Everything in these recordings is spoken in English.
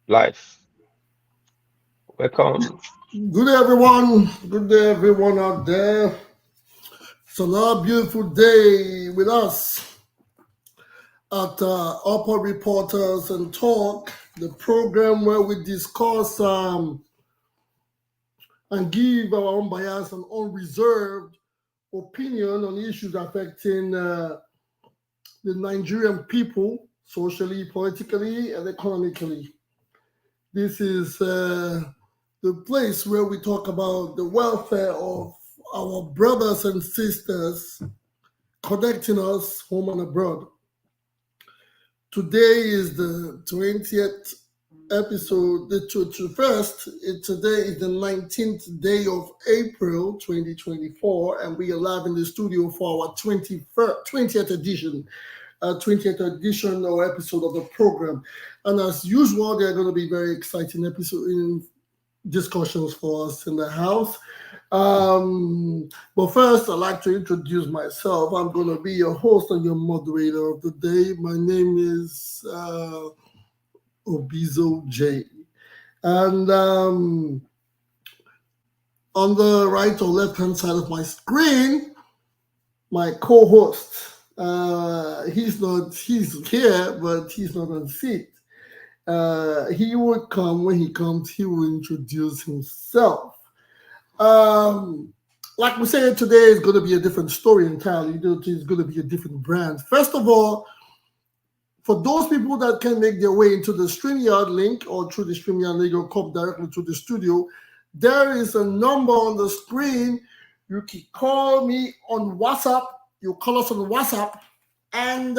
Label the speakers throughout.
Speaker 1: life. Welcome.
Speaker 2: Good day, everyone. Good day, everyone out there. It's another beautiful day with us at Upper Reporters and Talk, the program where we discuss and give our unbiased and unreserved opinion on issues affecting the Nigerian people socially, politically, and economically. This is the place where we talk about the welfare of our brothers and sisters connecting us home and abroad. Today is the 20th episode, the 21st. Today is the 19th day of April 2024, and we are live in the studio for our 20th edition. 20th edition or episode of the program. And as usual, there are going to be very exciting episode in discussions for us in the house. But first, I'd like to introduce myself. I'm going to be your host and your moderator of the day. My name is Obizo J. And on the right or left hand side of my screen, my co-host. He's here, but he's not on seat. He would come when he comes, he will introduce himself. Like we said, today is going to be a different story entirely. It's going to be a different brand. First of all, for those people that can make their way into the StreamYard link or through the StreamYard link or come directly to the studio, there is a number on the screen. You can call me on WhatsApp. You call us on WhatsApp, and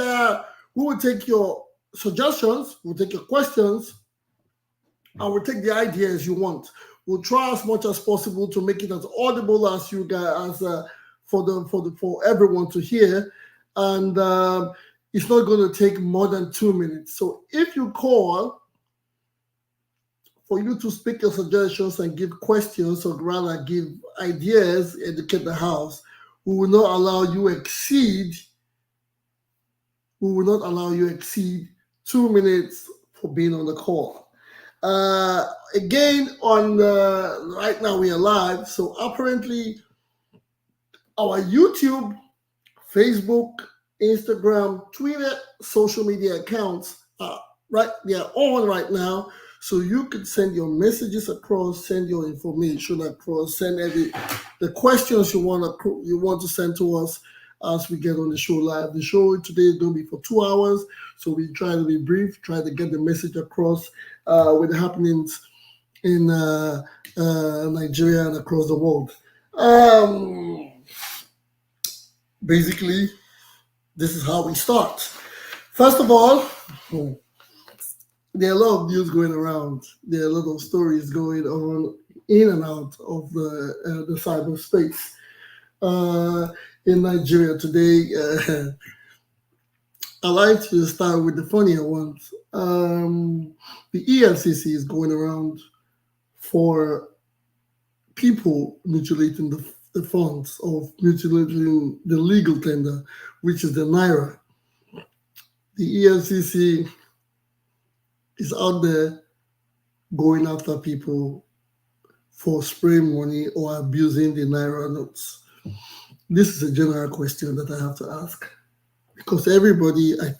Speaker 2: we will take your suggestions, we'll take your questions, and we'll take the ideas you want. We'll try as much as possible to make it as audible as you guys, for everyone to hear, and it's not going to take more than 2 minutes. So if you call for you to speak your suggestions and give questions, or rather give ideas, educate the house, we will not allow you exceed. We will not allow you exceed 2 minutes for being on the call. Again, on right now we are live, so apparently our YouTube, Facebook, Instagram, Twitter, social media accounts are right. They are on right now, so you can send your messages across, send your information across, send the questions you want to send to us as we get on the show live. The show today is going to be for 2 hours, so we try to be brief, try to get the message across with the happenings in Nigeria and across the world. Basically, this is how we start. First of all, there are a lot of news going around. There are a lot of stories going on in and out of the cyberspace. In Nigeria today, I like to start with the funnier ones. The EFCC is going around for people mutilating the funds of mutilating the legal tender, which is the Naira. The EFCC is out there going after people for spraying money or abusing the Naira notes. This is a general question that I have to ask, because I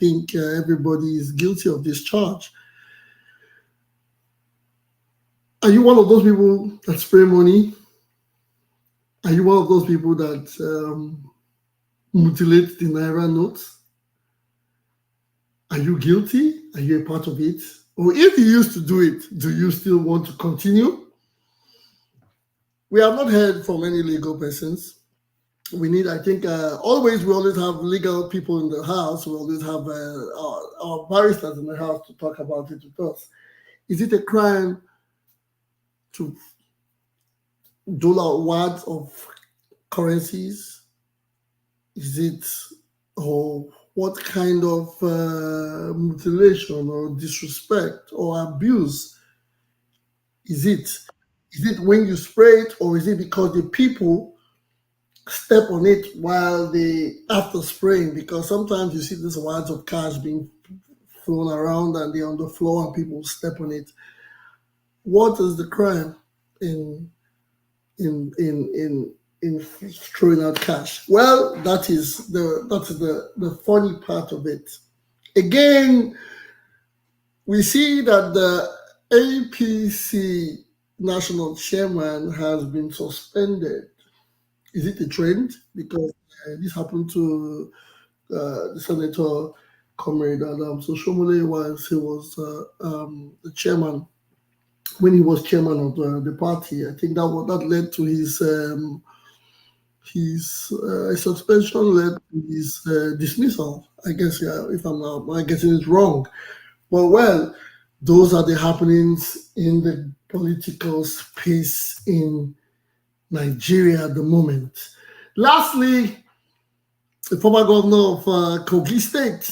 Speaker 2: think everybody is guilty of this charge. Are you one of those people that spray money? Are you one of those people that mutilate the Naira notes? Are you guilty? Are you a part of it? Or if you used to do it, do you still want to continue? We have not heard from any legal persons. We need, I think, we always have legal people in the house. We always have our barristers in the house to talk about it with us. Is it a crime to dole out words of currencies? Is it, or what kind of mutilation or disrespect or abuse is it? Is it when you spray it, or is it because the people step on it while they after spraying? Because sometimes you see these wads of cash being thrown around and they're on the floor and people step on it. What is the crime in in in in in throwing out cash? Well, that's the funny part of it. Again, we see that the APC national chairman has been suspended. Is it a trend? Because this happened to the senator comrade Adam. So Shomole was the chairman when he was chairman of the party. I think that led to his suspension, led to his dismissal. I guess, yeah, if I'm not getting it wrong. Well, those are the happenings in the political space in Nigeria at the moment. Lastly, the former governor of Kogi State.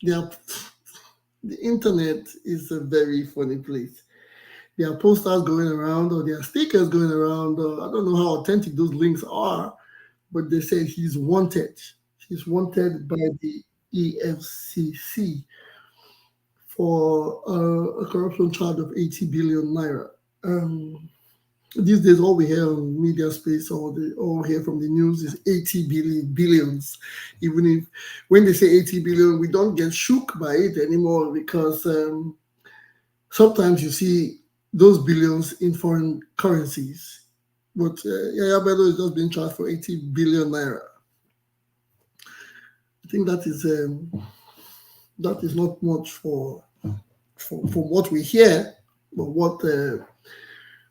Speaker 2: Yeah, the internet is a very funny place. There are posters going around or there are stickers going around. I don't know how authentic those links are, but they say he's wanted. He's wanted by the EFCC for a corruption charge of 80 billion naira. These days, all we hear on media space or all hear from the news is 80 billions. Even if when they say 80 billion, we don't get shook by it anymore because sometimes you see those billions in foreign currencies. But Yaya Bello is just being charged for 80 billion naira. I think that is not much for what we hear, but what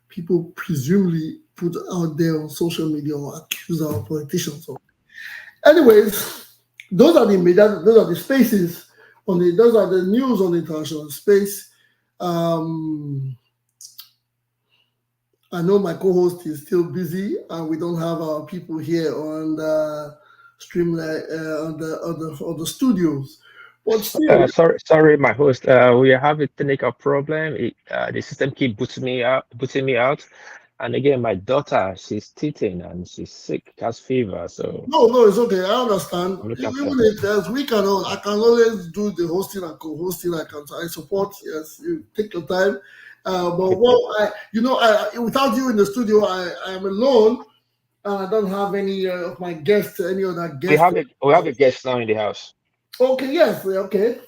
Speaker 2: people presumably put out there on social media or accuse our politicians of. Anyways, those are the spaces those are the news on the international space. I know my co-host is still busy, and we don't have our people here on the Streamline on the studios. But still,
Speaker 1: Sorry, my host. We have a technical problem. The system keep booting me out. And again, my daughter, she's teething and she's sick, has fever. So
Speaker 2: no, it's okay. I understand.
Speaker 1: I'm looking
Speaker 2: Even
Speaker 1: after her.
Speaker 2: if I can always do the hosting and co-hosting. I support. Yes, you take your time. But
Speaker 1: Okay.
Speaker 2: without you in the studio, I am alone, and I don't have any of my guests, any other guests.
Speaker 1: We have a guest now in the house.
Speaker 2: Okay, yes, okay.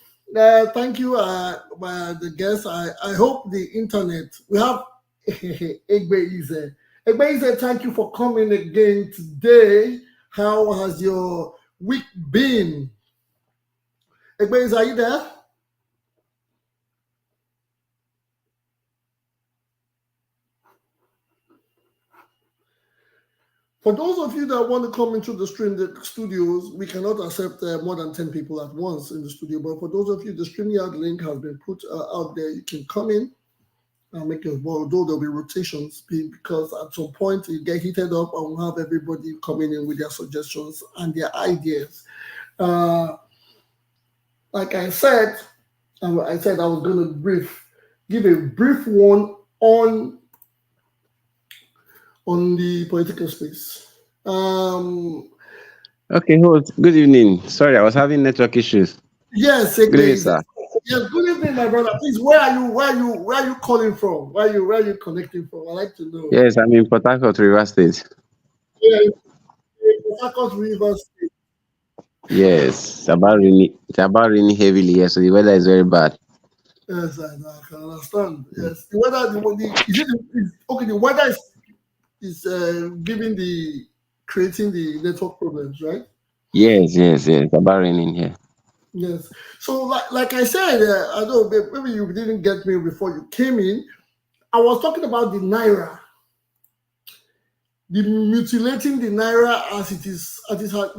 Speaker 2: Thank you, the guests. I hope the internet. We have Egbe Ize. Egbe Ize, thank you for coming again today. How has your week been? Egbe Ize, are you there? For those of you that want to come into the studios, we cannot accept more than 10 people at once in the studio. But for those of you, the StreamYard link has been put out there. You can come in and make your board, although there'll be rotations because at some point it get heated up and we'll have everybody coming in with their suggestions and their ideas. Like I said I was going to give a brief one on the political space.
Speaker 3: Okay, good evening. Sorry, I was having network issues.
Speaker 2: Yes,
Speaker 3: Good evening, sir.
Speaker 2: yes. Good evening, my brother. Please, where are you calling from? Where are you connecting from? I'd like to know.
Speaker 3: Yes, I'm in Port Harcourt, Rivers State.
Speaker 2: Yeah, Port Harcourt River State.
Speaker 3: Yes, it's about raining heavily here, so the weather is very bad.
Speaker 2: Yes, I can understand. Yes, the weather. Okay? The weather is creating the network problems, right?
Speaker 3: Yes. It's about raining here.
Speaker 2: Yes. So, like I said, I don't know, maybe you didn't get me before you came in. I was talking about the Naira, the mutilating the Naira as it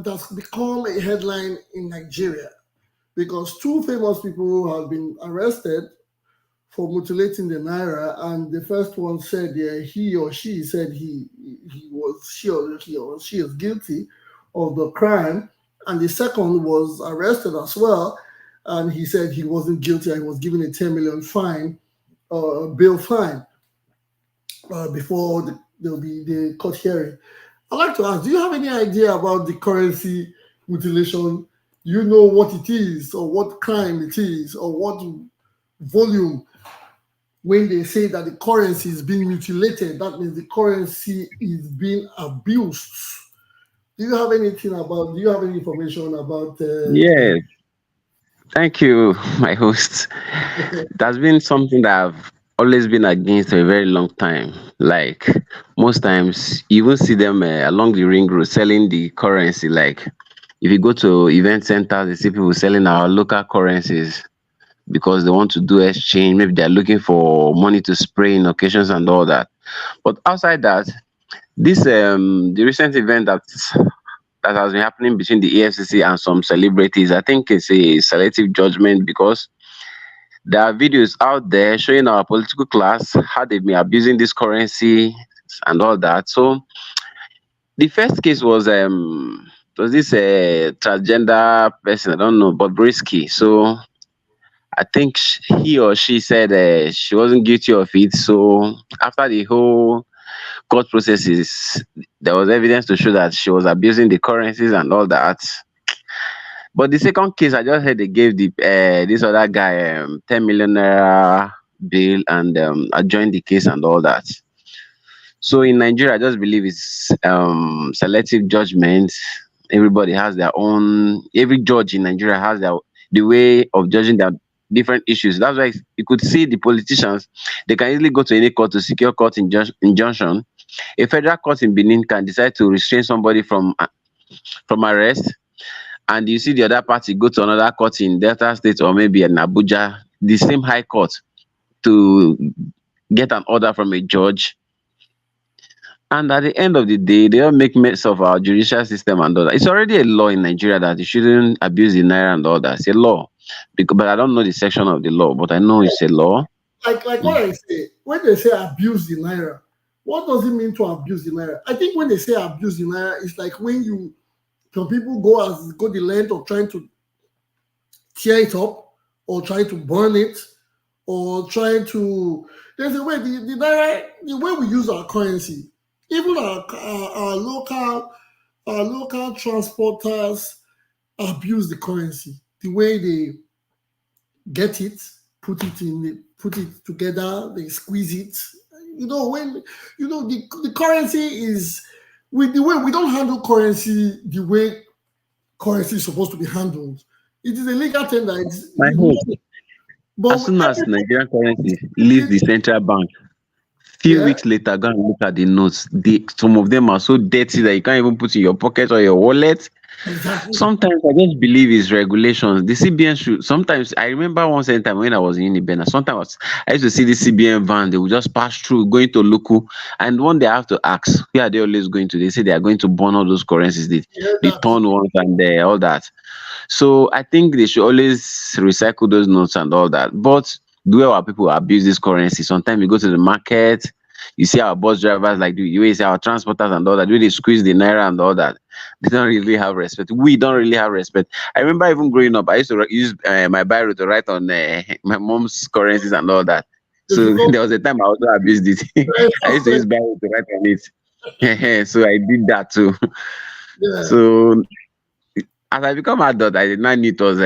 Speaker 2: has become a headline in Nigeria because two famous people have been arrested for mutilating the Naira, and the first one said he or she said she is guilty of the crime, and the second was arrested as well, and he said he wasn't guilty. And he was given a 10 million fine, bail fine, before there will be the court hearing. I'd like to ask: do you have any idea about the currency mutilation You know what it is, or what crime it is, or what volume. When they say that the currency is being mutilated, that means the currency is being abused. Do you have anything about? Do you have any information about?
Speaker 3: Yes, thank you, my host. That's been something that I've always been against for a very long time. Like most times, you will see them along the ring road selling the currency. Like if you go to event centers, you see people selling our local currencies because they want to do exchange. Maybe they're looking for money to spray in occasions and all that. But outside that, this the recent event that has been happening between the EFCC and some celebrities, I think it's a selective judgment because there are videos out there showing our political class how they've been abusing this currency and all that. So the first case was this transgender person, I don't know, but Brisky. So I think he or she said she wasn't guilty of it. So after the whole court processes, there was evidence to show that she was abusing the currencies and all that. But the second case, I just heard they gave the this other guy 10 million naira bail and adjourned the case and all that. So in Nigeria, I just believe it's selective judgment. Everybody has their own. Every judge in Nigeria has their the way of judging their different issues. That's why you could see the politicians. They can easily go to any court to secure court injunction. A federal court in Benin can decide to restrain somebody from arrest, and you see the other party go to another court in Delta State or maybe in Abuja, the same high court, to get an order from a judge. And at the end of the day, they all make mess of our judicial system and all that. It's already a law in Nigeria that you shouldn't abuse the naira and all that. It's a law. Because, but I don't know the section of the law, but I know it's a law.
Speaker 2: Like what I say, when they say abuse the naira, what does it mean to abuse the naira? I think when they say abuse the naira, it's like when some people go the length of trying to tear it up or trying to burn it or trying to. There's a way the naira, the way we use our currency, even our local transporters abuse the currency. The way they get it, put it together, they squeeze it. The currency is with the way we don't handle currency the way currency is supposed to be handled. It is a legal tender.
Speaker 3: My host,
Speaker 2: But
Speaker 3: as soon as Nigerian currency leaves the central bank, few weeks later, go and look at the notes. Some of them are so dirty that you can't even put in your pocket or your wallet.
Speaker 2: exactly.
Speaker 3: Sometimes I just believe it's regulations. The CBN should sometimes I remember one certain time when I was in Ibena, sometimes I used to see the CBN van, they would just pass through going to local, and one day I have to ask, where are they always going to? They say they are going to burn all those currencies, the torn ones and all that. So I think they should always recycle those notes and all that. But the way our people abuse this currency, sometimes you go to the market, you see our bus drivers, like you see our transporters and all that, they squeeze the naira and all that. They don't really have respect. We don't really have respect. I remember even growing up, I used to use my biro to write on my mom's currencies and all that. So there was a time I also abused it. I used to use biro to write on it. So I did that too.
Speaker 2: Yeah.
Speaker 3: So as I become adult, I did not know it was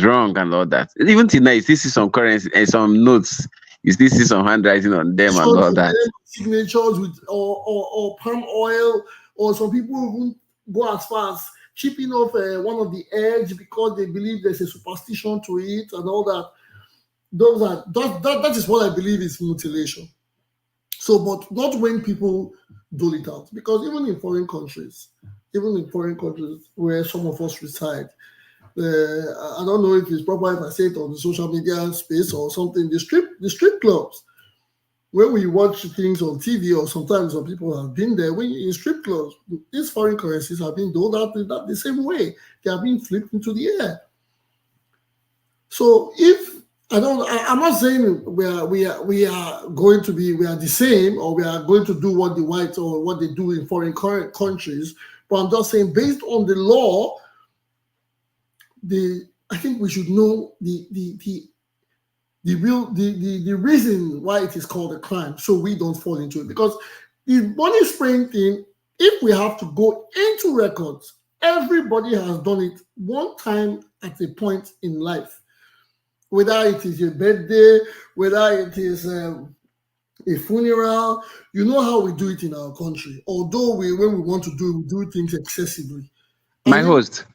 Speaker 3: wrong and all that. Even tonight, you still see some currency and some notes. You still see some handwriting on them and all that.
Speaker 2: Signatures with or palm oil, or some people even go as far as chipping off one of the edge because they believe there's a superstition to it and all that. That is what I believe is mutilation. So, but not when people dole it out, because even in foreign countries where some of us reside, I don't know if it's proper if I say it on the social media space or something. The strip clubs, when we watch things on TV, or sometimes some people have been there. When in strip clubs, these foreign currencies have been doled out the same way. They are being flipped into the air. So I'm not saying we are the same, or we are going to do what the whites or what they do in foreign countries. But I'm just saying, based on the law, I think we should know the reason why it is called a crime, so we don't fall into it. Because the money spraying thing, if we have to go into records Everybody has done it one time at a point in life, whether it is your birthday, whether it is a funeral. You know how we do it in our country. Although when we want to we do things excessively.
Speaker 3: My
Speaker 2: And then,
Speaker 3: host,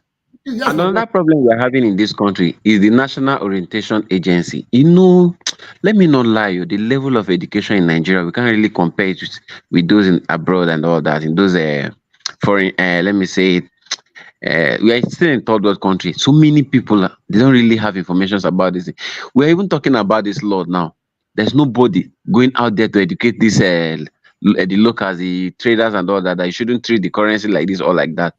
Speaker 2: yes, my brother.
Speaker 3: another problem we're having in this country is the National Orientation Agency. Let me not lie you, the level of education in Nigeria, we can't really compare it with those in abroad and all that, in those foreign, let me say it, we are still in third world country. So many people, they don't really have information about this. We're even talking about this law now. There's nobody going out there to educate the locals, the traders and all that, that you shouldn't treat the currency like this or like that.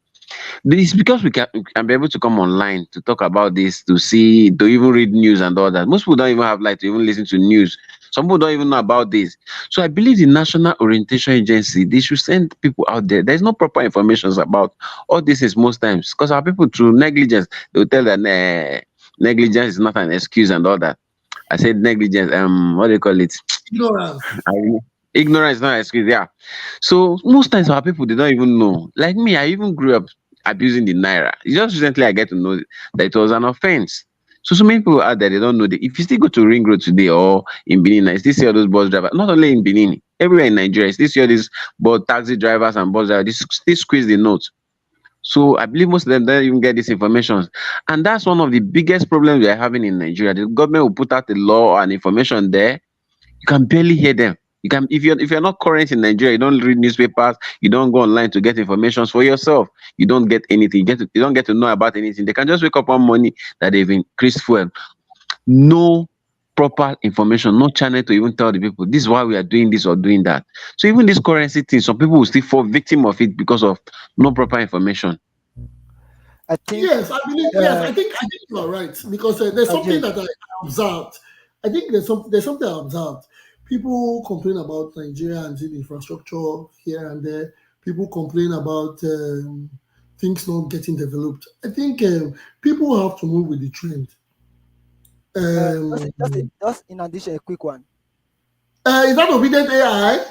Speaker 3: It's because we can be able to come online to talk about this, to see, to even read news and all that. Most people don't even have light to even listen to news. Some people don't even know about this. So I believe the National Orientation Agency, they should send people out there. There's no proper information about all this is most times because our people through negligence, they will tell that negligence is not an excuse and all that. I said negligence, what do you call it?
Speaker 2: Ignorance.
Speaker 3: I- Ignorance is not an excuse, yeah. So most times our people they don't even know. Like me, I even grew up abusing the naira. It's just recently I get to know that it was an offense. So many people out there they don't know that if you still go to Ring Road today or in Benin, I still see all those bus drivers. Not only in Benin, everywhere in Nigeria, I still see all these bus taxi drivers and bus drivers. They squeeze the notes. So I believe most of them don't even get this information. And that's one of the biggest problems we are having in Nigeria. The government will put out the law and information there, you can barely hear them. You can if you're not current in Nigeria, you don't read newspapers, you don't go online to get information for yourself. You don't get anything. You don't get to know about anything. They can just wake up one morning that they've increased fuel. No proper information, no channel to even tell the people this is why we are doing this or doing that. So even this currency thing, some people will still fall victim of it because of no proper information.
Speaker 4: I think
Speaker 2: Yes, I believe. Yes, I think you are right because there's something
Speaker 4: Ajay,
Speaker 2: that I observed. I think there's something I observed. People complain about Nigeria and the infrastructure here and there. People complain about things not getting developed. I think people have to move with the trend. Um,
Speaker 4: just in addition, a quick one.
Speaker 2: is that obedient AI?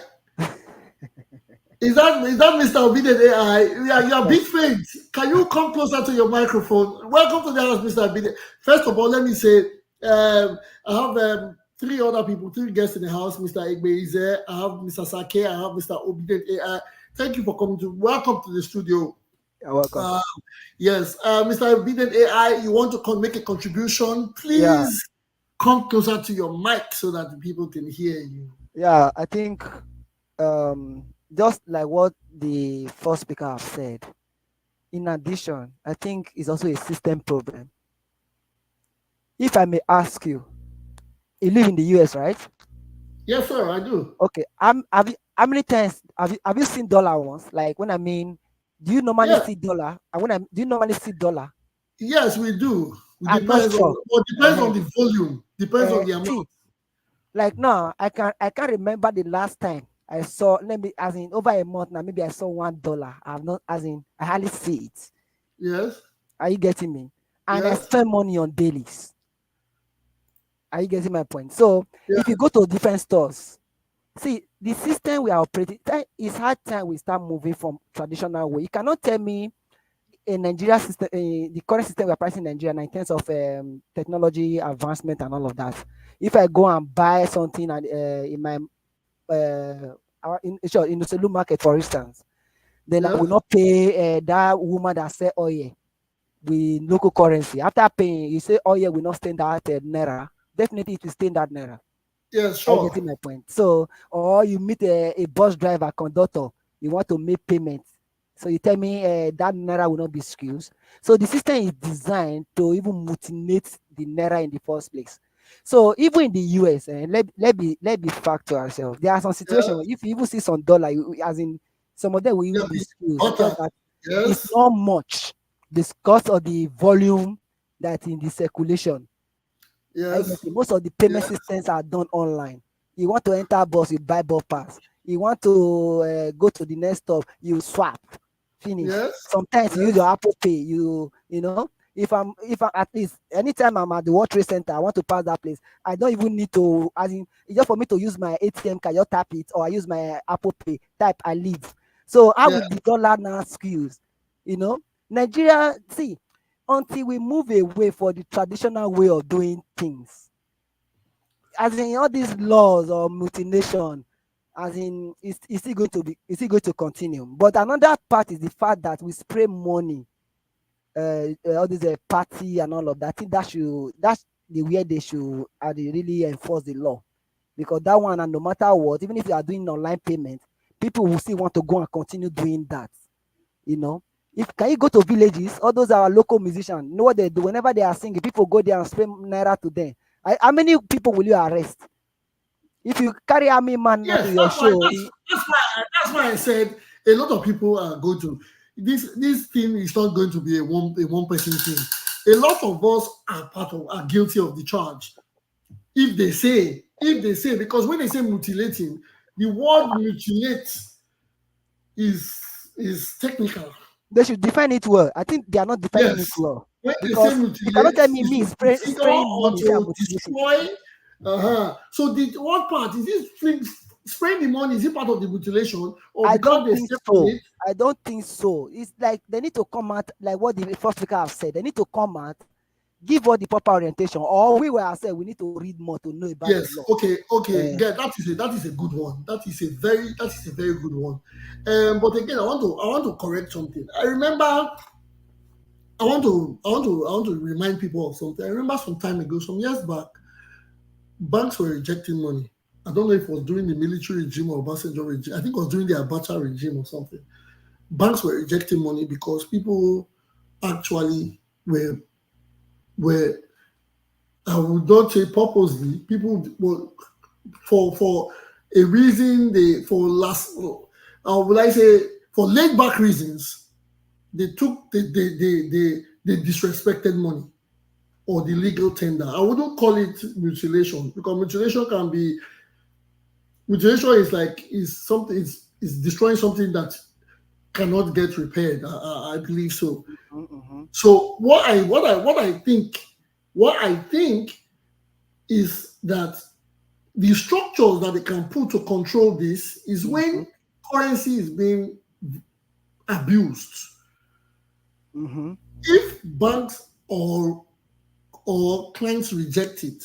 Speaker 2: Is that Mr. Obedient AI? You are big faint. Can you come closer to your microphone? Welcome to the house, Mr. Obedient. First of all, let me say I have three guests in the house. Mr. Egbe is there. I have Mr. Sake. I have Mr. Obedient AI. Thank you for coming to. Welcome to the studio.
Speaker 4: You're welcome.
Speaker 2: Yes, Mr. Obedient AI, you want to make a contribution? Please
Speaker 4: Yeah.
Speaker 2: come closer to your mic so that the people can hear you.
Speaker 4: Yeah, I think just like what the first speaker have said, in addition, I think it's also a system problem. If I may ask you, you live in the US, right?
Speaker 2: Yes, sir, I do.
Speaker 4: Okay. How many times have you seen dollar once? Like when I mean, do you normally
Speaker 2: Yeah.
Speaker 4: see dollar? And do you normally see dollar?
Speaker 2: Yes, we do.
Speaker 4: I'm not sure.
Speaker 2: Depends on the volume. Depends on the amount.
Speaker 4: See, like now, I can't remember the last time I saw. Let me, as in over a month now. Maybe I saw $1. I've not, as in I hardly see it.
Speaker 2: Yes.
Speaker 4: Are you getting me? And I
Speaker 2: Yes.
Speaker 4: spend money on dailies. Are you getting my point? So
Speaker 2: Yeah.
Speaker 4: if you go to different stores, see the system we are operating. It's hard time we start moving from traditional way. You cannot tell me in Nigeria system, the current system we are pricing in Nigeria in terms of technology advancement and all of that. If I go and buy something and in my in the saloon market, for instance, then I will not pay that woman that sell oil with local currency. After paying, you say oil will not stand that naira. Definitely, it will stand that naira.
Speaker 2: Yes,
Speaker 4: Are you
Speaker 2: sure.
Speaker 4: getting my point? So, or you meet a bus driver, conductor, you want to make payment. So you tell me that naira will not be skewed. So the system is designed to even mutilate the naira in the first place. So even in the US, let be fact to ourselves. There are some situations where if you even see some dollar, as in some of them will even be skewed because that it's not much because of the volume that in the circulation.
Speaker 2: Yes.
Speaker 4: Most of the payment systems are done online. You want to enter bus, you buy bus pass. You want to go to the next stop, you swap. Finish.
Speaker 2: Yes.
Speaker 4: Sometimes you use your Apple Pay. You know, if I'm at least anytime I'm at the World Trade Center, I want to pass that place. I don't even need to, as in, it's just for me to use my ATM card, just tap it, or I use my Apple Pay, type, I leave. So how will the dollar now skews? You know, Nigeria, see, until we move away for the traditional way of doing things, as in all these laws or mutilation, as in it's still going to continue. But another part is the fact that we spray money, all this party and all of that. I think that's the way they should really enforce the law, because that one, and no matter what, even if you are doing online payment, people will still want to go and continue doing that. You know, can you go to villages? All those are local musicians. You know what they do? Whenever they are singing, people go there and spray naira to them. How many people will you arrest? If you carry army man to your show,
Speaker 2: that's why I said a lot of people are going to this thing is not going to be a one person thing. A lot of us are guilty of the charge. If they say, because when they say mutilating, the word mutilate is technical.
Speaker 4: They should define it well. I think they are not defining it well.
Speaker 2: When
Speaker 4: because
Speaker 2: they say mutilate,
Speaker 4: you cannot tell me spraying money
Speaker 2: to destroy. So the what part is this? Spraying the money, is it part of the mutilation? Or
Speaker 4: I don't think so. I don't think so. It's like they need to come out, like what the first speaker have said. They need to come out, give all the proper orientation, or we were said we need to read more to know about the law.
Speaker 2: Okay. Yeah, that is a good one. That is a very good one. But again, I want to correct something. I remember. I want to remind people of something. I remember some time ago, some years back, banks were rejecting money. I don't know if it was during the military regime or Obasanjo regime. I think it was during the Abacha regime or something. Banks were rejecting money because people actually were I would not say purposely, people were for a reason for laid back reasons, they disrespected money or the legal tender. I wouldn't call it mutilation, because mutilation is destroying something that cannot get repaired. I believe so.
Speaker 4: Mm-hmm.
Speaker 2: So what I think is that the structures that they can put to control this is when currency is being abused.
Speaker 4: Mm-hmm.
Speaker 2: If banks or clients reject it,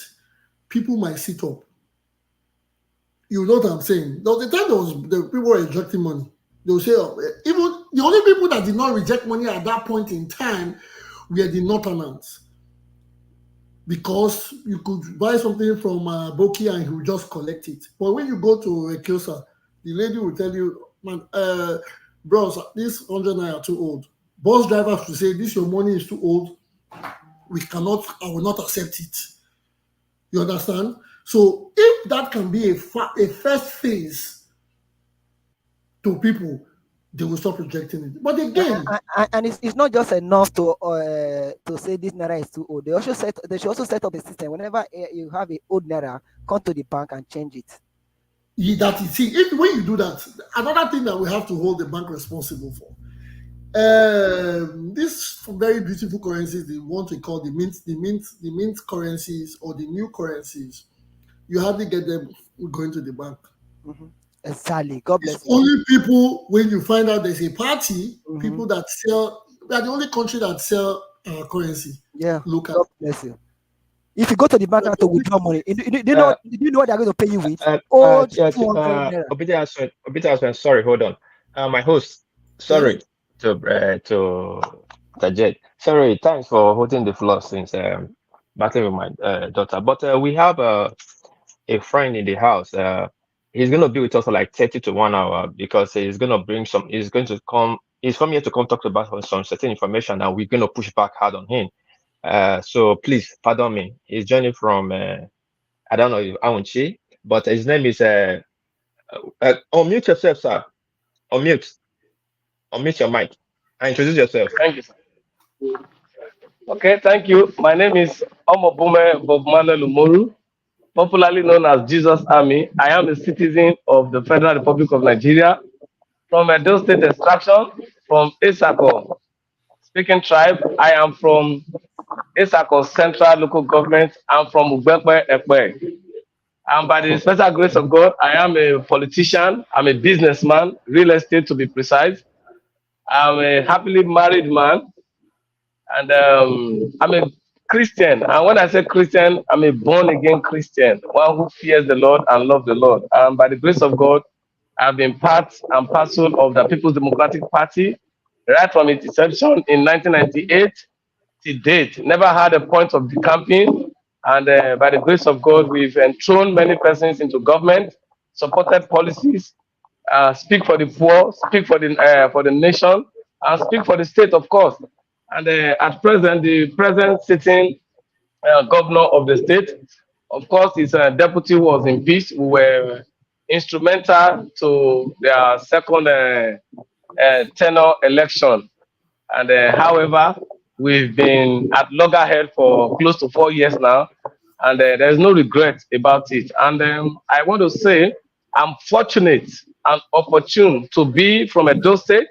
Speaker 2: people might sit up. You know what I'm saying? There was a time the people were rejecting money. They'll say, even the only people that did not reject money at that point in time were the Northerners. Because you could buy something from Boki and he will just collect it. But when you go to Ekiosa, the lady will tell you, man, bros, this 100 naira too old. Bus drivers will say, this your money is too old. I will not accept it. You understand? So if that can be a first phase to people, they will stop rejecting it. But again,
Speaker 4: and it's not just enough to say this naira is too old. They should also set up a system. Whenever you have an old naira, come to the bank and change it.
Speaker 2: That is it. When you do that, another thing that we have to hold the bank responsible for. These very beautiful currencies, the ones we call the mint currencies or the new currencies, you hardly get them going to the bank.
Speaker 4: Mm-hmm. Exactly. God bless you.
Speaker 2: Only people, when you find out there's a party, people that sell, we are the only country that sell currency.
Speaker 4: Yeah.
Speaker 2: Look at.
Speaker 4: God bless you. If you go to the bank to withdraw money, do you know what they're going to pay you with?
Speaker 1: Sorry, hold on. My host, sorry to Tajed. Sorry, thanks for holding the floor since battling with my daughter. But we have a friend in the house. He's going to be with us for like 30 to 1 hour because he's going to bring he's from here to come talk about some certain information, and we're going to push back hard on him. So please pardon me. He's joining from I don't know if Aunchi, but his name is unmute yourself, sir. Unmute your mic and introduce yourself.
Speaker 5: Thank you, sir. Okay, thank you. My name is Omobume Bob Manuel Umoru, popularly known as Jesus Army. I am a citizen of the Federal Republic of Nigeria from Edo State extraction from Esako. Speaking tribe, I am from Esako Central Local Government. I'm from Ugbepe, Ekpe. And by the special grace of God, I am a politician. I'm a businessman, real estate to be precise. I'm a happily married man, and I'm a Christian. And when I say Christian, I'm a born again Christian, one who fears the Lord and loves the Lord. And by the grace of God, I've been part and parcel of the People's Democratic Party right from its inception in 1998 to date. Never had a point of the campaign. And by the grace of God, we've enthroned many persons into government, supported policies, speak for the poor, speak for the nation, and speak for the state, of course. And at present, the present sitting governor of the state, of course, his deputy was impeached. We were instrumental to their second tenure election. And however, we've been at loggerhead for close to 4 years now, and there's no regret about it. And I want to say I'm fortunate and opportune to be from Edo State.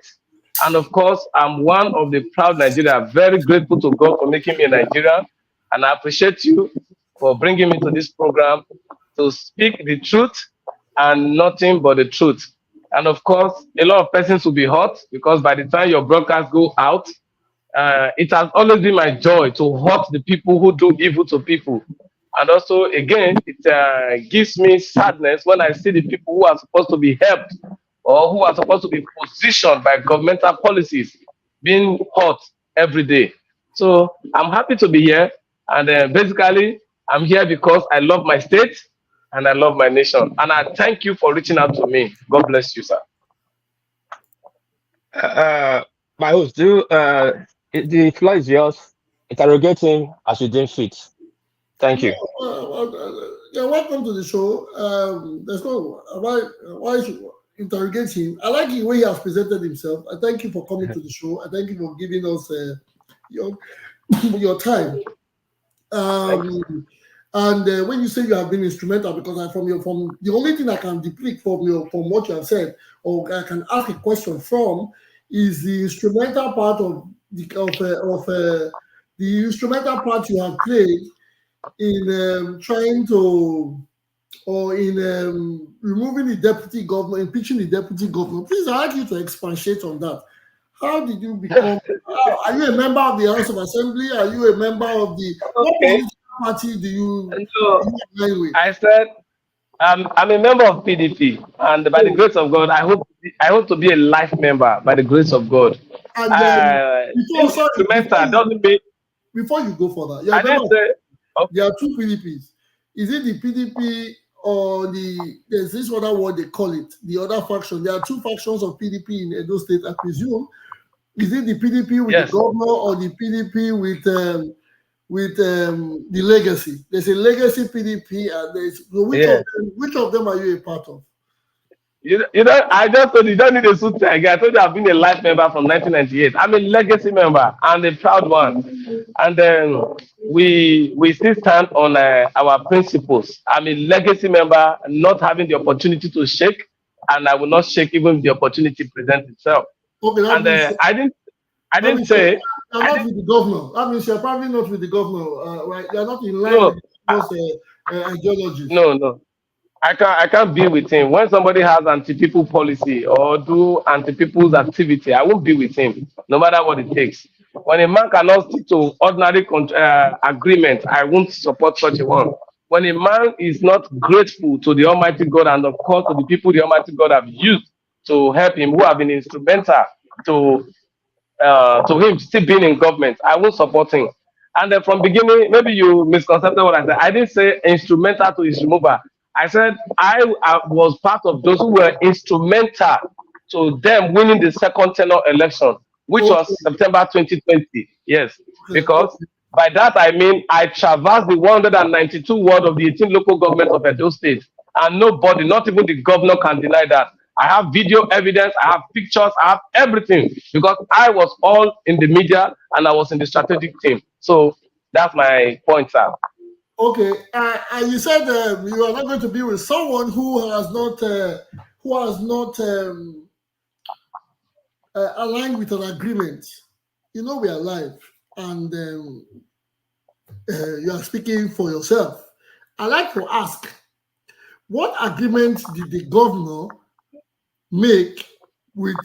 Speaker 5: And of course, I'm one of the proud Nigerians, very grateful to God for making me a Nigerian. And I appreciate you for bringing me to this program to speak the truth and nothing but the truth. And of course, a lot of persons will be hurt because by the time your broadcasts go out, it has always been my joy to hurt the people who do evil to people. And also, again, it gives me sadness when I see the people who are supposed to be helped or who are supposed to be positioned by governmental policies being hurt every day. So I'm happy to be here. And basically, I'm here because I love my state and I love my nation. And I thank you for reaching out to me. God bless you, sir.
Speaker 1: My host, the floor is yours. Interrogate him as you deem fit. Thank you.
Speaker 2: Yeah, welcome to the show. There's no why should interrogate him. I like the way he has presented himself. I thank you for coming to the show. I thank you for giving us your your time. And when you say you have been instrumental, because from the only thing I can depict from what you have said, or I can ask a question from, is the instrumental part of the instrumental part you have played in trying to, or in removing the deputy governor, impeaching the deputy governor. Please, I'd like you to expatiate on that. How did you become? Are you a member of the House of Assembly? Are you a member of the? What political party do you align with?
Speaker 5: I said I'm a member of PDP, and by the grace of God, I hope to be a life member by the grace of God.
Speaker 2: And then before you go further,
Speaker 5: I didn't say. Okay.
Speaker 2: There are two PDPs. Is it the PDP or there's this other word they call it, the other faction? There are two factions of PDP in Edo State, I presume. Is it the PDP with the governor or the PDP with the legacy? There's a legacy PDP, and which of them are you a part of?
Speaker 5: You know, I just told you don't need a suit tag. I told you I've been a life member from 1998. I'm a legacy member and a proud one. And then we still stand on our principles. I'm a legacy member, not having the opportunity to shake, and I will not shake even if the opportunity presents itself.
Speaker 2: Okay,
Speaker 5: and I didn't say
Speaker 2: you're not with the governor. That means you're probably not with the governor, right? You're not in line with those ideologies.
Speaker 5: No. I can't be with him. When somebody has anti-people policy or do anti-people's activity, I won't be with him, no matter what it takes. When a man cannot stick to ordinary agreement, I won't support such a one. When a man is not grateful to the Almighty God and of course to the people the Almighty God have used to help him, who have been instrumental to him still being in government, I won't support him. And then from beginning, maybe you misconcepted what I said. I didn't say instrumental to his removal. I said I was part of those who were instrumental to them winning the second tenure election, which was September 2020. Yes, because by that I mean I traversed the 192 ward of the 18 local governments of Edo State, and nobody, not even the governor, can deny that. I have video evidence, I have pictures, I have everything, because I was all in the media and I was in the strategic team. So that's my point, sir.
Speaker 2: Okay, and you said you are not going to be with someone who has not aligned with an agreement. You know we are live, and you are speaking for yourself. I'd like to ask, what agreement did the governor make with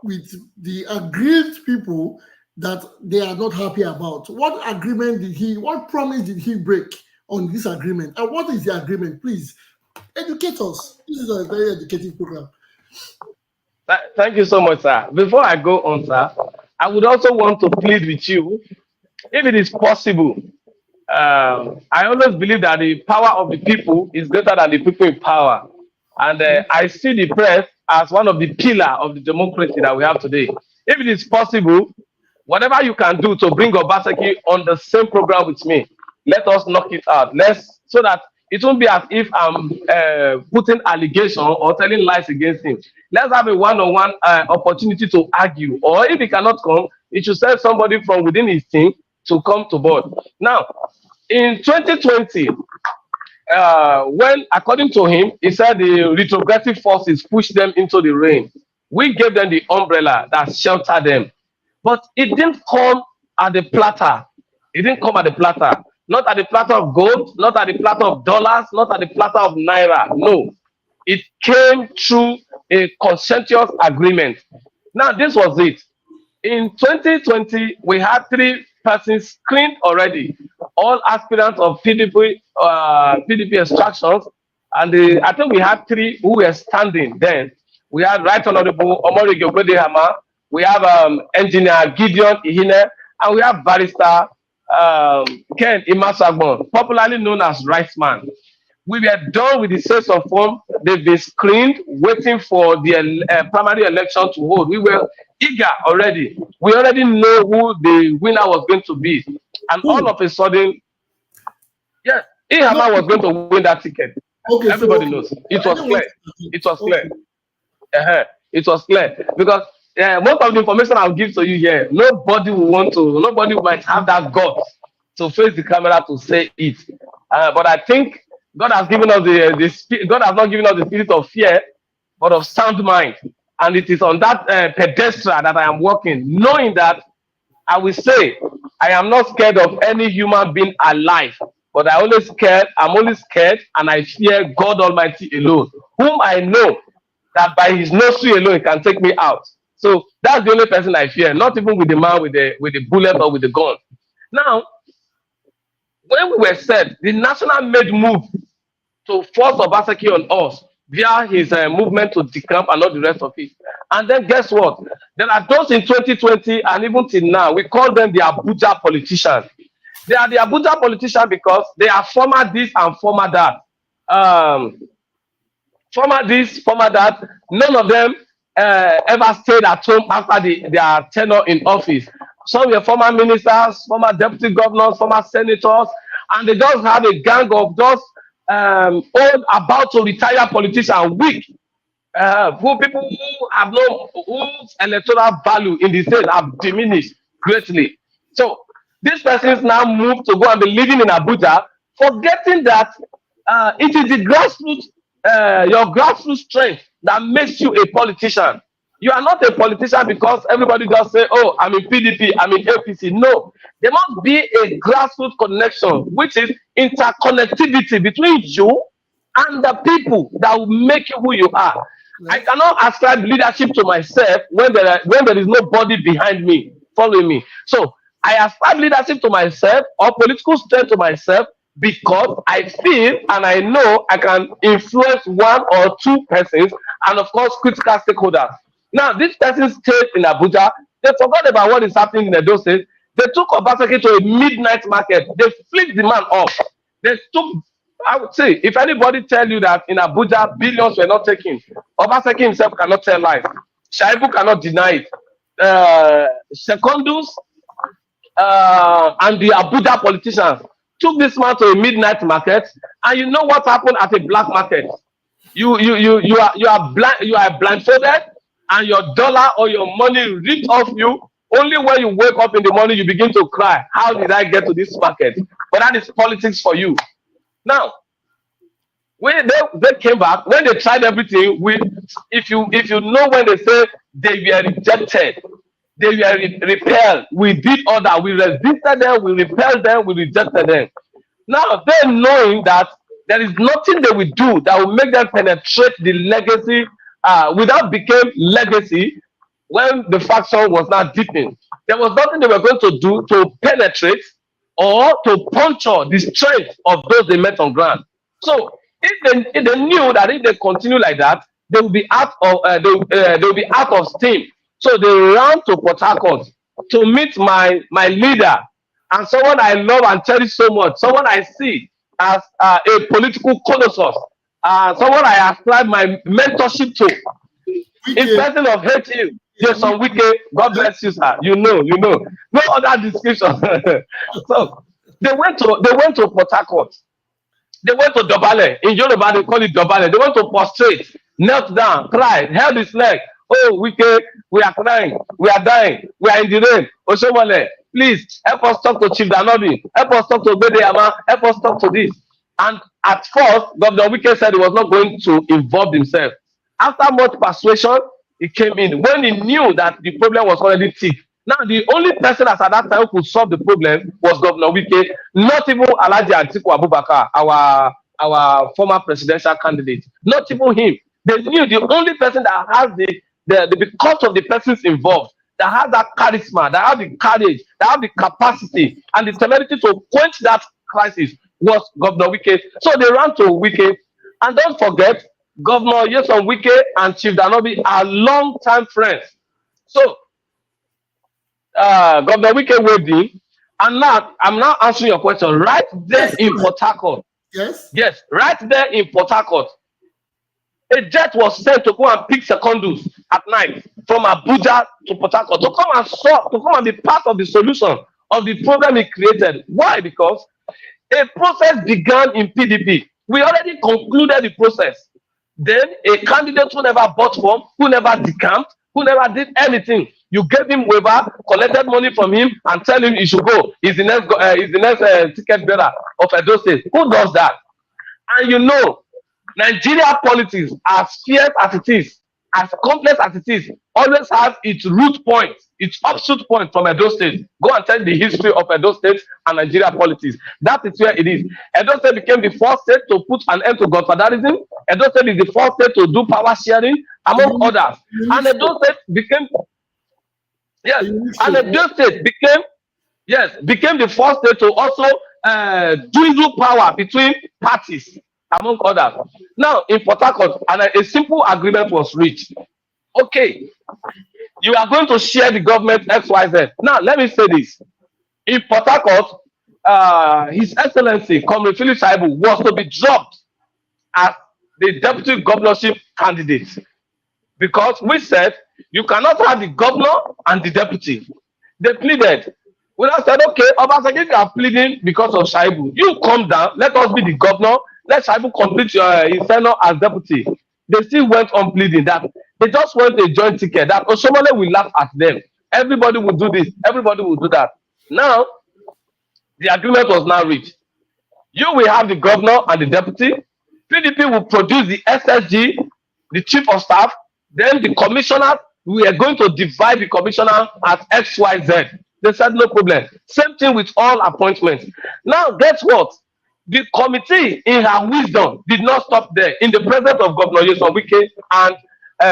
Speaker 2: with the aggrieved people that they are not happy about. What promise did he break on this agreement? And what is the agreement? Please educate us. This is a very educative program.
Speaker 5: Thank you so much, sir. Before I go on, sir, I would also want to plead with you, if it is possible. I always believe that the power of the people is greater than the people in power. And I see the press as one of the pillars of the democracy that we have today. If it is possible, whatever you can do to bring Obaseki on the same program with me, let us knock it out. So that it won't be as if I'm putting allegation or telling lies against him. Let's have a one-on-one opportunity to argue. Or if he cannot come, he should send somebody from within his team to come to board. Now, in 2020, when, according to him, he said the retrogressive forces pushed them into the rain. We gave them the umbrella that sheltered them. But it didn't come at the platter. It didn't come at the platter. Not at the platter of gold, not at the platter of dollars, not at the platter of Naira. No. It came through a consensuous agreement. Now, this was it. In 2020, we had 3 persons screened already, all aspirants of PDP extractions. And I think we had 3 who were standing then. We had Right Honorable Omori Gyobedehama, we have Engineer Gideon Ihine, and we have Barrister Ken Imasagbon, popularly known as Rice Man. We were done with the sales of form. They've been screened, waiting for the primary election to hold. We were eager already. We already know who the winner was going to be. And all of a sudden, yeah, Ihama was going to win that ticket. Okay, everybody knows. It was clear. It was clear. It was clear. Because most of the information I'll give to you here, nobody might have that guts to face the camera to say it. But I think God has given us God has not given us the spirit of fear, but of sound mind. And it is on that pedestal that I am walking, knowing that I will say I am not scared of any human being alive, but I'm only scared and I fear God Almighty alone, whom I know that by his nostril alone he can take me out. So that's the only person I fear, not even with the man with the bullet or with the gun. Now, when we were said, the national made move to force Obaseki on us via his movement to decamp and all the rest of it. And then guess what? There are those in 2020 and even till now, we call them the Abuja politicians. They are the Abuja politicians because they are former this and former that. Former this, former that. None of them ever stayed at home after their tenure in office. Some were former ministers, former deputy governors, former senators, and they just have a gang of those old, about to retire politicians, weak, people who have whose electoral value in the state have diminished greatly. So these persons now move to go and be living in Abuja, forgetting that it is the grassroots, your grassroots strength that makes you a politician. You are not a politician because everybody just say, oh, I'm in PDP, I'm in APC. No, there must be a grassroots connection, which is interconnectivity between you and the people that will make you who you are. I cannot ascribe leadership to myself when there is nobody behind me, following me. So I ascribe leadership to myself or political strength to myself because I feel and I know I can influence 1 or 2 persons and of course critical stakeholders. Now, these persons stayed in Abuja. They forgot about what is happening in Edo State. They took Obaseki to a midnight market. They flipped the man off. I would say, if anybody tell you that in Abuja, billions were not taken, Obaseki himself cannot tell lies. Shaibu cannot deny it. Secondus and the Abuja politicians took this man to a midnight market, and you know what happened at a black market. You are blindfolded, and your dollar or your money ripped off you. Only when you wake up in the morning, you begin to cry. How did I get to this market? But that is politics for you. Now, when they came back, when they tried everything, if you know when they say they were rejected, they were repelled. We did all that. We resisted them, we repelled them, we rejected them. Now, they knowing that there is nothing they will do that will make them penetrate the legacy without becoming legacy. when the faction was not deepening, there was nothing they were going to do to penetrate or to puncture the strength of those they met on ground. So if they knew that if they continue like that, they will be out of they will be out of steam. So they ran to Port Harcourt to meet my leader and someone I love and cherish so much, someone I see as a political colossus, someone I ascribe my mentorship to. In person of hate you, Jason Wike, God bless you, sir. You know. No other description. So they went to Port Harcourt. They went to Dobale. In Yoruba, they call it Dobale. They went to prostrate, knelt down, cried, held his leg. Oh, Wike, we are crying, we are dying, we are in the rain. Oshomole, please help us talk to Chief Danobi, help us talk to Bedeyama, help us talk to this. And at first, Governor Wike said he was not going to involve himself. After much persuasion, he came in when he knew that the problem was already thick. Now, the only person at that time who could solve the problem was Governor Wike, not even Alhaji Atiku Abubakar, our former presidential candidate. Not even him. They knew the only person that has because of the persons involved, that has that charisma, that has the courage, that has the capacity and the temerity to quench that crisis was Governor Wike. So they ran to Wike. And don't forget, Governor Nyesom Wike and Chief Danobi are long-time friends. So Governor Wike waved in, and now I'm now answering your question. Right there in Port Harcourt. Yes, right there in Port Harcourt. A jet was sent to go and pick Secondus at night from Abuja to Port Harcourt to come and be part of the solution of the problem he created. Why? Because a process began in PDP. We already concluded the process. Then a candidate who never bought form, who never decamped, who never did anything. You gave him waiver, collected money from him, and tell him he should go. He's the next ticket bearer of Edo State. Who does that? And you know, Nigeria politics, as fierce as it is, as complex as it is, always has its root point, its offshoot point from Edo State. Go and tell the history of Edo State and Nigeria politics. That is where it is. Edo State became the first state to put an end to godfatherism. Edo State is the first state to do power sharing, among others. And Edo State became, became the first state to also dwindle power between parties, among others. Now, in Port Harcourt, a simple agreement was reached. Okay, you are going to share the government XYZ. Now, let me say this. In Port Harcourt, His Excellency, Comrade Philip Shaibu, was to be dropped as the deputy governorship candidate. Because we said, you cannot have the governor and the deputy. They pleaded. We now said, okay, Obaseki, if you are pleading because of Shaibu, you come down, let us be the governor, let Shaibu complete his tenure as deputy. They still went on pleading that they just want a joint ticket, that Osomole will laugh at them. Everybody will do this, everybody will do that. Now, the agreement was now reached. You will have the governor and the deputy. PDP will produce the SSG, the chief of staff, then the commissioner. We are going to divide the commissioner as XYZ. They said no problem. Same thing with all appointments. Now, guess what? The committee, in her wisdom, did not stop there. In the presence of Governor Nyesom Wike and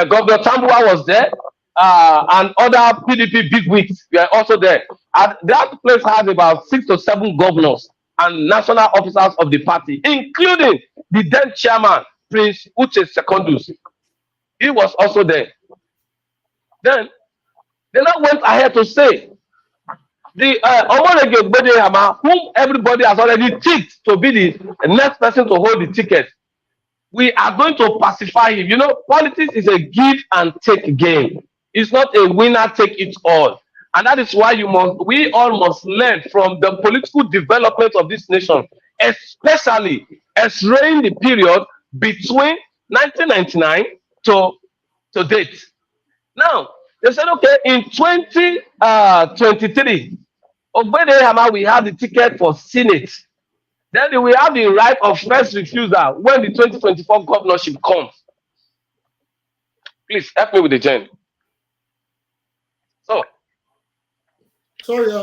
Speaker 5: Governor Tambuwa was there, and other PDP bigwigs were also there. And that place has about 6 to 7 governors and national officers of the party, including the then chairman, Prince Uche Secondus. He was also there. Then they now went ahead to say, the Omorege Bedeyama, whom everybody has already ticked to be the next person to hold the ticket, we are going to pacify him. You know, politics is a give and take game. It's not a winner take it all. And that is why we all must learn from the political development of this nation, especially x-raying the period between 1999 to date. Now, they said, okay, in 2023, Obedehama will have the ticket for Senate. Then they will have the right of first refusal when the 2024 governorship comes. Please help me with the gen. So.
Speaker 2: Sorry, I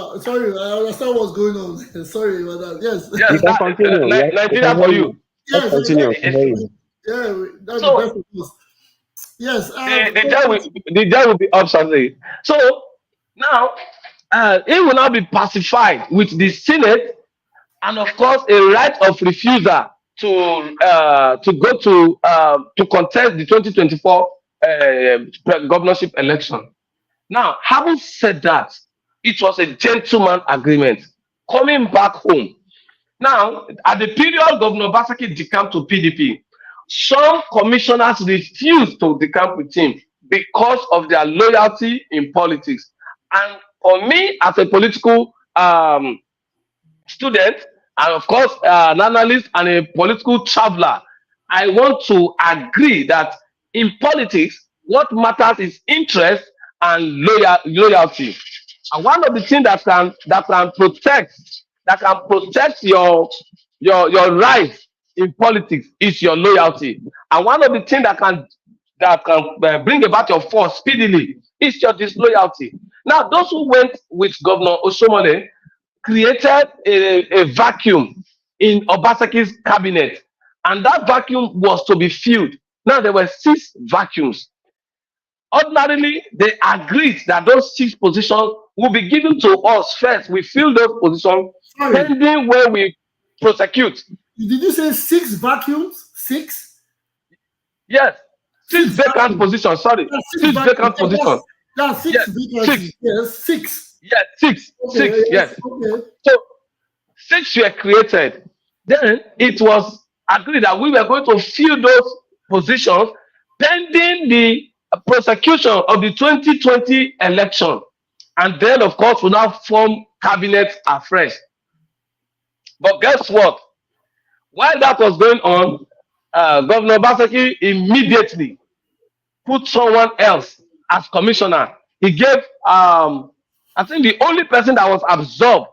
Speaker 2: understand what's going on. Sorry about that. Yes.
Speaker 5: Yes,
Speaker 3: you can continue.
Speaker 5: Nigeria for you.
Speaker 2: Yes,
Speaker 3: continue.
Speaker 2: yeah, that's the best of us. Yes.
Speaker 5: The jail will be up shortly. So now it will now be pacified with the Senate, and of course a right of refusal to go to contest the 2024 governorship election. Now, having said that, it was a gentleman agreement. Coming back home. Now, at the period Governor Basaki decamped to PDP, some commissioners refused to decamp with him because of their loyalty in politics. And for me, as a political student, and of course, an analyst and a political traveler, I want to agree that in politics, what matters is interest and loyalty. And one of the things that can protect your rights in politics is your loyalty. And one of the things that can bring about your force speedily is your disloyalty. Now, those who went with Governor Osomole created a vacuum in Obasaki's cabinet, and that vacuum was to be filled. Now there were 6 vacuums. Ordinarily, they agreed that those 6 positions will be given to us first. We fill those positions pending where we prosecute.
Speaker 2: Did you say 6 vacuums? 6?
Speaker 5: Yes. 6 vacant positions. Sorry. 6 vacant positions.
Speaker 2: Yeah, 6 vacancies. Yes, 6.
Speaker 5: Yes, 6.
Speaker 2: Okay,
Speaker 5: 6, yes.
Speaker 2: Okay.
Speaker 5: So 6 were created. Then it was agreed that we were going to fill those positions pending the prosecution of the 2020 election. And then, of course, we now form cabinet afresh. But guess what? While that was going on, Governor Basaki immediately put someone else as commissioner. He gave, I think the only person that was absorbed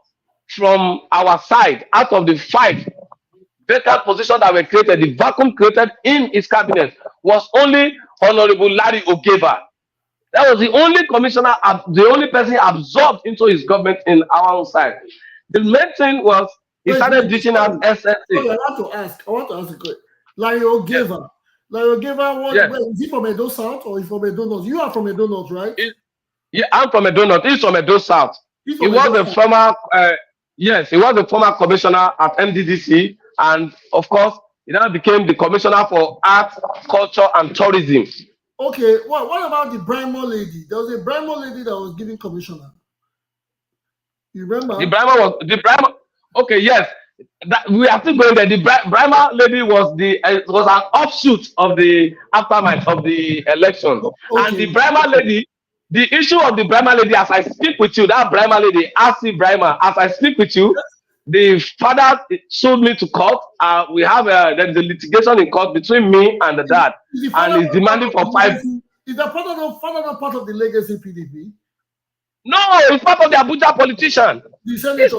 Speaker 5: from our side out of the 5 vacant positions that were created, the vacuum created in his cabinet, was only Honorable Larry Ogeva. That was the only commissioner, the only person absorbed into his government in our own side. The main thing was he started dishing out SSA.
Speaker 2: I want to ask a question. Larry Ogeva. Yes. Larry Ogeva,
Speaker 5: yes.
Speaker 2: Is he from Edo South or is from Edo North? You are from Edo North, right?
Speaker 5: Yeah, I'm from Edo North. He's from Edo South. He was a former, yes, he was a former commissioner at MDDC, and of course, he now became the commissioner for art, culture, and tourism.
Speaker 2: Okay, what about the Brimo lady? There was a Brimo lady that was giving commissioner. You remember?
Speaker 5: The Brimo. Okay, yes. We are still going there. The Brima lady was an offshoot of the aftermath of the election. Okay. And the Brima lady, the issue of the Brima lady, as I speak with you, that Brima lady, RC Brima, as I speak with you, the father showed me to court. We have there is a litigation in court between me and the dad, and he's demanding for 5.
Speaker 2: Is the father not part of the legacy PDP?
Speaker 5: No, he's part of the Abuja politician.
Speaker 2: The senator.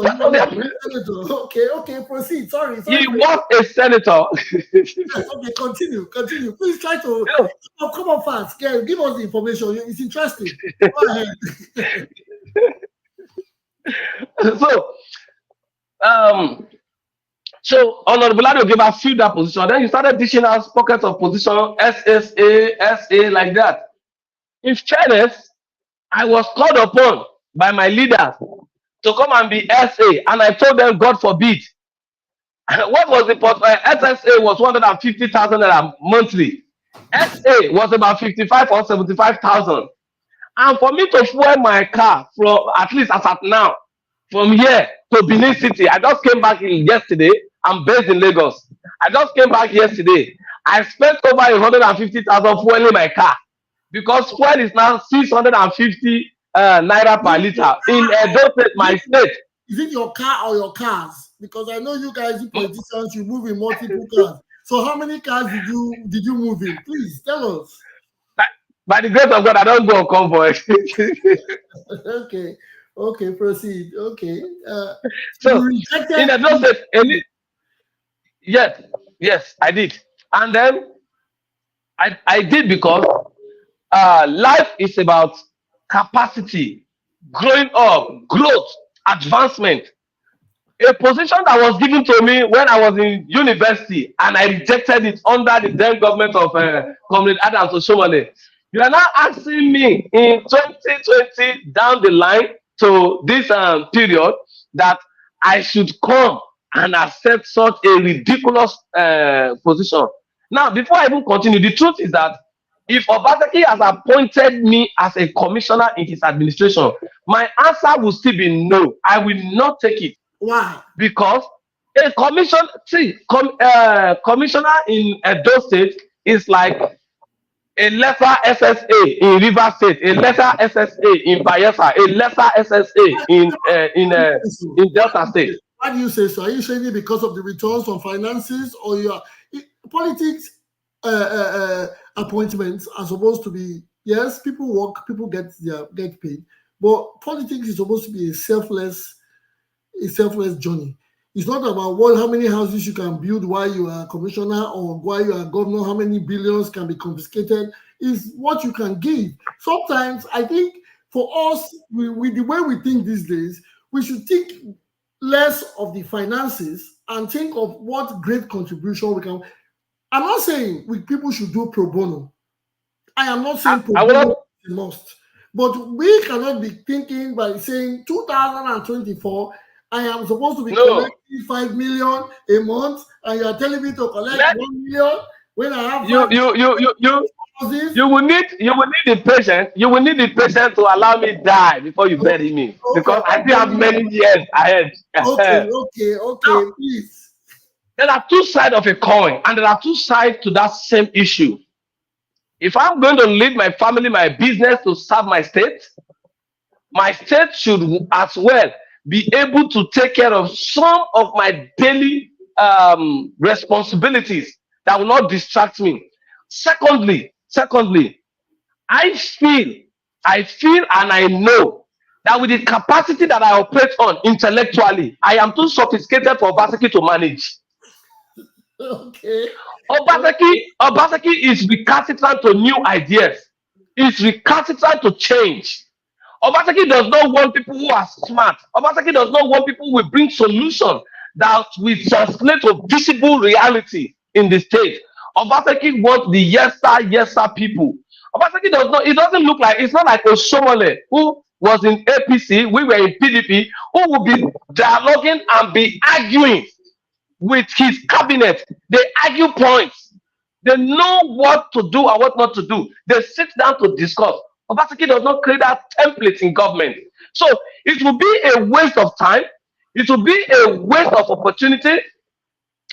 Speaker 2: Okay, proceed. Sorry.
Speaker 5: He was a senator.
Speaker 2: Okay, continue. Please try to come on fast. Give us the information. It's interesting. Go ahead.
Speaker 5: So Honorable Lado gave us filled that position. Then he started dishing out pockets of position, SSA, SA, like that. In fairness, I was called upon by my leaders to come and be SA, and I told them, God forbid. What was the SSA was 150,000 monthly. SA was about 55 or 75,000. And for me to fuel my car from, at least as at now, from here to Benin City, I just came back yesterday. I'm based in Lagos. I just came back yesterday. I spent over 150,000 fueling my car, because fuel is now 650 Naira per liter in Edo State, my state.
Speaker 2: Is it your car or your cars? Because I know you guys, you politicians, you move in multiple cars. So how many cars did you move in? Please tell us.
Speaker 5: By the grace of God, I don't go on convoy.
Speaker 2: Okay, proceed. Okay.
Speaker 5: So in Edo State, yes, I did. And then I did because life is about capacity, growing up, growth, advancement. a position that was given to me when I was in university, and I rejected it under the then government of Comrade Adams Oshomole. You are now asking me in 2020 down the line to this period that I should come and accept such a ridiculous position. Now, before I even continue, the truth is that if Obaseki has appointed me as a commissioner in his administration, my answer will still be no. I will not take it.
Speaker 2: Why?
Speaker 5: Because a commissioner in Edo State is like a lesser SSA in River State, a lesser SSA in Bayelsa, a lesser SSA in Delta State.
Speaker 2: Why do you say so? Are you saying it because of the returns on finances, or your politics appointments are supposed to be, yes, people work, people get paid, but politics is supposed to be a selfless journey. It's not about how many houses you can build while you are commissioner or while you are governor, how many billions can be confiscated. Is what you can give. Sometimes I think for us, with the way we think these days, we should think less of the finances and think of what great contribution we can. I'm not saying people should do pro bono. I am not saying pro bono is a must. But we cannot be thinking by saying 2024, I am supposed to be collecting 5 million a month, and you are telling me to collect 1 million when I have
Speaker 5: you will need the patient. You will need the patient to allow me die before you bury me, because I still have many years ahead.
Speaker 2: Okay, now, please.
Speaker 5: There are two sides of a coin, and there are two sides to that same issue. If I'm going to leave my family, my business to serve my state should as well be able to take care of some of my daily responsibilities that will not distract me. Secondly, I feel and I know that with the capacity that I operate on intellectually, I am too sophisticated for Obaseki to manage.
Speaker 2: Okay.
Speaker 5: Obaseki is recalcitrant to new ideas. It's recalcitrant to change. Obaseki does not want people who are smart. Obaseki does not want people who will bring solutions that will translate to visible reality in the state. Obaseki wants the yes sir people. Obaseki does not, it doesn't look like, it's not like Oshomole, who was in APC, we were in PDP, who will be dialoguing and be arguing with his cabinet. They argue points. They know what to do and what not to do. They sit down to discuss. Obaseki does not create that template in government. So it will be a waste of time. It will be a waste of opportunity.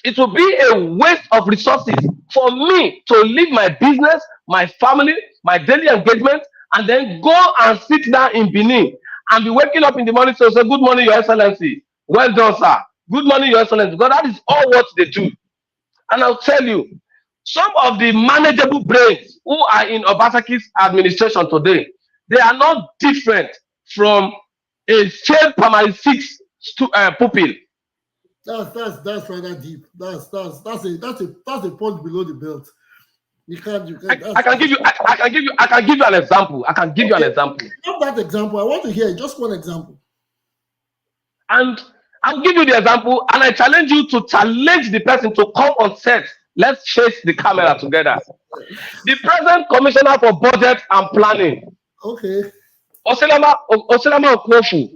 Speaker 5: It will be a waste of resources for me to leave my business, my family, my daily engagement, and then go and sit down in Benin and be waking up in the morning to say, good morning, Your Excellency. Well done, sir. Good morning, Your Excellency. Because that is all what they do. And I'll tell you, some of the manageable brains who are in Obaseki's administration today, they are not different from a failed primary 6 pupil.
Speaker 2: That's rather deep. That's a point below the belt.
Speaker 5: I can give you an example.
Speaker 2: Not that example. I want to hear just one example.
Speaker 5: And I'll give you the example, and I challenge you to challenge the person to come on set. Let's face the camera together. The present commissioner for budget and planning.
Speaker 2: Okay.
Speaker 5: Osilama Okwofu.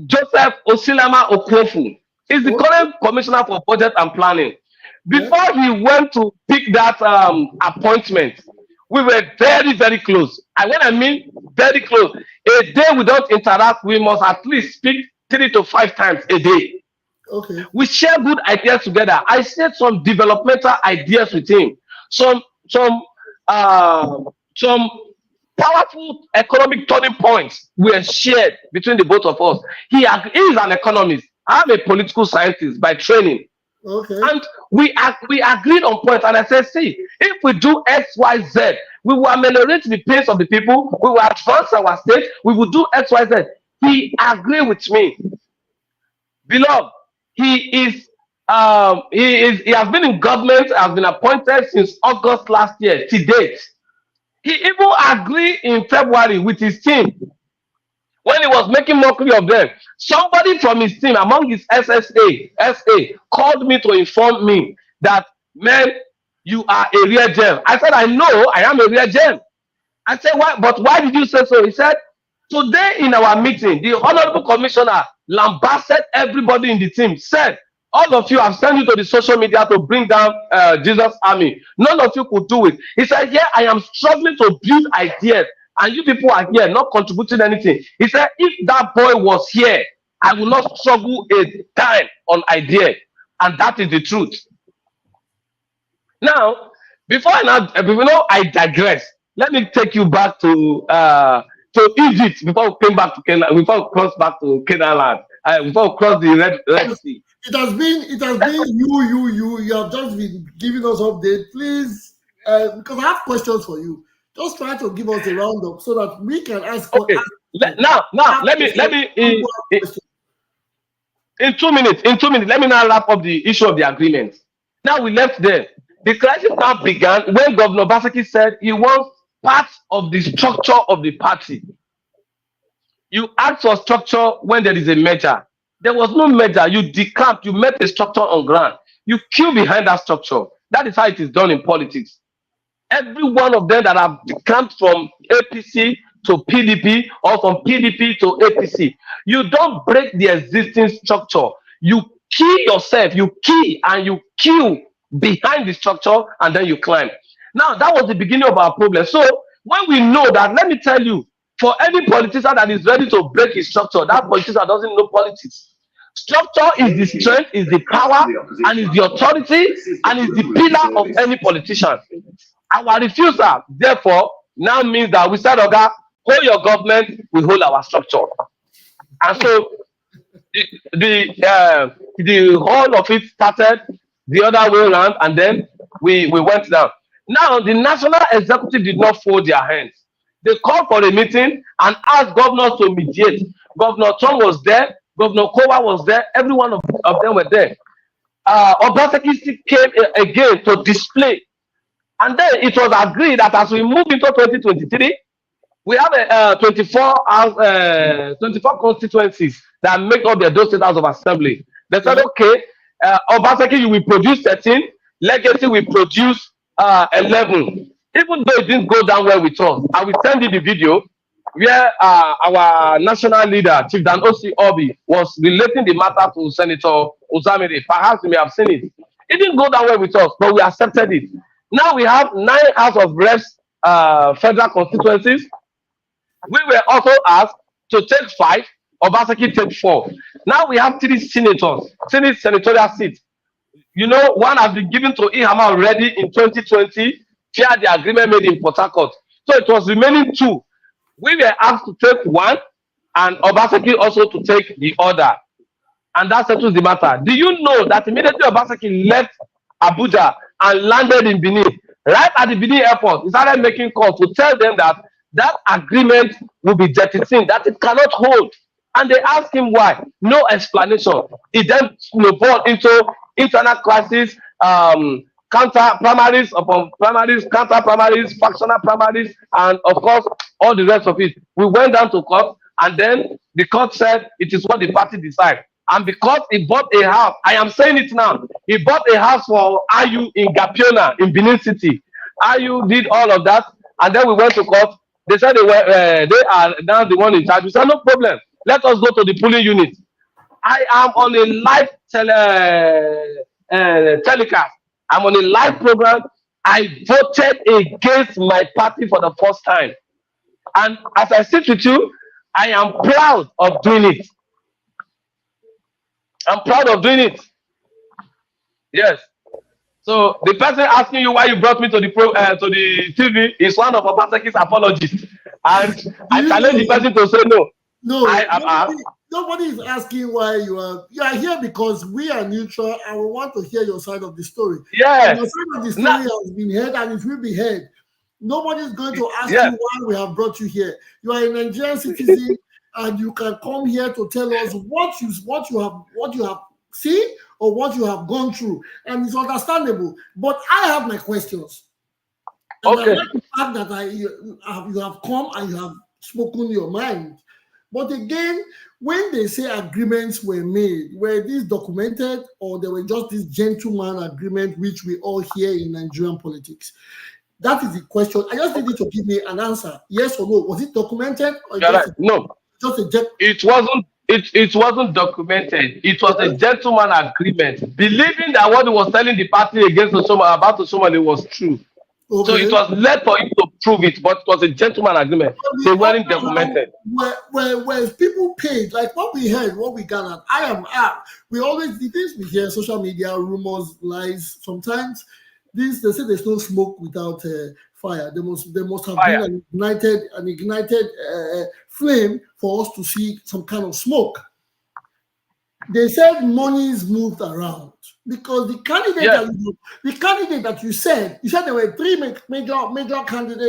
Speaker 5: Joseph Osilama Okwofu is the current commissioner for budget and planning. Before he went to pick that appointment, we were very, very close. And when I mean very close, a day we don't interact, we must at least speak 3 to 5 times a day.
Speaker 2: Okay.
Speaker 5: We share good ideas together. I shared some developmental ideas with him. Some powerful economic turning points were shared between the both of us. He is an economist. I'm a political scientist by training.
Speaker 2: Okay.
Speaker 5: And we agreed on points. And I said, see, if we do X, Y, Z, we will ameliorate the pains of the people. We will advance our state. We will do X, Y, Z. He agreed with me. Beloved, he has been in government, has been appointed since August last year to date. He even agreed in February with his team. when he was making mockery of them. Somebody from his team, among his SA, called me to inform me that, man, you are a real gem. I said, I know I am a real gem. I said, why? But why did you say so? He said, today in our meeting, the Honorable Commissioner lambasted everybody in the team, said, all of you have sent you to the social media to bring down Jesus' army. None of you could do it. He said, yeah, I am struggling to build ideas, and you people are here not contributing anything. He said, if that boy was here, I will not struggle a time on idea. And that is the truth. Now, before I digress, let me take you back to Egypt before we came back to Canaan, before we cross back to Canaan land, before we cross the Red Sea.
Speaker 2: It has been you have just been giving us update, please, because I have questions for you. Just try to give us a roundup so that we can ask.
Speaker 5: Okay. Now let me in 2 minutes, let me now wrap up the issue of the agreement. Now we left there. The crisis now began when Governor Obaseki said he wants part of the structure of the party. You ask for structure when there is a merger. There was no merger. You decamped. You met a structure on ground. You queue behind that structure. That is how it is done in politics. Every one of them that have decamped from APC to PDP or from PDP to APC, you don't break the existing structure. You kill yourself. You kill and you queue behind the structure, and then you climb. Now, that was the beginning of our problem. So, when we know that, let me tell you, for any politician that is ready to break his structure, that politician doesn't know politics. Structure is the strength, is the power, and is the authority, and is the pillar of any politician. Our refusal, therefore, now means that we said, okay, hold your government, we hold our structure. And so, the whole of it started the other way around, and then we went down. Now, the National Executive did not fold their hands. They called for a meeting and asked governors to mediate. Governor Tom was there, Governor Kowa was there, every one of them were there. Obaseki came again to display. And then it was agreed that as we move into 2023, we have 24 constituencies that make up the Edo State House of Assembly. They said, okay, Obaseki, you will produce 13, Legacy will produce 11. Even though it didn't go down well with us, I will send you the video where our national leader, Chief Dan Osi Obi, was relating the matter to Senator Uzamiri. Perhaps you may have seen it. It didn't go down well with us, but we accepted it. Now we have 9 House of Reps federal constituencies. We were also asked to take 5, Obaseki take 4. Now we have 3 senatorial seats. You know, one has been given to Ihama already in 2020, via the agreement made in Port Harcourt. So it was remaining 2. We were asked to take 1, and Obaseki also to take the other. And that settles the matter. Do you know that immediately Obaseki left Abuja and landed in Benin, right at the Benin airport, he started making calls to tell them that that agreement will be jettisoned, that it cannot hold. And they asked him why. No explanation. It then snowballed into internal crisis, counter primaries upon primaries, counter primaries, factional primaries, and of course, all the rest of it. We went down to court, and then the court said it is what the party decides. And because he bought a house, I am saying it now, he bought a house for Ayu in Gapiona, in Benin City. Ayu did all of that, and then we went to court. They said they are now the one in charge. We said, no problem. Let us go to the polling unit. I am on a live telecast. I'm on a live program. I voted against my party for the first time. And as I sit with you, I am proud of doing it. I'm proud of doing it. Yes. So the person asking you why you brought me to the TV is one of Obaseki's apologists. And I challenge the person to say no.
Speaker 2: No, nobody is asking why you are here because we are neutral and we want to hear your side of the story.
Speaker 5: Yeah.
Speaker 2: Your side of the story has been heard and it will be heard. Nobody is going to ask you why we have brought you here. You are a Nigerian citizen and you can come here to tell us what you have seen or what you have gone through. And it's understandable. But I have my questions. And
Speaker 5: okay.
Speaker 2: I like the fact that you have come and you have spoken your mind. But again, when they say agreements were made, were these documented or they were just this gentleman agreement which we all hear in Nigerian politics? That is the question. I just need you to give me an answer, yes or no. Was it documented or
Speaker 5: No, it wasn't. It wasn't documented. It was a gentleman agreement, believing that what he was telling the party against about Osomole was true. Okay. So it was left for him to prove it, but it was a gentleman agreement. They weren't documented.
Speaker 2: Where people paid, like what we heard, what we gathered, we always, the things we hear, social media, rumors, lies, sometimes they say there's no smoke without fire. There must have been an ignited flame for us to see some kind of smoke. They said monies moved around because the candidate that you said there were three major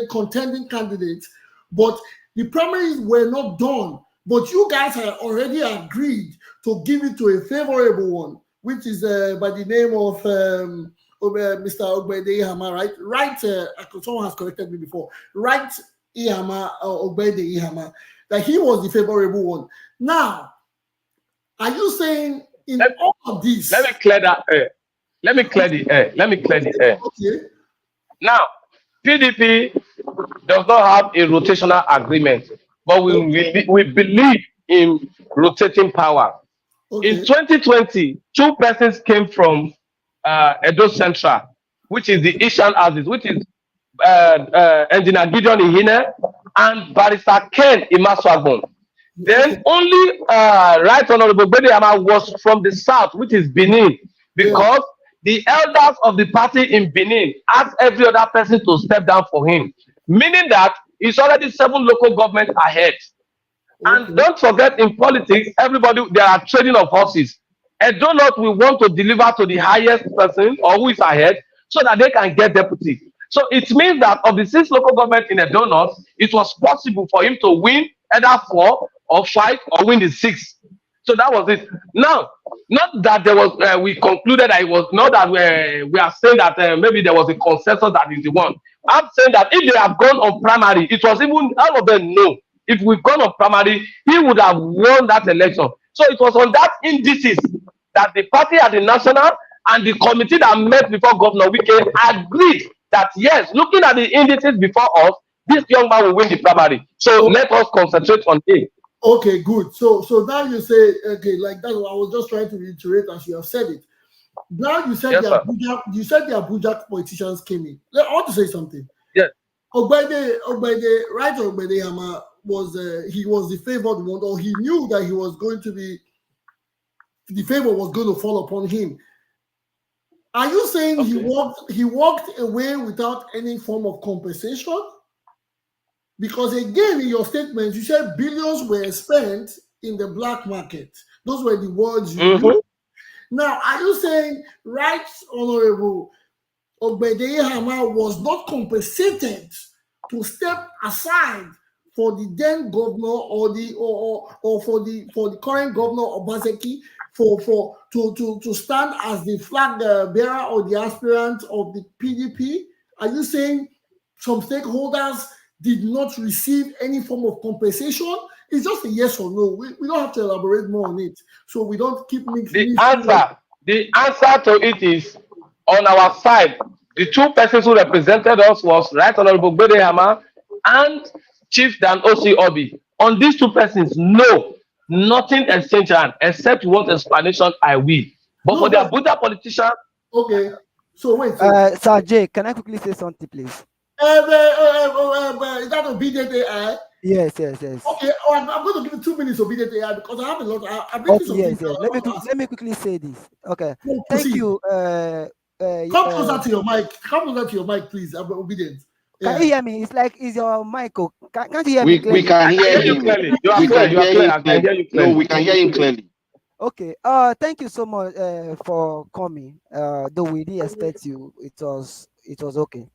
Speaker 2: contending candidates, but the primaries were not done. But you guys had already agreed to give it to a favorable one, which is by the name of Mr. Ogbede Ihama, right? Right, someone has corrected me before. Right, Ihama, Ogbede Ihama, that he was the favorable one. Now, are you saying all of this?
Speaker 5: Let me clear that air. Let me clear the air.
Speaker 2: Okay.
Speaker 5: Now, PDP does not have a rotational agreement, but we believe in rotating power. Okay. In 2020, two persons came from Edo Central, which is the Ishan Aziz, which is Engineer Gideon Ihine and Barrister Ken Imaswagbon. Then only Right Honorable Bedeyama was from the south, which is Benin, because the elders of the party in Benin asked every other person to step down for him, meaning that it's already 7 local governments ahead. And don't forget, in politics, there are trading of horses. Edo North will want to deliver to the highest person or who is ahead so that they can get deputy. So it means that of the 6 local governments in Edo North, it was possible for him to win either 4 or 5 or win the 6. So that was it. Now, not that there was, we concluded that it was, not that we are saying that maybe there was a consensus that is the one. I'm saying that if they have gone on primary, it was even, all of them know. If we've gone on primary, he would have won that election. So it was on that indices that the party at the national and the committee that met before Governor Wike agreed that yes, looking at the indices before us, this young man will win the primary. So let us concentrate on it.
Speaker 2: Okay, good. So now you say, okay, like that. I was just trying to reiterate as you have said it. Now you said the Abuja politicians came in. I want to say something.
Speaker 5: Yes.
Speaker 2: Ogbede Ihama was he was the favored one, or he knew that he was going to be, the favor was going to fall upon him. Are you saying he walked away without any form of compensation? Because again, in your statement, you said billions were spent in the black market. Those were the words you used. Now, are you saying Right Honorable Ogbede Ihama was not compensated to step aside for the then governor or for the current governor Obaseki to stand as the flag bearer or the aspirant of the PDP? Are you saying some stakeholders did not receive any form of compensation? It's just a yes or no. We don't have to elaborate more on it, so we don't keep mixing.
Speaker 5: The answer to it is, on our side, the 2 persons who represented us was Right Honorable Ogbede Ihama and Chief Dan Osi Obi. On these 2 persons, no, nothing exchanged except you want explanation, I will. But for the Abuja politician.
Speaker 2: Okay, so wait.
Speaker 4: Sir Jay, can I quickly say something, please?
Speaker 2: Is that obedient AI?
Speaker 4: Yes.
Speaker 2: Okay, I'm going to give you 2 minutes obedient AI because I have a lot.
Speaker 4: Yes. Let me quickly say this. Okay. Thank you.
Speaker 2: Come closer to your mic. Come closer to your mic, please. I'm obedient.
Speaker 4: Can you hear me? It's like, is your mic? Can't you hear me?
Speaker 3: We can hear you clearly. You are clear. I can hear you clearly. No, we can hear you clearly.
Speaker 4: Okay. Thank you so much for coming. Though we didn't expect you, it was okay.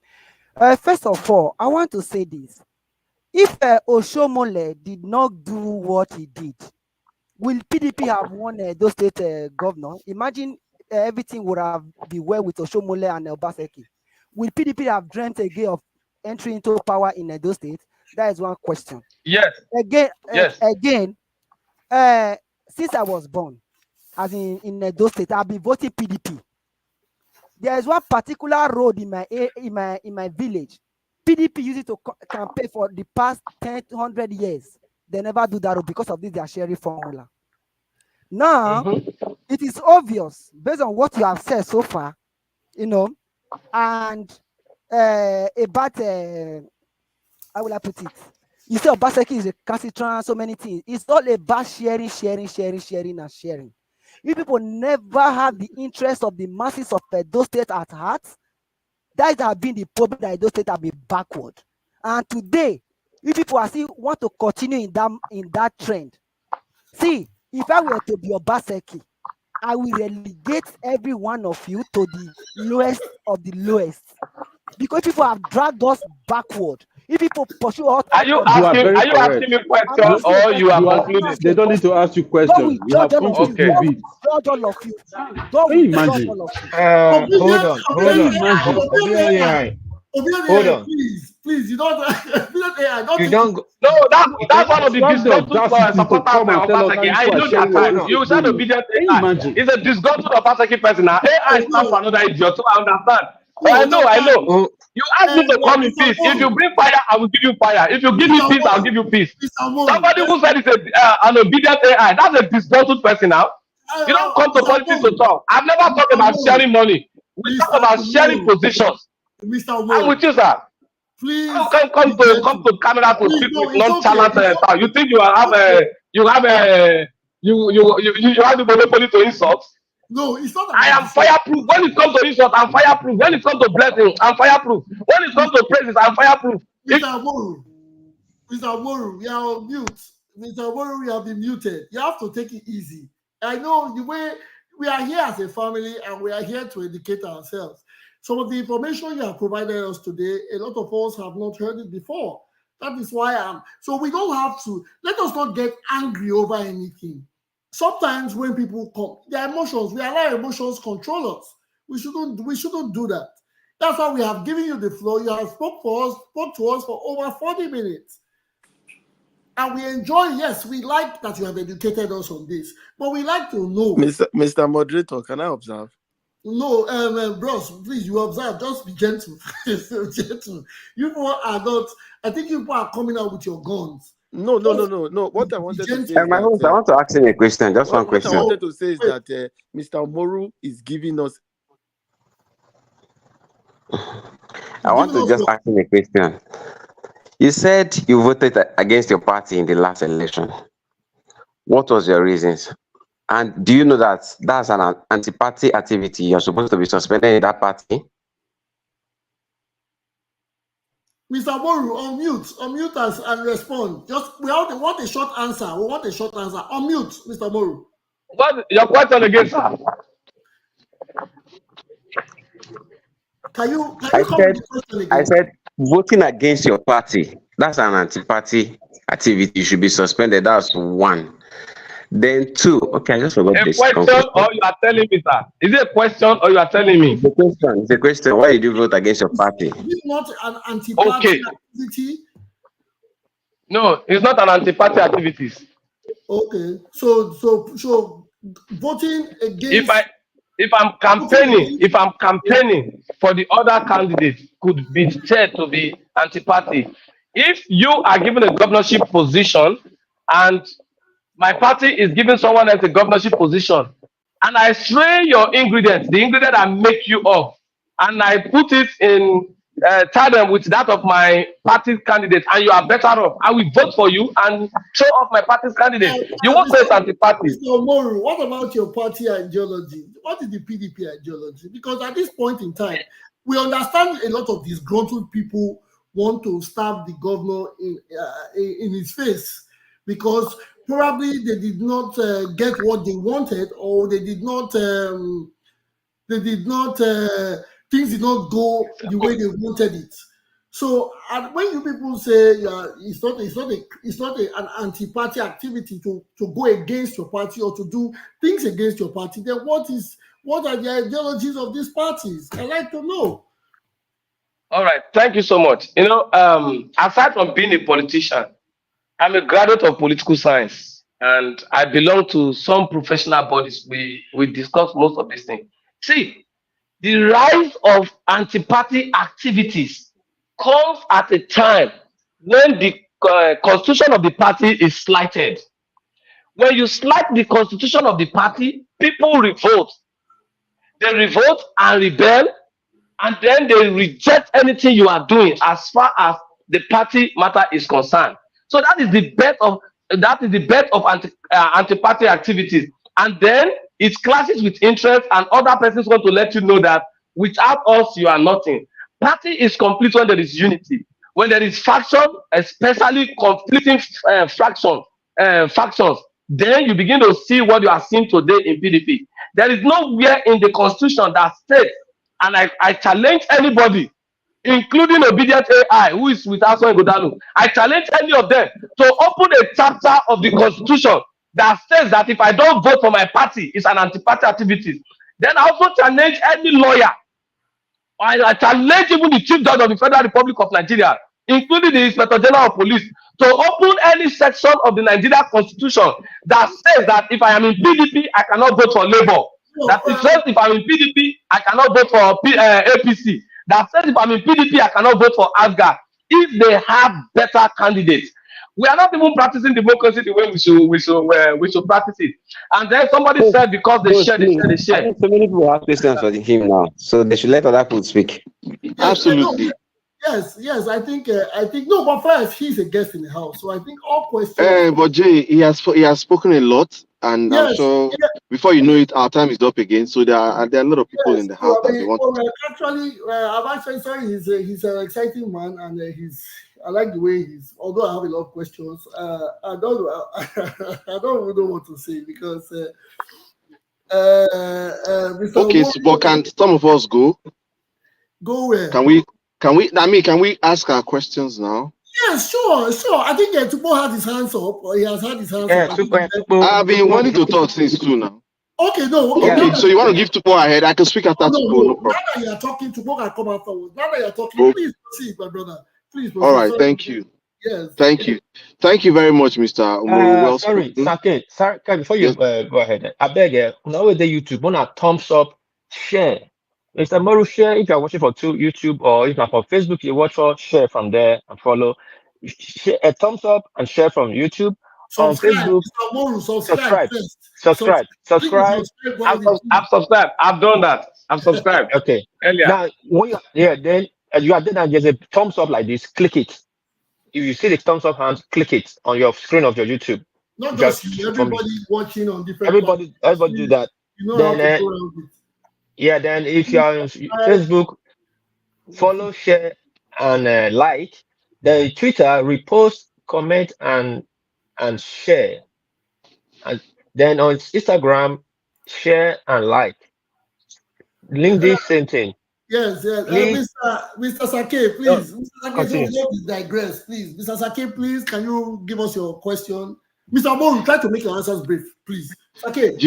Speaker 4: First of all, I want to say this. If Osomole did not do what he did, will PDP have won Edo State governor? Imagine everything would have been well with Osomole and Obaseki. Will PDP have dreamt again of entry into power in Edo State? That is one question.
Speaker 5: Yes.
Speaker 4: Again,
Speaker 5: Yes.
Speaker 4: since I was born, as in Edo State, I've been voting PDP. There is one particular road in my village. PDP used it to campaign for the past 100 years. They never do that road because of this their sharing formula. Now, it is obvious based on what you have said so far, and about how will I put it? You say Obaseki is a calcitrant, so many things. It's all about sharing, and sharing. If people never have the interest of the masses of Edo State at heart, that has been the problem that Edo State have been backward. And today, if people are still want to continue in that trend, see, if I were to be Obaseki, I will relegate every one of you to the lowest of the lowest. Because people have dragged us backward. If people pursue us,
Speaker 5: are you asking me questions or you are concluding?
Speaker 6: They don't need to ask you questions. You have come to prove it.
Speaker 4: Judge all of you. God will judge all of you.
Speaker 1: Hold on. Hold on.
Speaker 2: Please, you don't.
Speaker 1: You don't go.
Speaker 5: No, that's one of the disgruntled supporters of Obaseki. I know that time. You said obedient AI. It's a disgruntled Obaseki person. Now AI stands for another idiot, so I understand. But I know. You ask me to come in peace. If you bring fire, I will give you fire. If you give me peace, I'll give you peace. Somebody who said it's an obedient AI, that's a disgruntled person now. You don't come to politics to talk. I've never talked about sharing money. We talk about sharing positions. I'm with you, sir.
Speaker 2: Please,
Speaker 5: you can come to Canada to speak with nonchalant talk. You think you have the monopoly to insult?
Speaker 2: No, it's not.
Speaker 5: I am fireproof. When it comes to insult, I'm fireproof. When it comes to blessing, I'm fireproof. When it comes to praises, I'm fireproof.
Speaker 2: Mr. Moru, we are on mute. Mr. Moru, we have been muted. You have to take it easy. I know the way we are here as a family and we are here to educate ourselves. Some of the information you have provided us today, a lot of us have not heard it before. That is why so we don't have to, let us not get angry over anything. Sometimes when people come, their emotions, we allow emotions control us. We shouldn't do that. That's why we have given you the floor. You have spoke to us for over 40 minutes. And we enjoy, yes, we like that you have educated us on this, but we like to know.
Speaker 7: Mr. Moderator, can I observe?
Speaker 2: No, bros, please, you observe. Just be gentle. Gentle. You are not, I think you are coming out with your guns.
Speaker 7: No. What I wanted to say is
Speaker 3: I want to ask him a question. Just one question.
Speaker 7: What I wanted to say is that Mr. Moru is giving us.
Speaker 3: I want to just ask him a question. You said you voted against your party in the last election. What was your reasons? And do you know that that's an anti-party activity? You're supposed to be suspended in that party?
Speaker 2: Mr. Moru, unmute us and respond. We want a short answer. Unmute, Mr. Moru.
Speaker 5: What your question again, sir?
Speaker 2: Can you come with the question again?
Speaker 3: I said voting against your party, that's an anti-party activity. You should be suspended. That's one. Then two, okay, I just forgot this.
Speaker 5: A question or you are telling me, sir? Is it a question or you are telling me?
Speaker 3: It's a question. Why did you vote against your party?
Speaker 2: Is it not an anti-party activity?
Speaker 5: No, it's not an anti-party activity.
Speaker 2: Okay, so voting against.
Speaker 5: If I'm campaigning for the other candidates could be said to be anti-party. If you are given a governorship position and my party is giving someone else a governorship position, and I stray your ingredients, the ingredient I make you of, and I put it in tandem with that of my party candidate, and you are better off, I will vote for you and show off my party's candidate. You won't say it's anti-party.
Speaker 2: Mr. Moru, what about your party ideology? What is the PDP ideology? Because at this point in time, we understand a lot of disgruntled people want to stab the governor in his face because probably they did not get what they wanted, or things did not go the way they wanted it. So when you people say it's not an anti-party activity to go against your party or to do things against your party, then what are the ideologies of these parties? I'd like to know.
Speaker 5: All right. Thank you so much. Aside from being a politician, I'm a graduate of political science and I belong to some professional bodies. We discuss most of these things. See, the rise of anti-party activities comes at a time when the constitution of the party is slighted. When you slight the constitution of the party, people revolt. They revolt and rebel, and then they reject anything you are doing as far as the party matter is concerned. So that is the birth of anti-party activities, and then it clashes with interest, and other persons want to let you know that without us you are nothing. Party is complete when there is unity. When there is faction, especially conflicting factions, then you begin to see what you are seeing today in PDP. There is nowhere in the constitution that states, and I challenge anybody, including obedient AI, who is with us on Godanu. I challenge any of them to open a chapter of the constitution that says that if I don't vote for my party, it's an anti-party activity. Then I also challenge any lawyer. I challenge even the Chief Judge of the Federal Republic of Nigeria, including the Inspector General of Police, to open any section of the Nigeria Constitution that says that if I am in PDP, I cannot vote for Labour. That it says if I'm in PDP, I cannot vote for APC. That says if I'm in PDP, I cannot vote for ASGA. If they have better candidates, we are not even practicing democracy the way we should practice it. And then somebody said because they share.
Speaker 3: I think so many people have questions for him now, so they should let other people speak.
Speaker 7: Absolutely.
Speaker 2: Yes. I think no, but first he's a guest in the house, so I think all questions.
Speaker 6: But Jay, he has spoken a lot, and I'm sure before you know it, our time is up again. So there are a lot of people in the house that they want.
Speaker 2: I'm actually sorry. He's an exciting man, and I like the way he's. Although I have a lot of questions, I don't even know what to say because.
Speaker 6: Okay, so but can some of us go?
Speaker 2: Go where?
Speaker 6: Can we? Can we ask our questions now?
Speaker 2: Yeah, sure. I think Tupo had his hands up, or he has had his hands up.
Speaker 1: Tupo.
Speaker 6: I've been wanting to talk since 2 now.
Speaker 2: Okay, no.
Speaker 6: Okay, so you want to give Tupo ahead? I can speak after Tupo. No problem.
Speaker 2: Now that you are talking, Tupo can come afterwards. Now that you are talking, please proceed, my brother. Please proceed.
Speaker 6: All right, thank you.
Speaker 2: Yes.
Speaker 6: Thank you very much, Mr. Umaru.
Speaker 1: Sorry, before you go ahead, I beg now the YouTube, on a thumbs up, share. Mr. Moru, share if you're watching for YouTube, or if you're for Facebook, you watch for share from there and follow. Share a thumbs up and share from YouTube.
Speaker 2: Subscribe,
Speaker 1: on Facebook.
Speaker 2: Mr. Moru,
Speaker 1: Subscribe.
Speaker 5: I've subscribed. I've done that. I've subscribed.
Speaker 1: Okay.
Speaker 5: Earlier.
Speaker 1: Now, then you are there and there's a thumbs up like this. Click it. If you see the thumbs up hand, click it on your screen of your YouTube.
Speaker 2: Not just you, everybody watching on different.
Speaker 1: Everybody do that.
Speaker 2: You know
Speaker 1: then,
Speaker 2: how to go around it.
Speaker 1: Yeah, then if you are on Facebook, follow, share, and like. Then Twitter, repost, comment, and share. And then on Instagram, share and like. LinkedIn, same thing.
Speaker 2: Yes. Mr. Sake, please. Mr. Sake, don't digress, please. Mr. Sake, please, can you give us your question? Mr. Moru, try to make your answers brief, please. Sake.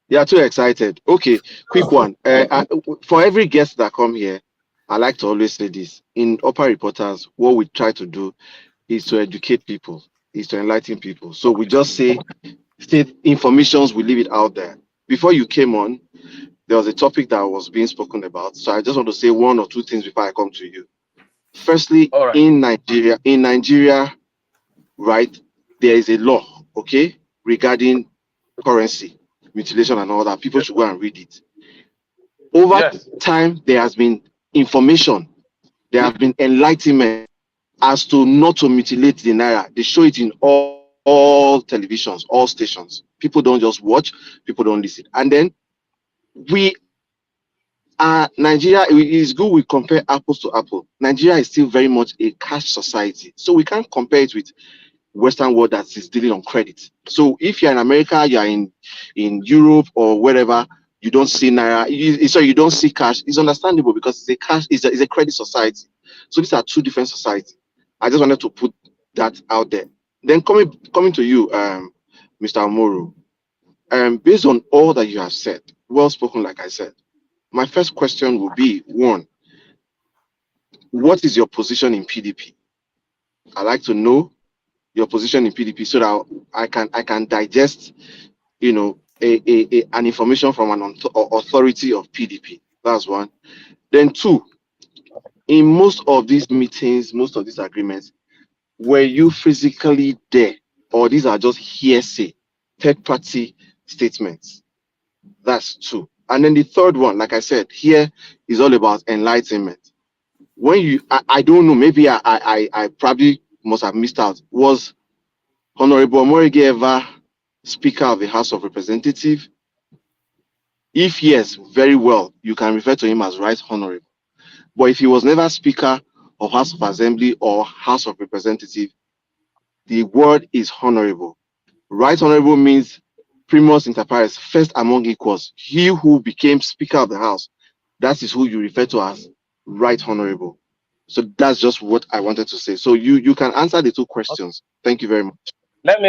Speaker 6: You are too excited. Okay, quick one. For every guest that come here, I like to always say this. In Upper Reporters, what we try to do is to educate people, is to enlighten people. So we just say informations, we leave it out there. Before you came on, there was a topic that was being spoken about. So I just want to say 1 or 2 things before I come to you. Firstly, right. in Nigeria, right, there is a law, okay, regarding currency, mutilation and all that. People should go and read it. Over time, there has been information, there have been enlightenment as to not to mutilate the Naira. They show it in all televisions, all stations. People don't just watch, people don't listen. And then Nigeria, it is good we compare apples to apples. Nigeria is still very much a cash society. So we can't compare it with Western world that is dealing on credit. So if you're in America, you're in Europe or wherever, you don't see Naira, you don't see cash. It's understandable because it's a credit society. So these are 2 different societies. I just wanted to put that out there. Then coming to you, Mr. Umaru, based on all that you have said, well spoken, like I said, my first question will be, 1, what is your position in PDP? I like to know your position in PDP so that I can digest, you know, an information from an authority of PDP. That's one. Then two, in most of these meetings, most of these agreements, were you physically there, or these are just hearsay, third-party statements? That's two. And then the third one, like I said, here is all about enlightenment. When you, I don't know, maybe I probably must have missed out. Was Honorable Omorige ever Speaker of the House of Representatives? If yes, very well, you can refer to him as Right Honorable. But if he was never Speaker of House of Assembly or House of Representatives, the word is Honorable. Right Honorable means primus inter pares, first among equals. He who became Speaker of the House, that is who you refer to as Right Honorable. So that's just what I wanted to say. So you can answer the two questions. Thank you very much.
Speaker 5: Let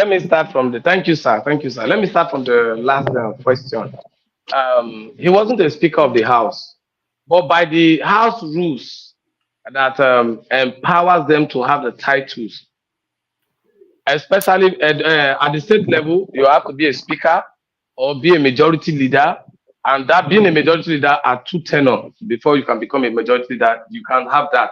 Speaker 5: me start from the thank you, sir. Thank you, sir. Let me start from the last question. He wasn't a Speaker of the House, but by the House rules that empowers them to have the titles, especially at the state level, you have to be a speaker or be a majority leader, and that being a majority leader are 2 tenures before you can become a majority leader. You can have that.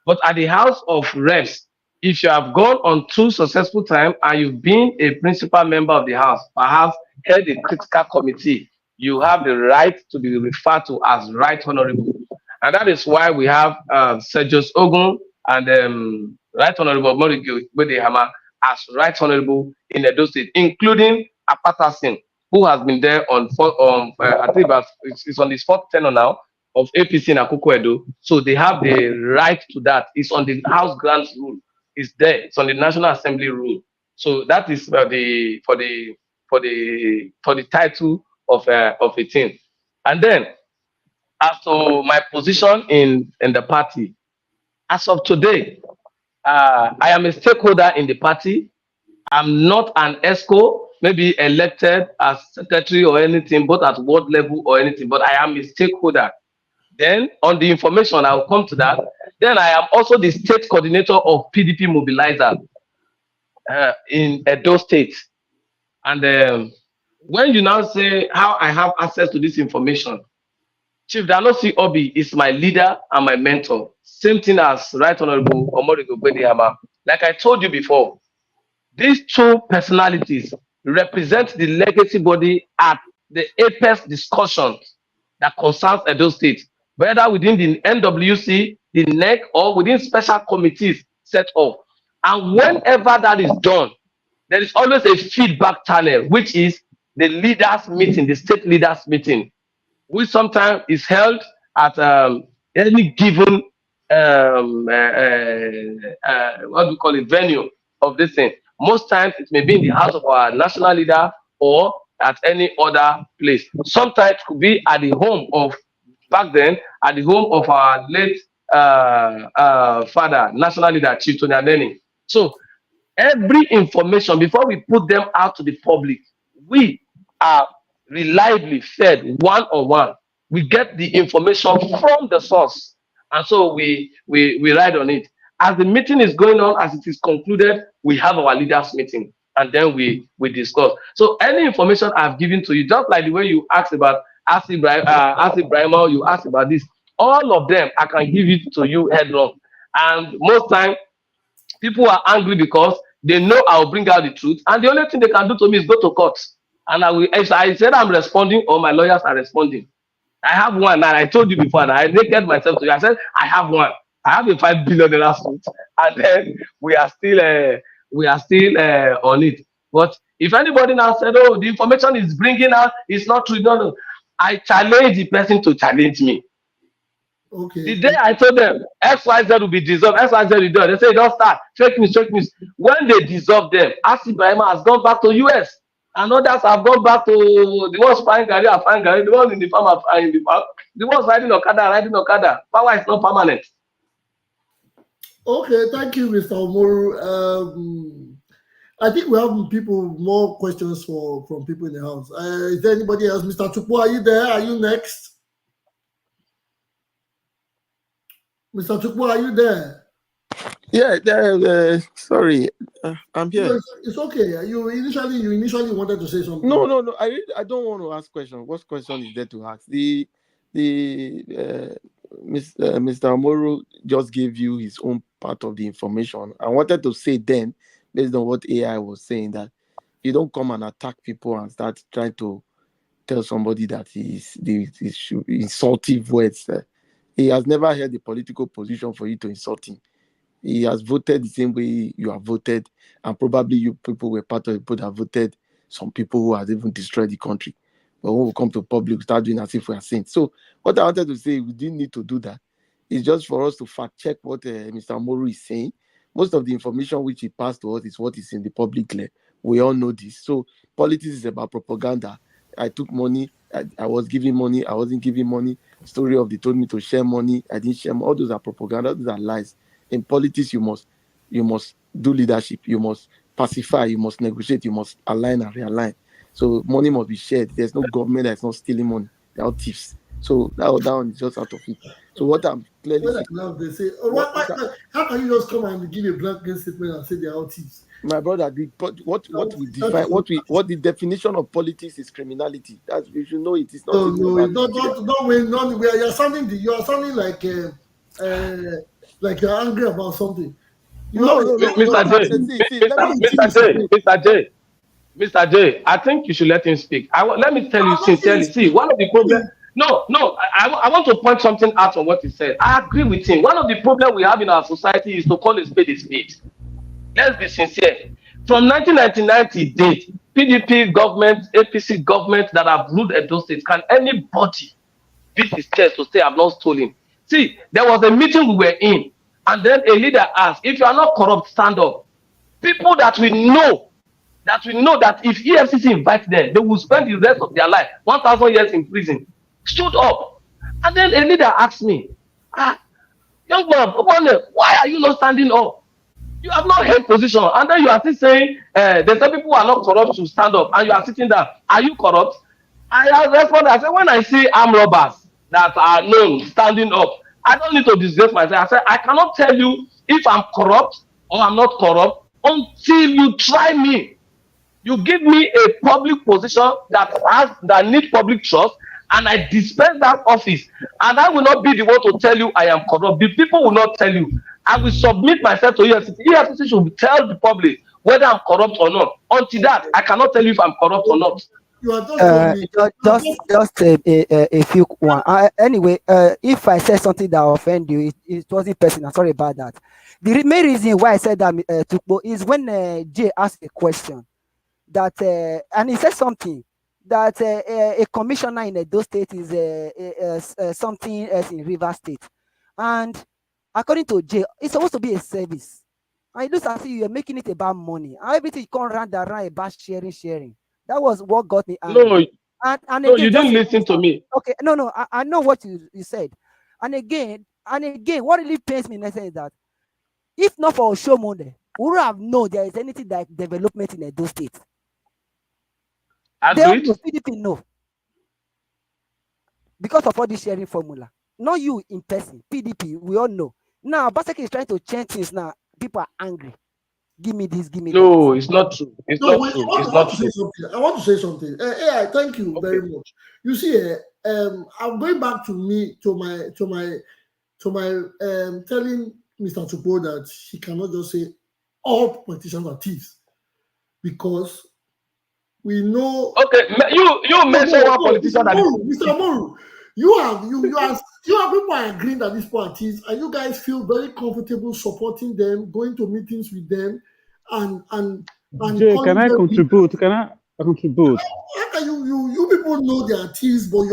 Speaker 5: But at the House of Reps, if you have gone on 2 successful times and you've been a principal member of the House, perhaps head a critical committee, you have the right to be referred to as Right Honorable. And that is why we have Sergius Ogun and Right Honorable Morigi Bedehama as Right Honorable in Edo State, including Apatasin, who has been there on I think it's on his 4th tenure now of APC in Akoko Edo. So they have the right to that. It's on the House grants rule. It's there. It's on the National Assembly rule. So that is for the title of a thing. And then as to my position in the party, as of today, I am a stakeholder in the party. I'm not an ESCO, maybe elected as secretary or anything, but at ward level or anything, but I am a stakeholder. Then on the information, I'll come to that. Then I am also the state coordinator of PDP Mobilizer in Edo State. And when you now say how I have access to this information, Chief Danosi Obi is my leader and my mentor. Same thing as Right Honorable Omorigo Bedehama. Like I told you before, these 2 personalities represent the legacy body at the apex discussions that concerns Edo State, whether within the NWC, the NEC, or within special committees set up. And whenever that is done, there is always a feedback channel, which is the leaders' meeting, the state leaders' meeting, which sometimes is held at any given what do we call it, venue of this thing. Most times it may be in the house of our national leader or at any other place. Sometimes it could be at the home of, back then, at the home of our late father, national leader, Chief Tony Adeni. So every information, before we put them out to the public, we are reliably fed one-on-one. We get the information from the source, and so we ride on it. As the meeting is going on, as it is concluded, we have our leaders meeting, and then we discuss. So any information I've given to you, just like the way you asked about Ibrahim, you asked about this, all of them I can give it to you headlong. And most time people are angry because they know I'll bring out the truth, and the only thing they can do to me is go to court. And if I said I'm responding, or my lawyers are responding. I have one, and I told you before, and I naked myself to you. I said I have one. I have a $5 billion suit, and then we are still on it. But if anybody now said, "Oh, the information is bringing out, it's not true," no, I challenge the person to challenge me.
Speaker 2: Okay.
Speaker 5: The day I told them XYZ will be dissolved, XYZ will be done, they say don't start. Fake news. When they dissolve them, Ibrahim has gone back to US. And others have gone back to the ones flying Gary, the ones in the farm are in the farm, the ones riding Okada. Power is not permanent.
Speaker 2: Okay, thank you, Mr. Omoru. I think we have more questions from people in the house. Is there anybody else? Mr. Tupu, are you there? Are you next? Mr. Chukwu, are you there?
Speaker 7: Yeah, sorry, I'm here.
Speaker 2: It's okay. You initially wanted to say something.
Speaker 7: No. I don't want to ask question. What question is there to ask? Mr. Amoro just gave you his own part of the information. I wanted to say then, based on what AI was saying, that you don't come and attack people and start trying to tell somebody that he's insultive words. He has never held a political position for you to insult him. He has voted the same way you have voted, and probably you people were part of the people that voted some people who have even destroyed the country. But when we come to public, we start doing as if we are saints. So what I wanted to say, we didn't need to do that. It's just for us to fact check what Mr. Moru is saying. Most of the information which he passed to us is what is in the public clear. We all know this. So politics is about propaganda. I took money. I was giving money. I wasn't giving money. Story of they told me to share money. I didn't share. All those are propaganda. Those are lies. In politics, you must do leadership. You must pacify. You must negotiate. You must align and realign. So money must be shared. There's no government that's not stealing money. They're all thieves. So that one is just out of it. So what I'm clearly saying,
Speaker 2: they say, how can you just come and give a blanket statement and say they're all thieves?
Speaker 7: my brother, what we define, what the definition of politics is criminality. That's, you should know it. It's not.
Speaker 2: You're sounding like you're angry about something.
Speaker 5: Mr. J, I think you should let him speak. Let me tell you sincerely. See, one of the problems. No, I want to point something out on what he said. I agree with him. One of the problems we have in our society is to call a spade a spade. Let's be sincere. From 1999 to date, PDP government, APC government that have ruled Edo State, can anybody beat his chest to say I've not stolen? See, there was a meeting we were in, and then a leader asked, if you are not corrupt, stand up. People that we know that if EFCC invites them, they will spend the rest of their life, 1,000 years in prison, stood up. And then a leader asked me, young man, why are you not standing up? You have not held position, and then you are still saying there's some people who are not corrupt to stand up, and you are sitting there. Are you corrupt? I responded. I said, when I see armed robbers that are known standing up, I don't need to disgrace myself. I said, I cannot tell you if I'm corrupt or I'm not corrupt until you try me. You give me a public position that needs public trust, and I dispense that office, and I will not be the one to tell you I am corrupt. The people will not tell you. I will submit myself to EFCC. EFCC should tell the public whether I'm corrupt or not. Until that, I cannot tell you if I'm corrupt or not.
Speaker 2: You are
Speaker 4: just a few one. Anyway, if I said something that offend you, it wasn't personal. Sorry about that. The main reason why I said that Tukbo is when Jay asked a question that and he said something that a commissioner in Edo State is something else in River State, and according to Jay, it's supposed to be a service. And it looks as if you're making it about money. And everything you can't run around about sharing. That was what got me angry.
Speaker 5: No, again, you didn't listen to me.
Speaker 4: Okay, no, I know what you said. And again, what really pains me is that if not for Oshomode, we would have known there is anything like development in Edo State.
Speaker 5: Agreed.
Speaker 4: The PDP know. Because of all this sharing formula. Not you in person, PDP, we all know. Now, Basaki is trying to change things now. People are angry. Give me this, give me that.
Speaker 5: No, it's not true. It's not true. It's not true.
Speaker 2: I want to say something. AI, thank you very much. You see, I'm going back to my telling Mr. Tupo that he cannot just say all politicians are thieves, because we know.
Speaker 5: Okay, you mentioned one politician that
Speaker 2: Mr. Moru, you are people are agreeing that these parties, and you guys feel very comfortable supporting them, going to meetings with them, and
Speaker 8: Jay, can I contribute? Can I contribute?
Speaker 2: How can you people know they are thieves, but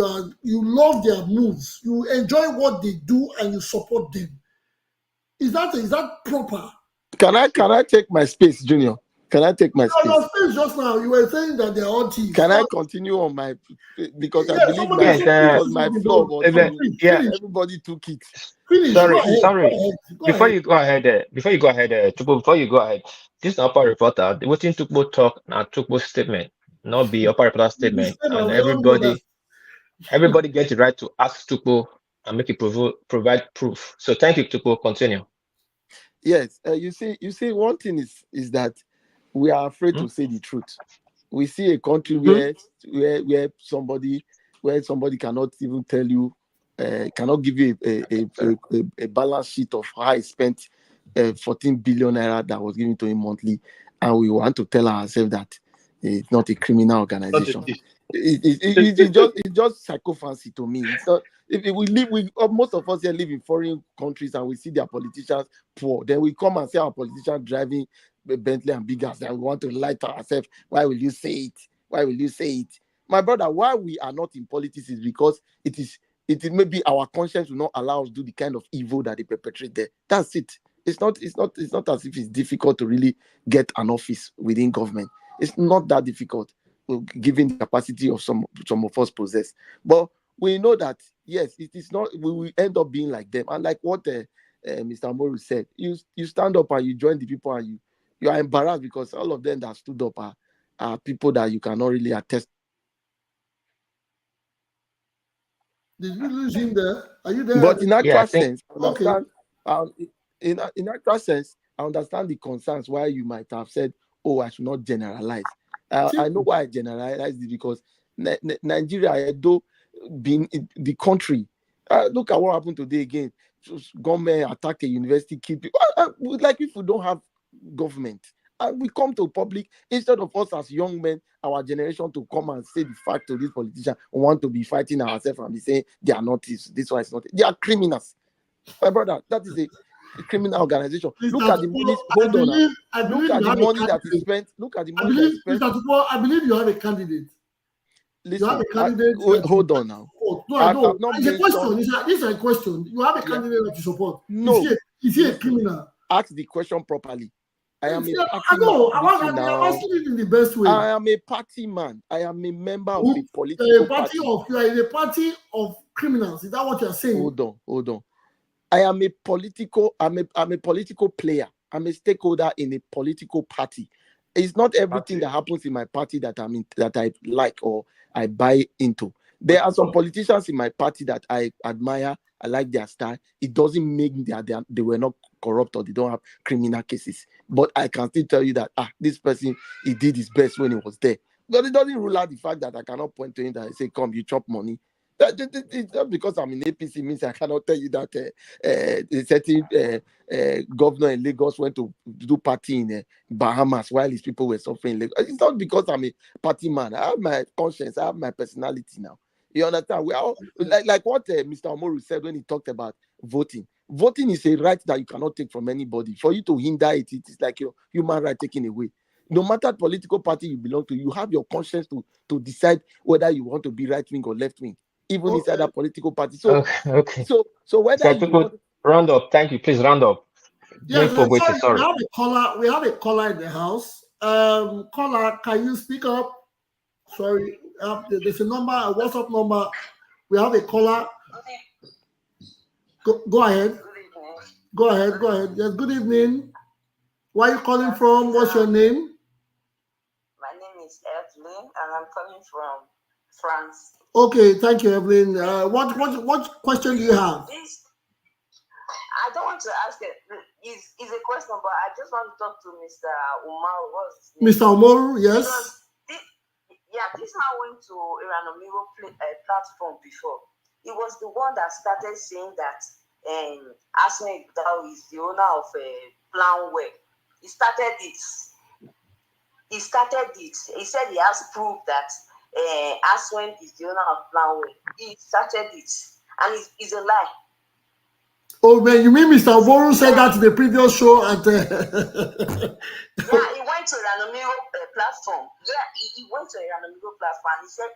Speaker 2: you love their moves, you enjoy what they do, and you support them? Is that proper?
Speaker 7: Can I take my space, Junior? Can I take my space?
Speaker 2: Your space just now, you were saying that they are all thieves.
Speaker 7: Can I continue on my, because I believe my floor was everybody took it.
Speaker 2: Finish.
Speaker 1: Sorry. Before you go ahead, this is Upper Reporter. What in Tukbo talk now Tukbo statement, not be Upper Reporter statement, and everybody gets the right to ask Tukbo and make it provide proof. So thank you, Tuko. Continue.
Speaker 7: Yes, you see, one thing is that we are afraid
Speaker 1: Hmm?
Speaker 7: to say the truth. We see a country
Speaker 1: Mm-hmm.
Speaker 7: where somebody cannot even tell you, cannot give you a balance sheet of how he spent 14 billion naira that was given to him monthly, and we want to tell ourselves that it's not a criminal organization. It's just psychophancy to me. It's not. If most of us here live in foreign countries and we see their politicians poor, then we come and see our politicians driving Bentley and big gas, and we want to lie to ourselves. Why will you say it? Why will you say it? My brother, why we are not in politics is because it is maybe our conscience will not allow us to do the kind of evil that they perpetrate there. That's it. It's not as if it's difficult to really get an office within government. It's not that difficult, given the capacity of some of us possess. But we know that yes, it is not. We will end up being like them. And like what Mr. Moru said, you stand up and you join the people, and you are embarrassed because all of them that stood up are people that you cannot really attest.
Speaker 2: Did we lose him there? Are you there?
Speaker 7: But in
Speaker 1: Yeah, I
Speaker 7: actual
Speaker 1: think.
Speaker 7: sense, I understand. In actual sense, I understand the concerns why you might have said, "Oh, I should not generalize." I know why I generalize it because Nigeria, though being the country, look at what happened today again. Government attack a university, keep people. Like if we don't have government, we come to public instead of us as young men, our generation to come and say the fact to these politicians, we want to be fighting ourselves and be saying they are not this one is not. They are criminals. My brother, that is a criminal organization. Look at the money. Hold on. Look at the money that is spent. Look at the money that is spent.
Speaker 2: Mr. Tupo, I believe you have a candidate.
Speaker 7: Listen,
Speaker 2: you have a candidate.
Speaker 7: Hold on now.
Speaker 2: No, it's a question. This is a question. You have a candidate that you support.
Speaker 7: No.
Speaker 2: Is he a criminal?
Speaker 7: Ask the question properly. I am a party
Speaker 2: I know.
Speaker 7: man.
Speaker 2: I'm asking it in the best way.
Speaker 7: I am a party man. I am a member of a political party.
Speaker 2: You are in a party of criminals. Is that what you are saying?
Speaker 7: Hold on. I am a political. I'm a political player. I'm a stakeholder in a political party. It's not everything that happens in my party that I like or I buy into. There are some politicians in my party that I admire. I like their style. It doesn't mean that they were not corrupt or they don't have criminal cases. But I can still tell you that this person, he did his best when he was there. But it doesn't rule out the fact that I cannot point to him that I say, come, you chop money. It's not because I'm in APC means I cannot tell you that a certain governor in Lagos went to do party in Bahamas while his people were suffering in Lagos. It's not because I'm a party man. I have my conscience. I have my personality now. You understand? We are all, like what Mr. Omoru said when he talked about voting. Voting is a right that you cannot take from anybody. For you to hinder it, it is like your human right taken away. No matter political party you belong to, you have your conscience to decide whether you want to be right wing or left wing, even inside that political party. So,
Speaker 1: okay.
Speaker 7: So whether
Speaker 1: round up, thank you. Please round up.
Speaker 2: Yes, sorry. We have a caller in the house. Caller, can you speak up? Sorry, there's a number, a WhatsApp number. We have a caller. Go ahead. Go ahead. Yes, good evening. Where are you calling from? What's your name?
Speaker 9: My name is Evelyn, and I'm coming from France.
Speaker 2: Okay, thank you, Evelyn. What question do you have?
Speaker 9: I don't want to ask it. It's a question, but I just want to talk to Mr. Umaru.
Speaker 2: Mr. Umaru, yes.
Speaker 9: This man went to Iranomiro platform before. He was the one that started saying that Asma Igdao is the owner of Planware. He started it. He said he has proof that Aswen is the owner of Planware. He started it, and it's a lie.
Speaker 2: Oh man, you mean Mr. Umaru said that in the previous show at
Speaker 9: Yeah, he went to Iranomiro platform. Yeah, he went to Iranomiro platform and he said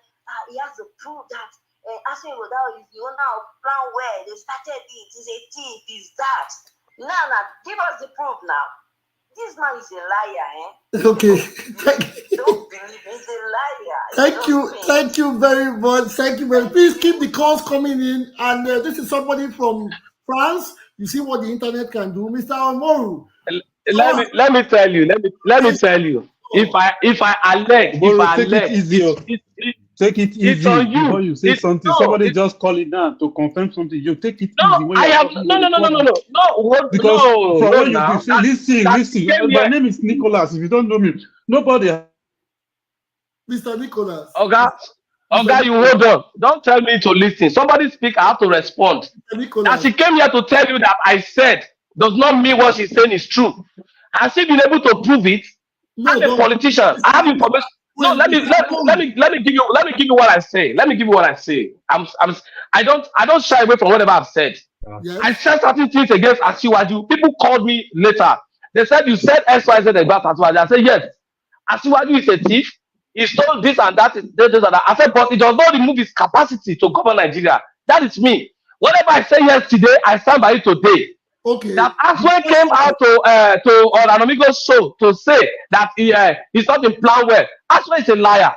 Speaker 9: he has to prove that Aswen Igdao is the owner of Planware. They started it. He's a thief. He's that. Now, give us the proof now. This man is a liar, eh?
Speaker 2: Okay.
Speaker 9: Don't believe he's a liar.
Speaker 2: Thank you very much. Please keep the calls coming in. And this is somebody from France. You see what the internet can do, Mr. Umaru.
Speaker 5: Let me tell you. If I allege,
Speaker 8: take it
Speaker 5: It's
Speaker 8: easy
Speaker 5: on you.
Speaker 8: before you say something.
Speaker 5: No,
Speaker 8: Somebody just call it down to confirm something. You take it easy when
Speaker 5: I
Speaker 8: you're
Speaker 5: have
Speaker 8: talking
Speaker 5: no,
Speaker 8: on
Speaker 5: no,
Speaker 8: the
Speaker 5: no, no, no,
Speaker 8: public.
Speaker 5: no,
Speaker 8: Because from
Speaker 5: no,
Speaker 8: what you've been
Speaker 5: now.
Speaker 8: saying, listen.
Speaker 5: Came
Speaker 8: My
Speaker 5: here.
Speaker 8: name is Nicholas. If you don't know me, nobody.
Speaker 2: Mr. Nicholas.
Speaker 5: Oga, you hold on. Don't tell me to listen. Somebody speak, I have to respond.
Speaker 2: Mr.
Speaker 5: Now
Speaker 2: Nicholas.
Speaker 5: she came here to tell you that I said does not mean what she's saying is true. Has she been able to prove it?
Speaker 2: No,
Speaker 5: I'm a politician. I have information. No, let me give you what I say. Let me give you what I say. I don't shy away from whatever I've said.
Speaker 2: Yes.
Speaker 5: I said certain things against Asiwaju. People called me later. They said you said XYZ about Asiwaju. I said yes. Asiwaju is a thief. He stole this and that, this and that. I said, but it does not remove his capacity to govern Nigeria. That is me. Whatever I said yesterday, I stand by it today.
Speaker 2: Okay.
Speaker 5: That Aswe came out to Oranamigo's show to say that he's not in plan well. Aswe is a liar.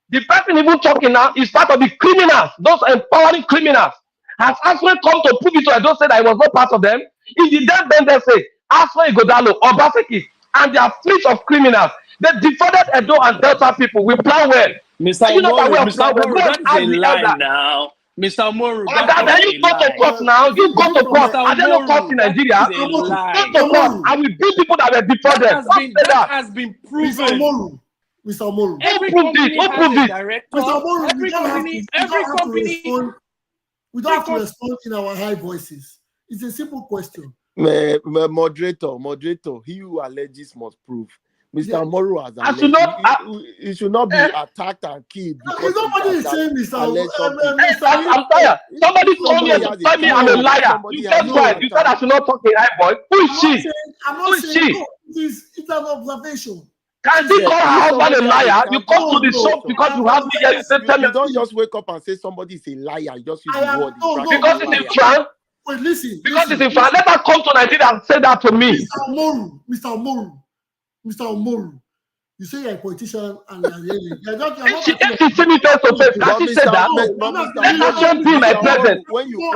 Speaker 5: The person even talking now is part of the criminals, those empowering criminals. Has Aswe come to prove it to Edo State that I was not part of them? If the dead bender say Aswe Igodalo or Baseki and their fleet of criminals, they defrauded Edo and Delta people. We plan well.
Speaker 10: Mr.
Speaker 5: Are you not aware of
Speaker 10: Mr.
Speaker 5: plan well?
Speaker 10: Moru,
Speaker 5: Go and
Speaker 10: that is
Speaker 5: ask
Speaker 10: a
Speaker 5: the
Speaker 10: lie
Speaker 5: elder.
Speaker 10: now. Mr. Moru,
Speaker 5: Oh,
Speaker 10: that
Speaker 5: then
Speaker 10: is
Speaker 5: you
Speaker 10: a
Speaker 5: go to
Speaker 10: lie.
Speaker 5: court now. You go to court.
Speaker 10: Mr.
Speaker 5: Are there no courts in
Speaker 10: Moru,
Speaker 5: Nigeria?
Speaker 10: that is a
Speaker 5: Go
Speaker 10: lie.
Speaker 5: to court. I will bring people that were defrauded.
Speaker 10: That has been
Speaker 2: Mr.
Speaker 10: proven.
Speaker 2: Moru. Mr. Moru.
Speaker 10: Every
Speaker 5: Who proved
Speaker 10: company
Speaker 5: it? Who
Speaker 10: has
Speaker 5: proved
Speaker 10: a
Speaker 5: it?
Speaker 10: director.
Speaker 2: Mr. Moru,
Speaker 10: Every
Speaker 2: we don't have
Speaker 10: company,
Speaker 2: to
Speaker 10: every company.
Speaker 2: respond. We don't have to respond in our high voices. It's a simple question.
Speaker 7: Moderator, he who alleges must prove. Mr. Moru has
Speaker 5: I should
Speaker 7: alleged.
Speaker 5: not.
Speaker 7: He should not be attacked and killed because
Speaker 2: Nobody is saying
Speaker 7: alleged something.
Speaker 5: I'm tired. Somebody told me to tell me I'm a liar. You said what? You said I should not talk in high voice. Who is she?
Speaker 2: I'm
Speaker 5: Who
Speaker 2: not
Speaker 5: is
Speaker 2: saying
Speaker 5: she?
Speaker 2: no. It's an observation.
Speaker 5: Can she call her husband a liar? You come to the show because you have me here. You say tell me
Speaker 7: You don't just wake up and say somebody is a liar. You just use the word.
Speaker 5: because it's in France.
Speaker 2: Wait, listen.
Speaker 5: Because it's in France. Let her come to Nigeria and say that to me.
Speaker 2: Mr. Moru. You say you're a politician and you're not.
Speaker 5: If she see me face to face, can she say that? Let her show me my presence.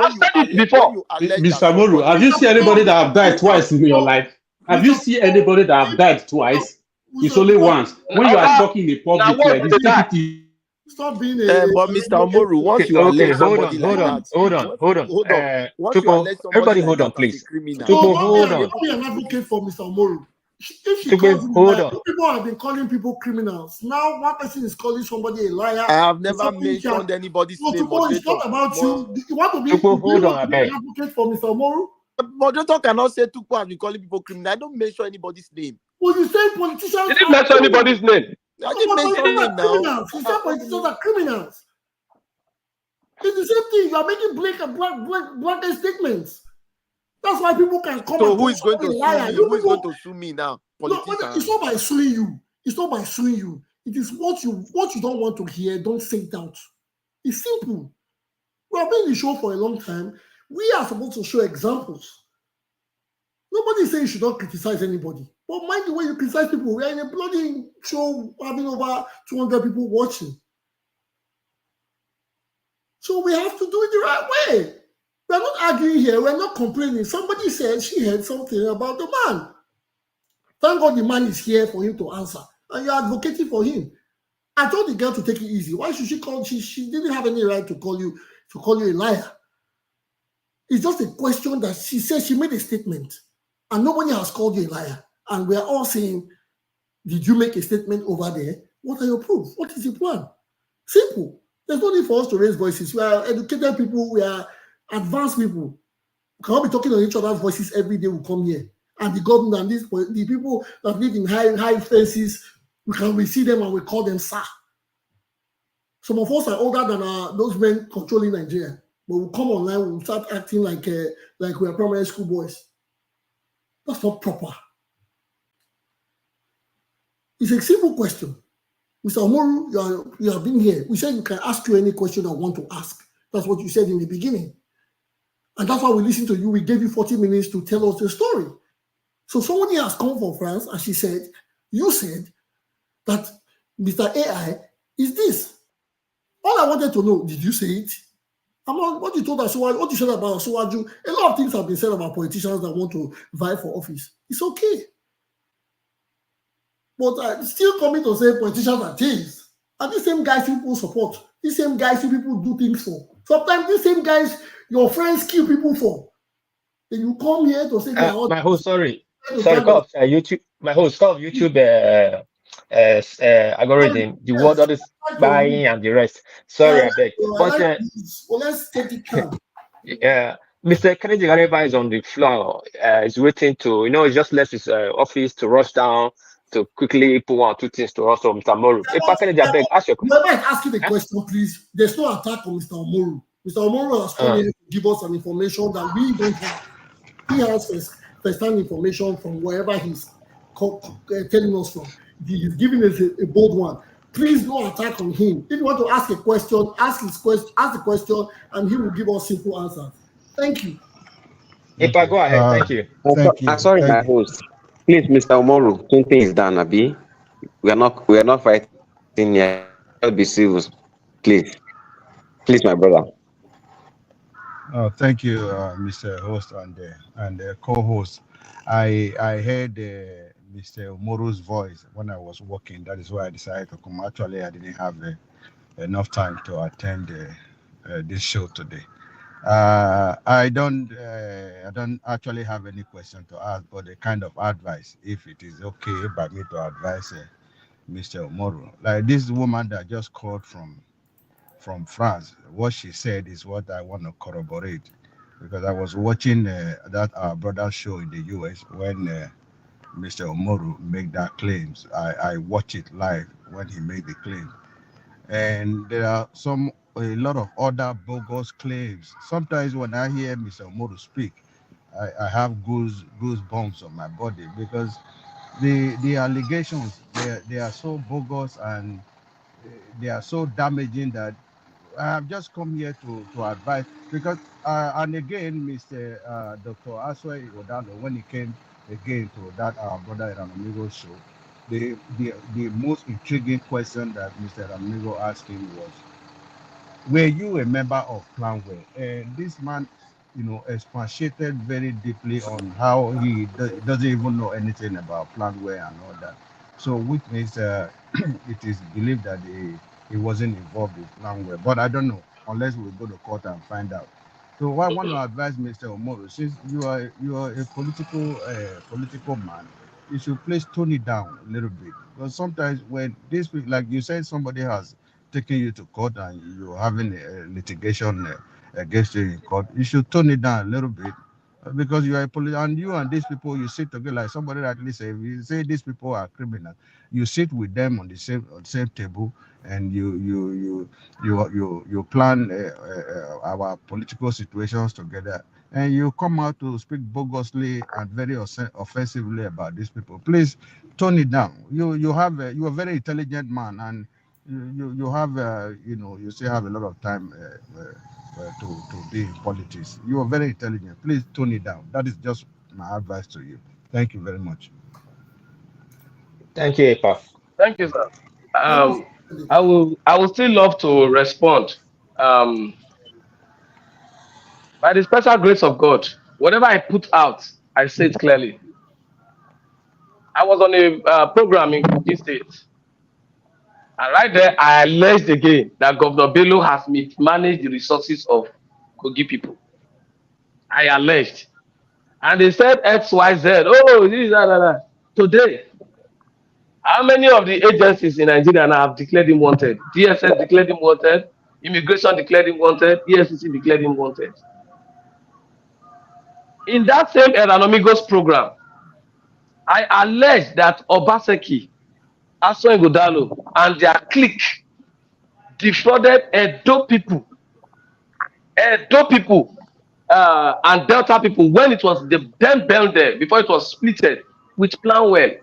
Speaker 5: I've said it before.
Speaker 8: Mr. Moru, have you seen anybody that have died twice in your life? Have you seen anybody that have died twice? It's only once. When you are talking in public, like this, take it easy.
Speaker 2: Stop being
Speaker 7: but Mr. Moru, once you allege somebody like that,
Speaker 1: hold on.
Speaker 7: Once you allege somebody
Speaker 1: Everybody
Speaker 7: like
Speaker 1: hold on,
Speaker 7: that as a
Speaker 1: please.
Speaker 7: criminal,
Speaker 1: Hold on.
Speaker 2: Don't be an advocate for Mr. Moru. If she calls him liar, people have been calling people criminals. Now one person is calling somebody a liar.
Speaker 7: I have never mentioned anybody's name.
Speaker 2: It's not about you. You want to be an advocate for Mr. Moru?
Speaker 7: Moderator cannot say Tukpo has been calling people criminal. I don't mention anybody's name.
Speaker 2: Well, you say politicians.
Speaker 5: Did you mention anybody's name?
Speaker 7: I didn't mention name now.
Speaker 2: You say politicians are criminals. It's the same thing. You are making blanket statements. That's why people can come.
Speaker 7: So who is going to sue me? Who is going to sue me now?
Speaker 2: No, it's not by suing you. It's not by suing you. It is what you don't want to hear. Don't say it out. It's simple. We have been in the show for a long time. We are supposed to show examples. Nobody says you should not criticize anybody. But mind the way you criticize people. We are in a bloody show having over 200 people watching. So we have to do it the right way. We're not arguing here. We're not complaining. Somebody said she heard something about the man. Thank God the man is here for him to answer. And you're advocating for him. I told the girl to take it easy. Why should she call? She didn't have any right to call you a liar. It's just a question that she said she made a statement. And nobody has called you a liar. And we are all saying, did you make a statement over there? What are your proofs? What is your plan? Simple. There's no need for us to raise voices. We are educated people. We are advanced people. We cannot be talking on each other's voices every day. We come here. And the government and the people that live in high fences, we see them and we call them sir. Some of us are older than those men controlling Nigeria. But we'll come online, we'll start acting like we are primary school boys. That's not proper. It's a simple question. Mr. Omoru, you have been here. We said you can ask you any question I want to ask. That's what you said in the beginning. And that's why we listened to you. We gave you 40 minutes to tell us the story. So somebody has come from France and you said that Mr. AI is this. All I wanted to know, did you say it? What you told us, what you said about Suwaju, a lot of things have been said about politicians that want to vie for office. It's okay. But still coming to say politicians are thieves. are these same guys people support. These same guys people do things for. Sometimes these same guys your friends kill people for. Then you come here to say they are all
Speaker 1: My host, sorry,
Speaker 2: to
Speaker 1: sorry,
Speaker 2: drag
Speaker 1: call
Speaker 2: us.
Speaker 1: of YouTube. My host, call of YouTube algorithm. The word all this buying and the rest.
Speaker 2: I
Speaker 1: Sorry,
Speaker 2: like,
Speaker 1: I beg.
Speaker 2: I
Speaker 1: But
Speaker 2: like this. Well, let's take it calm.
Speaker 1: yeah, Mr. Kennedy Gareba is on the floor. He's waiting to, he just left his office to rush down to quickly put one or two things to us from Mr. Moru. Hey, Pa Kennedy, I beg, ask your question.
Speaker 2: Whoever is asking the question, please. There's no attack on Mr. Omoru. Mr. Omoru has come here to give us some information that we don't have. He has first-hand information from wherever he's telling us from. He's giving us a bold one. Please, no attack on him. If you want to ask a question, ask the question, and he will give us simple answers. Thank you.
Speaker 1: Hey, Pa, go ahead. Thank you.
Speaker 11: Thank you.
Speaker 3: Sorry,
Speaker 11: Thank
Speaker 3: my
Speaker 11: you.
Speaker 3: host. Please, Mr. Omoru, something is done, Abi. We are not fighting here. Be civil, please, my brother.
Speaker 11: Thank you, Mr. Host and co-host. I heard Mr. Omoru's voice when I was walking. That is why I decided to come. Actually, I didn't have enough time to attend this show today. I don't actually have any question to ask, but a kind of advice, if it is okay by me to advise Mr. Omoru. Like this woman that just called from France, what she said is what I want to corroborate, because I was watching that our brother show in the US when Mr. Omoru made that claims. I watched it live when he made the claim, and there are a lot of other bogus claims. Sometimes when I hear Mr. Omoru speak, I have goosebumps on my body, because the allegations they are so bogus, and they are so damaging, that I have just come here to advise, because and again, Mr. Dr. Aswai Odano, when he came again to that our brother Ranamigo show, the most intriguing question that Mr. Ranamigo asked him was, were you a member of Planwell? And this man, expatiated very deeply on how he doesn't even know anything about Planwell and all that. So, which means it is believed that he wasn't involved in Planwell. But I don't know, unless we go to court and find out. So, I want to advise Mr. Omoru, since you are a political man, you should please tone it down a little bit. Because sometimes when this, like you said, somebody has taking you to court and you're having a litigation against you in court, you should tone it down a little bit, because you are a police, and you and these people, you sit together, like somebody rightly say, if you say these people are criminals, you sit with them on the same table, and you plan our political situations together, and you come out to speak bogusly and very offensively about these people. Please tone it down. You are a very intelligent man, and you have you still have a lot of time to be in politics. You are very intelligent. Please tone it down. That is just my advice to you. Thank you very much.
Speaker 1: Thank you, Pa.
Speaker 5: Thank you, sir. I will still love to respond. By the special grace of God, whatever I put out, I say it clearly. I was on a program in Kogi State, and right there, I alleged again that Governor Bello has mismanaged the resources of Kogi people. I alleged, and they said X, Y, Z. Oh, this, that. Today, how many of the agencies in Nigeria now have declared him wanted? DSS declared him wanted, Immigration declared him wanted, EFCC declared him wanted. In that same Eranomigos program, I allege that Obaseki, Aso Godalo, and their clique defrauded Edo people, and Delta people when it was the then belt there before it was splitted with Planwell.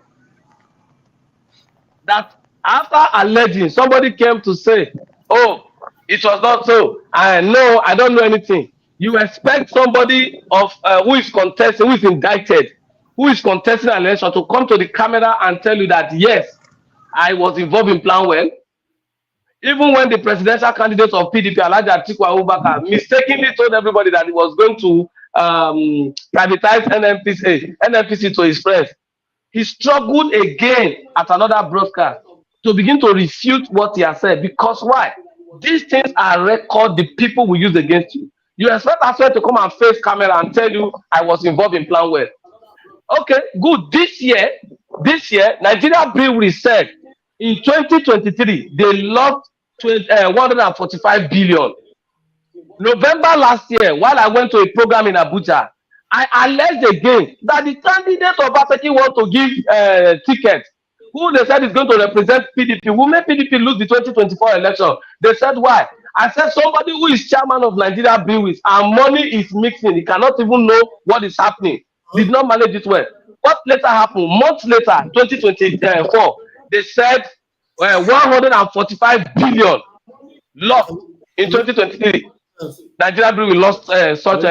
Speaker 5: That after alleging, somebody came to say, "Oh, it was not so." I know, I don't know anything. You expect somebody of who is contesting, who is indicted, who is contesting an election to come to the camera and tell you that yes, I was involved in Planwell. Even when the presidential candidate of PDP, Alhaji Atiku Abubakar, mistakenly told everybody that he was going to privatize NNPC to his friends, he struggled again at another broadcast to begin to refute what he has said. Because why? These things are record the people will use against you. You expect Aswell to come and face camera and tell you I was involved in Plan Well. Okay, good. This year, Nigeria Brewery said in 2023 they lost 145 billion. November last year, while I went to a program in Abuja, I alleged again that the candidate of Baseki want to give tickets, who they said is going to represent PDP, will make PDP lose the 2024 election. They said why? I said somebody who is chairman of Nigeria Breweries and money is mixing, he cannot even know what is happening, did not manage it well. What later happened? Months later, 2024, they said 145 billion lost in 2023. Nigeria Brewery lost such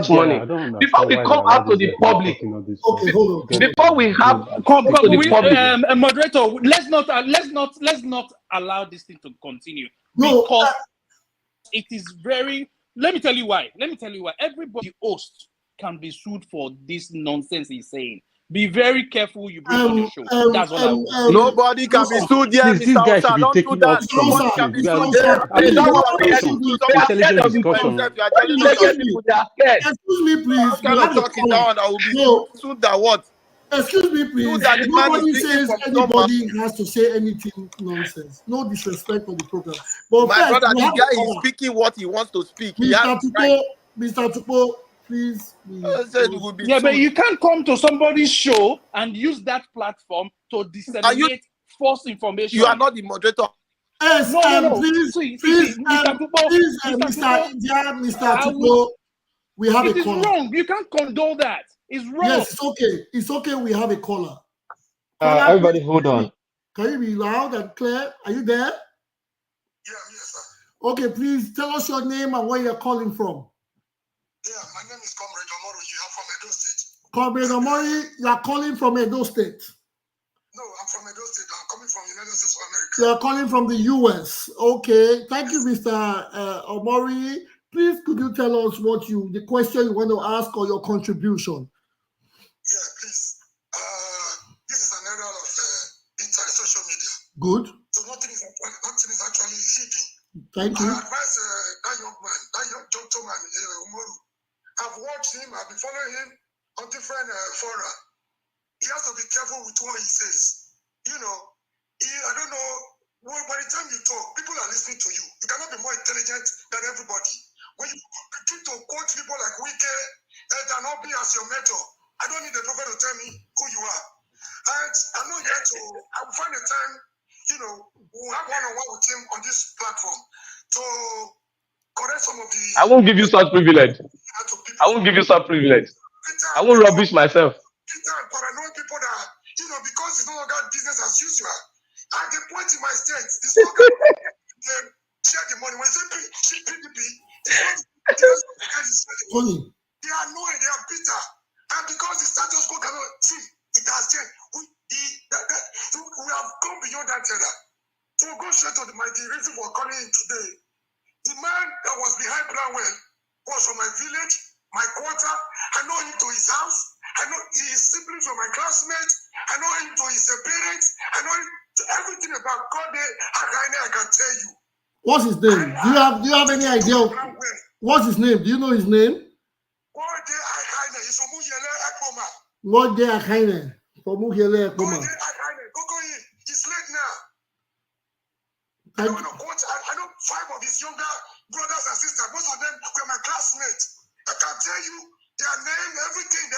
Speaker 5: money. Before we come out to the public, before we have to the public,
Speaker 10: moderator, let's not allow this thing to continue because it is very. Let me tell you why. Everybody host can be sued for this nonsense he's saying. Be very careful you bring on your show. That's what I want.
Speaker 7: Nobody can be sued here,
Speaker 8: Please, this guy should be taking up some intelligent discussion.
Speaker 2: Excuse me, please.
Speaker 7: Sued that what?
Speaker 2: Excuse me, please. Nobody says anybody has to say anything nonsense. No disrespect for the program. But
Speaker 7: my brother, the guy is speaking what he wants to speak.
Speaker 2: Mr. Tupo, please.
Speaker 10: Yeah, but you can't come to somebody's show and use that platform to disseminate false information.
Speaker 7: You are not the moderator.
Speaker 2: Yes,
Speaker 10: no.
Speaker 2: Please, Mr. Tupo, we have a caller.
Speaker 10: It is wrong. You can't condone that. It's wrong.
Speaker 2: Yes, it's okay. It's okay. We have a caller.
Speaker 1: Everybody, hold on.
Speaker 2: Can you be loud and clear? Are you there?
Speaker 12: Yeah, yes, sir.
Speaker 2: Okay, please tell us your name and where you're calling from.
Speaker 12: Yeah, my name is Comrade Omori. You are from Edo State.
Speaker 2: Comrade Omori, you are calling from Edo State.
Speaker 12: No, I'm from Edo State. I'm coming from the United States of America.
Speaker 2: You are calling from the U.S. Okay, thank you, Mr. Omori. Please, could you tell us the question you want to ask or your contribution?
Speaker 12: Yeah, please. This is an era of internet social media.
Speaker 2: Good.
Speaker 12: So nothing is actually hidden.
Speaker 2: Thank you.
Speaker 12: I advise that young man, that young gentleman, Umoru. I've watched him. I've been following him on different fora. He has to be careful with what he says. You know, I don't know. Well, by the time you talk, people are listening to you. You cannot be more intelligent than everybody. When you begin to quote people like Wike and not be as your mentor, I don't need the prophet to tell me who you are. And I'm not here to. I will find a time. We'll have one-on-one with him on this platform to correct some of the.
Speaker 5: I won't give you such privilege. I won't rubbish myself.
Speaker 12: Paranoid people that, because it's no longer business as usual. At the point in my state, this local, they share the money. When they say PDP, they are annoyed, they are bitter. And because the status quo cannot see, it has changed. We have gone beyond that era. So we'll go straight to the reason for calling him today. The man that was behind Plan Well was from my village, my quarter. I know him to his house. I know his siblings were my classmates. I know him to his parents. I know him to everything about God. I can tell you.
Speaker 2: What's his name? Do you have any idea? What's his name? Do you know his name?
Speaker 12: He's from Muyele Ekboma.
Speaker 2: What day Akaine? From Muyele Ekboma.
Speaker 12: He's late now. I know 5 of his younger brothers and sisters. Most of them were my classmates. I can tell you their name, everything.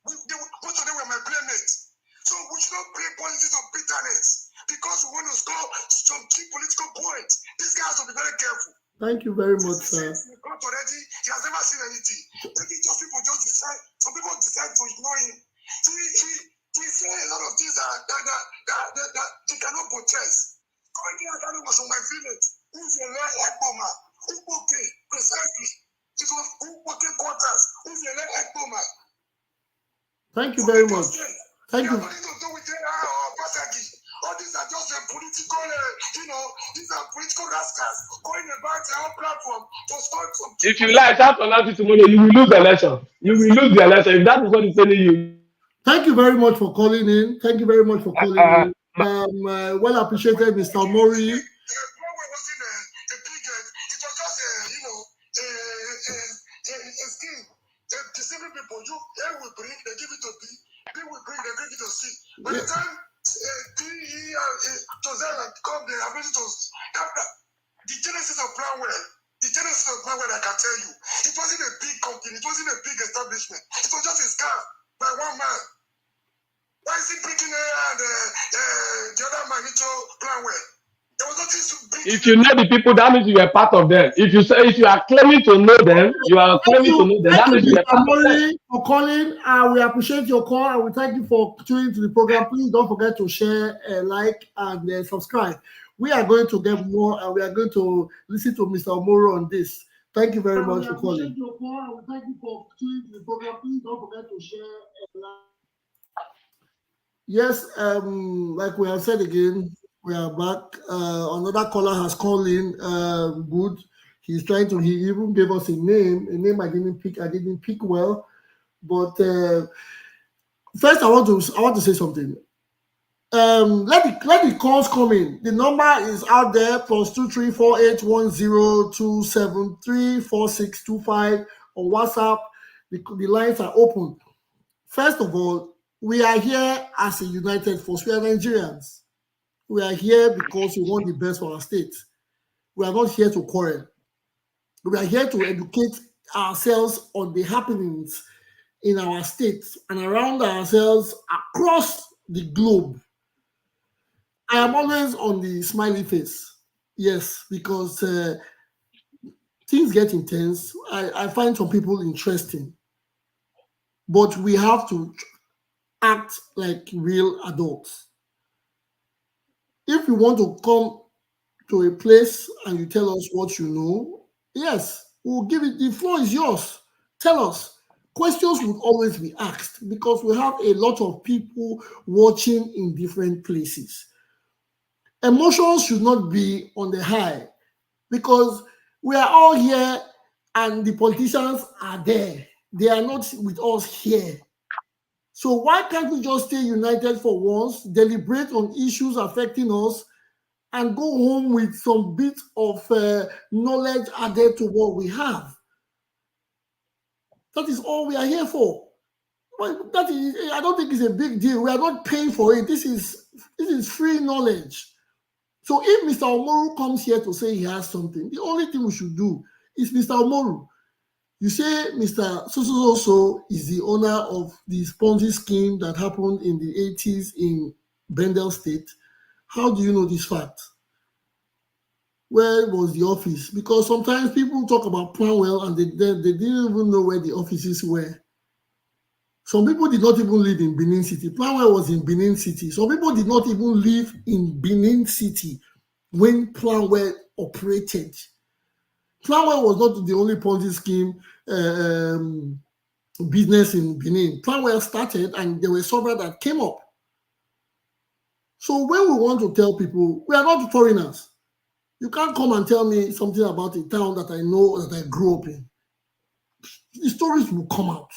Speaker 12: Most of them were my playmates. So we should not play politics of bitterness because we want to score some key political points. These guys will be very careful.
Speaker 2: Thank you very much, sir.
Speaker 12: Already, he has never seen anything. Maybe people just decide. Some people decide to ignore him. So he say a lot of things that he cannot protest. Currently, I was from my village. Who's your left Ekboma? Uboke, precisely. It was Uboke quarters. Who's your left Ekboma?
Speaker 2: Thank you very much. Thank you.
Speaker 12: Nothing to do with all these are just political, these are political rascals going about their own platform to start some.
Speaker 5: If you like, shout on that tomorrow, you will lose the election. You will lose the election if that is what he's telling you.
Speaker 2: Thank you very much for calling in. Thank you very much for calling in. Well appreciated, Mr. Mori.
Speaker 12: Deceiving people, A will bring, they give it to B. B will bring, they give it to C. By the time D, E, and Joseph come, they are ready to have the genesis of Planwell. The genesis of Planwell, I can tell you, it wasn't a big company, it wasn't a big establishment. It was just a scam by one man. Why is he bringing and the other man into Planwell? There was nothing to bring.
Speaker 5: If you know the people, that means you are part of them. If you are claiming to know them, you are claiming to know them. That means you are part of them.
Speaker 2: For calling, we appreciate your call and we thank you for tuning to the program. Please don't forget to share, like, and subscribe. We are going to get more, and we are going to listen to Mr. Omoro on this. Thank you very much for calling. Your call and we thank you for tuning to the program. Please don't forget to share, like. Yes, like we have said again, we are back. Another caller has called in. Good. He's trying to. He even gave us a name I didn't pick well. But first, I want to say something. Let the calls come in. The number is out there: +2348102734625 on WhatsApp. The lines are open. First of all, we are here as a united force. We are Nigerians. We are here because we want the best for our state. We are not here to quarrel. We are here to educate ourselves on the happenings in our states and around ourselves across the globe. I am always on the smiley face. Yes, because things get intense. I find some people interesting. But we have to act like real adults. If you want to come to a place and you tell us what you know, yes, we'll give it. The floor is yours. Tell us. Questions would always be asked because we have a lot of people watching in different places. Emotions should not be on the high because we are all here and the politicians are there. They are not with us here. So why can't we just stay united for once, deliberate on issues affecting us, and go home with some bit of knowledge added to what we have? That is all we are here for. But that is, I don't think it's a big deal. We are not paying for it. This is free knowledge. So if Mr. Omoru comes here to say he has something, the only thing we should do is, Mr. Omoru, you say Mr. So is the owner of the Ponzi scheme that happened in the 80s in Edo State. How do you know this fact? Where was the office? Because sometimes people talk about Planwell and they didn't even know where the offices were. Some people did not even live in Benin City. Planwell was in Benin City. Some people did not even live in Benin City when Planwell operated. Planwell was not the only Ponzi scheme business in Benin. Planwell started and there were several that came up. So when we want to tell people, we are not foreigners. You can't come and tell me something about a town that I know, that I grew up in. The stories will come out.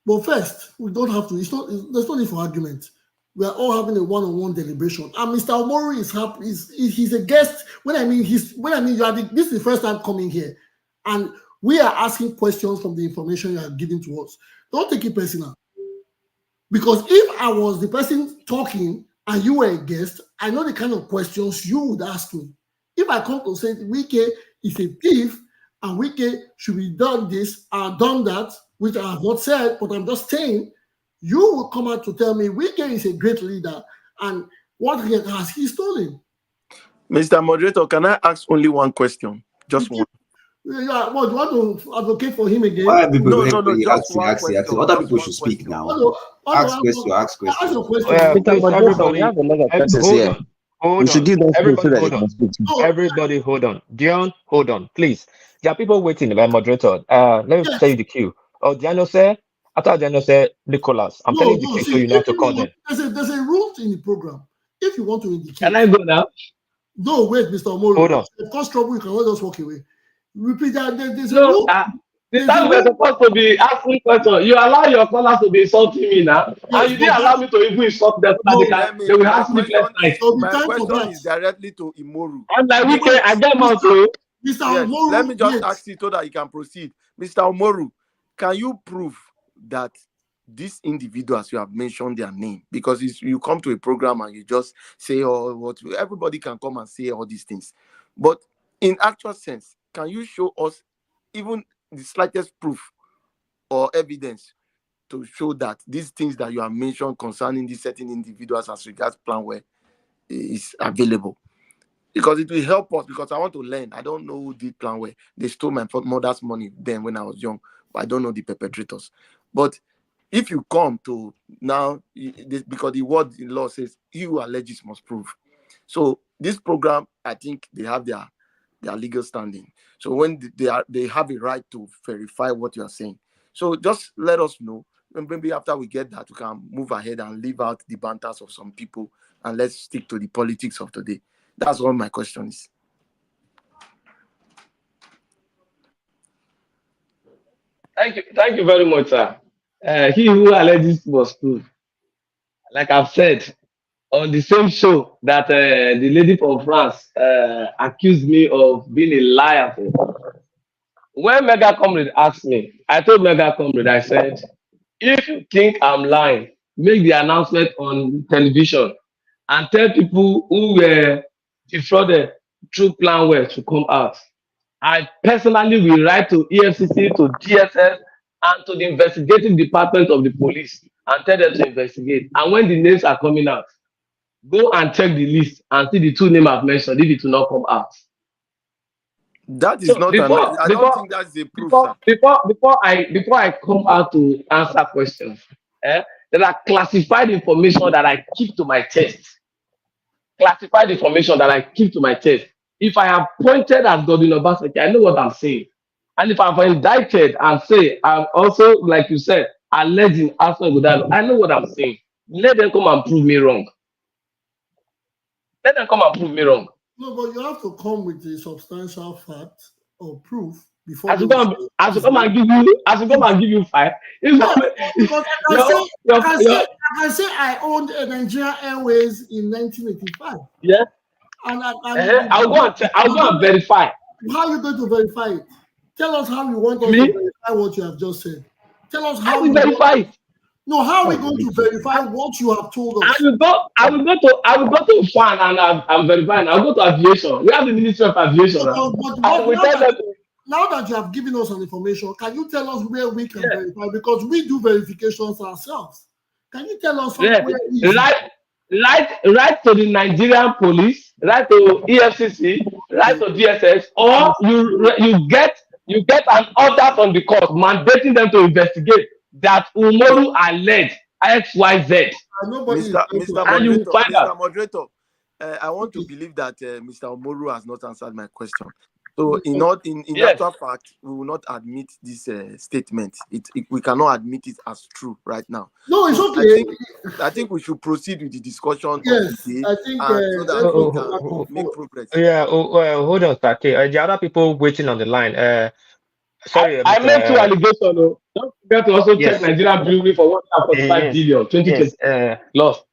Speaker 2: But first, we don't have to, there's no need for argument. We are all having a one-on-one deliberation. And Mr. Omori is happy. He's a guest. This is the first time coming here. And we are asking questions from the information you are giving to us. Don't take it personal. Because if I was the person talking and you were a guest, I know the kind of questions you would ask me. If I come to say Wike is a thief and Wike should be done this or done that, which I have not said, but I'm just saying, you will come out to tell me Wike is a great leader and what has he stolen?
Speaker 7: Mr. Moderator, can I ask only one question? Just one.
Speaker 2: Yeah, what, do you want to advocate for him again?
Speaker 13: Why are people
Speaker 7: No,
Speaker 13: just asking? Other people should speak now. Ask question.
Speaker 2: Ask your question.
Speaker 1: Everybody hold on. Dion, hold on, please. There are people waiting, my moderator. Let me tell you the queue. Oh, Diano said, after Diano said, Nicholas, I'm telling you the queue, so you have to call them.
Speaker 2: There's a rule in the program. If you want to indicate.
Speaker 5: Can I go now?
Speaker 2: No, wait, Mr. Omoro.
Speaker 1: Hold on.
Speaker 2: If cause trouble, you can let us walk away. Repeat that. There's a rule.
Speaker 5: The time we're supposed to be asking questions, you allow your callers to be insulting me now, and you didn't allow me to even insult them so that they will have sleepless nights.
Speaker 7: My question is directly to Imoru.
Speaker 5: I'm like, okay, I get my too.
Speaker 2: Mr.
Speaker 7: Yes,
Speaker 2: Omoru,
Speaker 7: let me just
Speaker 2: yes.
Speaker 7: ask you so that you can proceed. Mr. Omoru, can you prove that these individuals, you have mentioned their name? Because you come to a program and you just say, oh, what everybody can come and say all these things. But in actual sense, can you show us even the slightest proof or evidence to show that these things that you have mentioned concerning these certain individuals as regards planware is available? Because it will help us, because I want to learn. I don't know who did planware. They stole my mother's money then when I was young, but I don't know the perpetrators. But if you come to now, because the word in law says, he who alleges must prove. So this program, I think they have their legal standing. So when they have a right to verify what you are saying. So just let us know. And maybe after we get that, we can move ahead and leave out the banters of some people and let's stick to the politics of today. That's all my question is.
Speaker 5: Thank you very much, sir. He who alleges must prove. Like I've said on the same show that the lady from France accused me of being a liar. When Mega Comrade asked me, I told Mega Comrade, I said, if you think I'm lying, make the announcement on television and tell people who were defrauded through Planware to come out. I personally will write to EFCC, to DSS, and to the investigative department of the police and tell them to investigate. And when the names are coming out, go and check the list and see the two names I've mentioned if it will not come out.
Speaker 7: That is not I don't think that's a proof, sir.
Speaker 5: Before I come out to answer questions, there are classified information that I keep to my chest. Classified information that I keep to my chest. If I am pointed at Godwin Obaseki, I know what I'm saying. And if I'm indicted and say I'm also, like you said, alleging Arsenal Godalo, I know what I'm saying. Let them come and prove me wrong. Let them come and prove me wrong.
Speaker 2: No, but you have to come with a substantial fact or proof before.
Speaker 5: I should come and give you 5.
Speaker 2: Because I can say I owned a Nigerian Airways in 1985.
Speaker 5: Yeah.
Speaker 2: And
Speaker 5: I'll go and verify.
Speaker 2: How are you going to verify it? Tell us how you want us to verify what you have just said. Tell us how
Speaker 5: we verify it.
Speaker 2: No, how are we going to verify what you have told us?
Speaker 5: I will go to FAN and I'm verifying. I'll go to aviation. We have the Ministry of Aviation.
Speaker 2: Now that you have given us an information, can you tell us where we can verify? Because we do verifications ourselves. Can you tell us where
Speaker 5: Write to the Nigerian police, write to EFCC, write to DSS, or you get an order from the court mandating them to investigate that Umoru alleged XYZ.
Speaker 7: Mr. Moderator, I want to believe that Mr. Umoru has not answered my question. So in actual fact, we will not admit this statement. We cannot admit it as true right now.
Speaker 2: No, it's okay.
Speaker 7: I think we should proceed with the discussion.
Speaker 2: Yes,
Speaker 7: of the day,
Speaker 2: I think
Speaker 7: so that we can make progress.
Speaker 1: Yeah, hold on, Sake. The other people waiting on the line. Sorry,
Speaker 5: I made 2 allegations. Don't forget to also check Nigerian Brewery for 1.5 billion 2020 lost.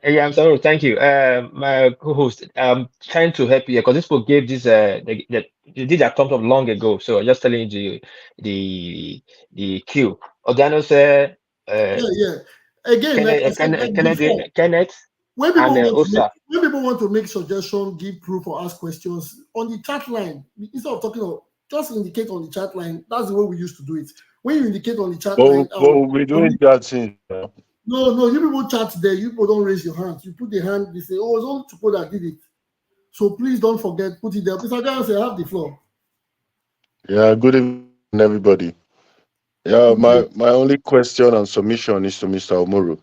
Speaker 1: Yeah, I'm sorry. Thank you. My co-host, I'm trying to help you because this people gave this they did a thumbs up long ago. So I'm just telling you the queue. Odano said
Speaker 2: again,
Speaker 1: Kenneth
Speaker 2: when people want to make suggestions, give proof or ask questions on the chat line, instead of talking about, just indicate on the chat line. That's the way we used to do it. When you indicate on the chat line,
Speaker 14: we're doing that thing.
Speaker 2: No, you people chat there. You people don't raise your hands. You put the hand. They say, "Oh, it's only people that did it." So please don't forget, put it there. Mr. Johnson, have the floor.
Speaker 14: Yeah, good evening, everybody. Yeah, my only question and submission is to Mr. Omoru.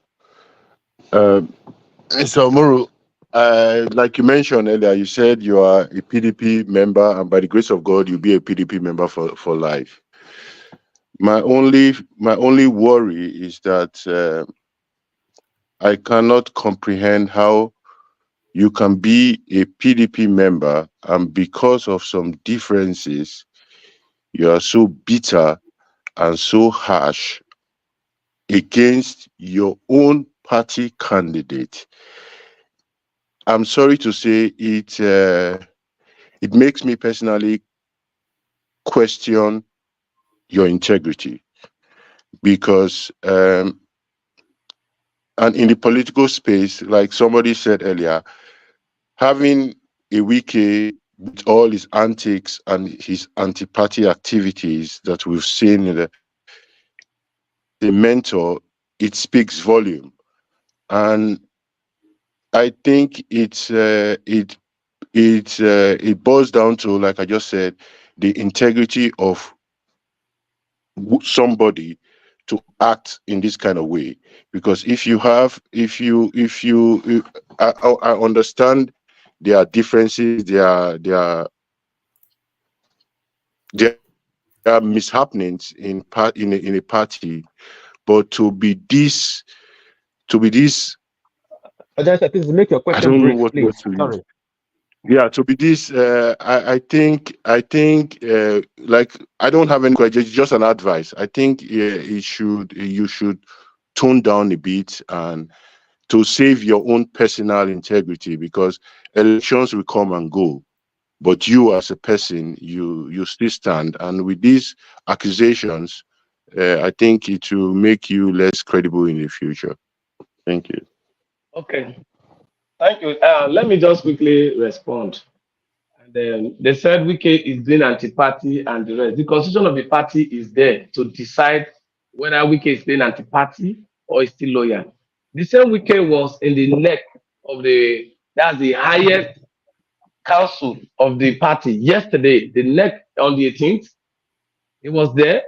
Speaker 14: Mr. Omoru, like you mentioned earlier, you said you are a PDP member, and by the grace of God, you'll be a PDP member for life. My only worry is that I cannot comprehend how you can be a PDP member and because of some differences, you are so bitter and so harsh against your own party candidate, I'm sorry to say it makes me personally question your integrity, because and in the political space, like somebody said earlier, having a Wike with all his antics and his anti-party activities that we've seen in the mentor, it speaks volume. And I think it boils down to, like I just said, the integrity of somebody to act in this kind of way. Because I understand there are differences, there are mishappenings in a party, but to be this,
Speaker 1: Please make your
Speaker 14: I
Speaker 1: question
Speaker 14: don't know
Speaker 1: brief,
Speaker 14: what
Speaker 1: please.
Speaker 14: words to use.
Speaker 1: Sorry.
Speaker 14: Yeah, to be this, I think, like, I don't have any question, just an advice. I think you should tone down a bit and to save your own personal integrity, because elections will come and go, but you as a person, you still stand. And with these accusations, I think it will make you less credible in the future. Thank you.
Speaker 5: Okay, thank you. Let me just quickly respond. And then they said Wike is doing anti-party and the rest. The constitution of the party is there to decide whether Wike is doing anti-party or is still loyal. The same Wike was in the neck of that's the highest council of the party yesterday, the neck on the 18th. He was there.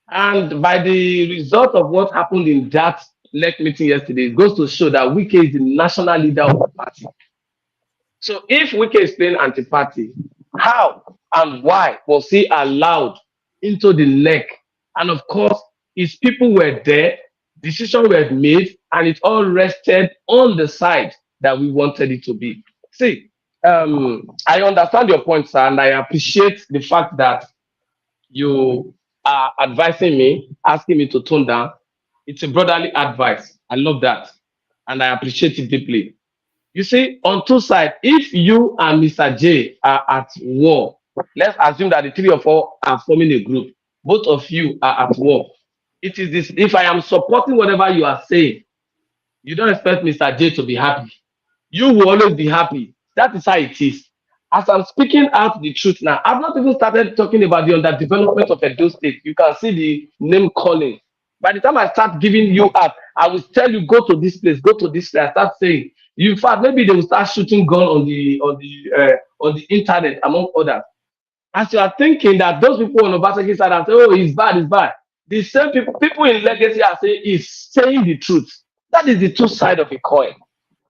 Speaker 5: And by the result of what happened in that neck meeting yesterday, it goes to show that Wike is the national leader of the party. So if Wike is playing anti-party, how and why was he allowed into the neck? And of course, his people were there, decisions were made, and it all rested on the side that we wanted it to be. See, I understand your point, sir, and I appreciate the fact that you are advising me, asking me to tone down. It's a brotherly advice. I love that, and I appreciate it deeply. You see, on two sides, if you and Mr. J are at war, let's assume that the three of us are forming a group. Both of you are at war. It is this. If I am supporting whatever you are saying, you don't expect Mr. J to be happy. You will always be happy. That is how it is. As I'm speaking out the truth now, I've not even started talking about the underdevelopment of Edo State. You can see the name calling. By the time I start giving you up, I will tell you, go to this place, go to this place. I start saying, in fact, maybe they will start shooting gun on the internet, among others. As you are thinking that those people on the Obaseki side are saying, oh, it's bad, it's bad. The same people in legacy are saying is saying the truth. That is the two sides of a coin.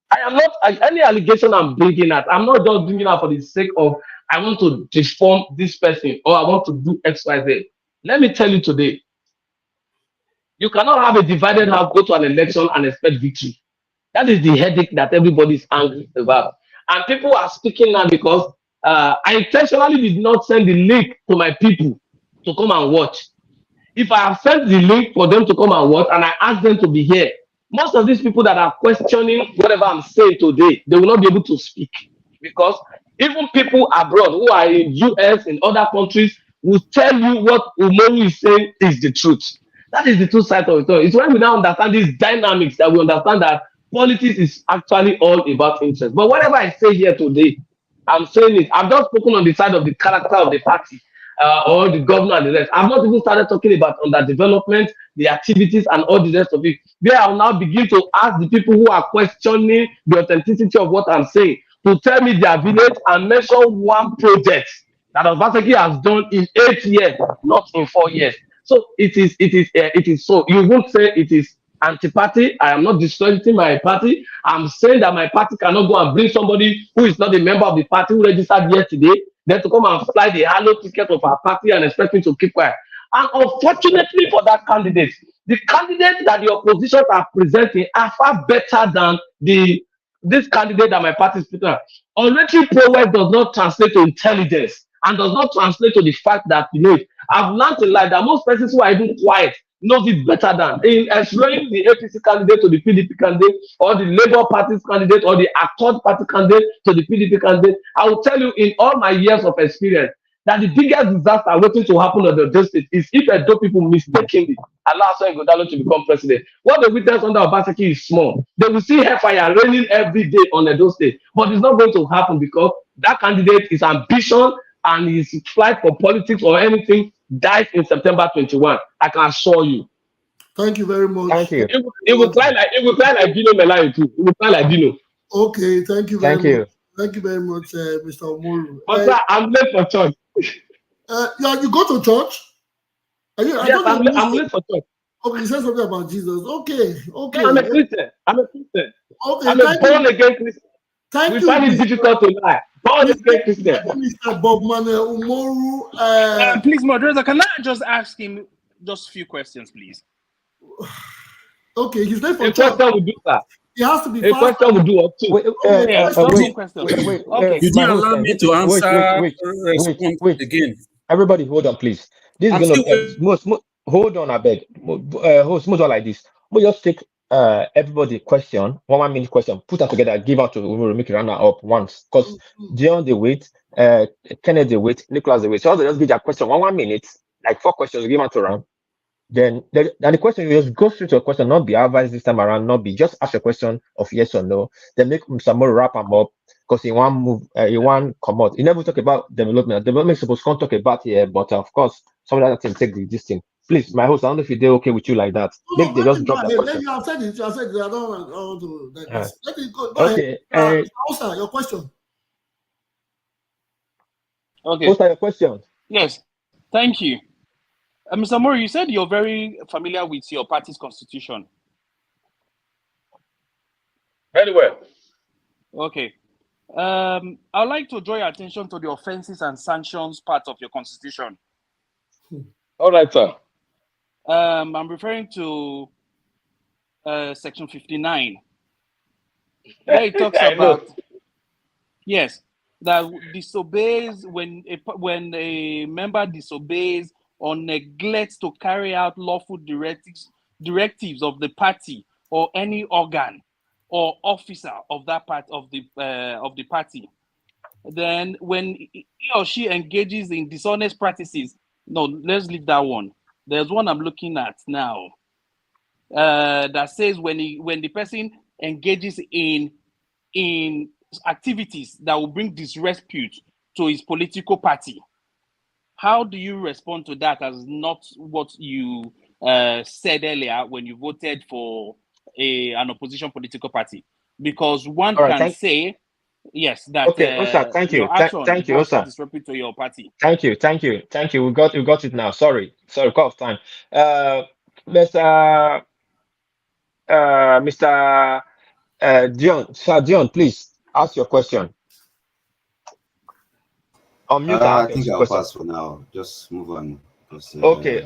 Speaker 5: I am not any allegation I'm bringing out. I'm not just bringing out for the sake of I want to deform this person or I want to do X, Y, Z. Let me tell you today, you cannot have a divided house, go to an election and expect victory. That is the headache that everybody is angry about. And people are speaking now because I intentionally did not send the link to my people to come and watch. If I have sent the link for them to come and watch and I ask them to be here, most of these people that are questioning whatever I'm saying today, they will not be able to speak. Because even people abroad who are in US, in other countries, will tell you what Umoru is saying is the truth. That is the two sides of it all. It's when we now understand these dynamics that we understand that politics is actually all about interest. But whatever I say here today, I'm saying it. I've just spoken on the side of the character of the party or the governor and the rest. I've not even started talking about underdevelopment, the activities, and all the rest of it. Where I'll now begin to ask the people who are questioning the authenticity of what I'm saying to tell me their village and mention one project that Obaseki has done in 8 years, not in 4 years. So it is so. You won't say it is anti-party. I am not discrediting my party. I'm saying that my party cannot go and bring somebody who is not a member of the party who registered yesterday, then to come and fly the halo ticket of our party and expect me to keep quiet. And unfortunately for that candidate, the candidates that the opposition are presenting are far better than this candidate that my party is putting. Already prowess does not translate to intelligence. and does not translate to the fact that you know it. I've learned in life that most persons who are even quiet knows it better than in exploring the APC candidate to the PDP candidate or the Labour Party's candidate or the Accord Party candidate to the PDP candidate. I will tell you in all my years of experience that the biggest disaster waiting to happen on the Edo State is if Edo people mistakenly allow Sonny Ighodalo to become president. What they witness under Obaseki is small. They will see hellfire raining every day on Edo State, but it's not going to happen because that candidate, his ambition and his flight for politics or anything dies in September 21. I can assure you.
Speaker 2: Thank you very much.
Speaker 1: Thank you.
Speaker 5: It will fly like Dino Melaye too. It will fly like Dino.
Speaker 2: Okay, thank you very
Speaker 1: Thank you.
Speaker 2: much. Thank you very much, Mr. Omoru.
Speaker 5: But sir, I'm late for church.
Speaker 2: Yeah, you go to church?
Speaker 5: Yes, I'm late for church.
Speaker 2: Okay, you said something about Jesus. Okay.
Speaker 5: Yeah, I'm a Christian.
Speaker 2: Okay,
Speaker 5: I'm a born again Christian. We find it difficult to lie. Born again Christian.
Speaker 2: Mr. Bob Manuel Umoru.
Speaker 10: Please, moderator, can I just ask him just a few questions, please?
Speaker 2: Okay, he's there for
Speaker 5: a question will do that.
Speaker 2: He has to be
Speaker 5: a
Speaker 2: fast.
Speaker 5: question will do up too.
Speaker 1: Wait,
Speaker 10: You
Speaker 8: didn't allow me to answer
Speaker 1: wait
Speaker 8: again.
Speaker 1: Everybody, hold on, please. This is gonna hold on, I beg. Host, move on like this. We just take everybody question, 1 minute question, put that together, give out to Umuru, make it run up once. Because Dion the wait, Kenneth the wait, Nicholas the wait. So they just give their question 1 minute, like 4 questions, give out to round. Then the question, you just go straight to a question, not be advised this time around, not be just ask a question of yes or no. Then make some more wrap them up because he want move, he want come out. He never talk about development. Development is supposed to talk about here, but of course, some of that can take this thing. Please, my host, I don't know if they're okay with you like that. Make they just drop that question.
Speaker 2: You have said it. I said it. I don't want to. Let it go.
Speaker 1: Okay.
Speaker 2: Ahead. Hosta, your question.
Speaker 10: Okay.
Speaker 1: Hosta, your question.
Speaker 10: Yes. Thank you. Mr. Mori, you said you're very familiar with your party's constitution.
Speaker 5: Very well.
Speaker 10: Okay. I'd like to draw your attention to the offenses and sanctions part of your constitution.
Speaker 5: All right, sir.
Speaker 10: I'm referring to section 59. Where it talks about that disobeys when a member disobeys or neglects to carry out lawful directives of the party or any organ or officer of that part of the party. Then when he or she engages in dishonest practices, no, let's leave that one. There's one I'm looking at now that says when the person engages in activities that will bring disrepute to his political party. How do you respond to that as not what you said earlier when you voted for an opposition political party? Because one can say, yes, that
Speaker 1: thank you.
Speaker 10: your action
Speaker 1: Thank you,
Speaker 10: brought
Speaker 1: Osa.
Speaker 10: disrepute to your party.
Speaker 1: Thank you. We got it now. Sorry, cut off time. Mr. Dion, Sir Dion, please ask your question.
Speaker 13: I think I'll pass for now. Just move on.
Speaker 1: Okay.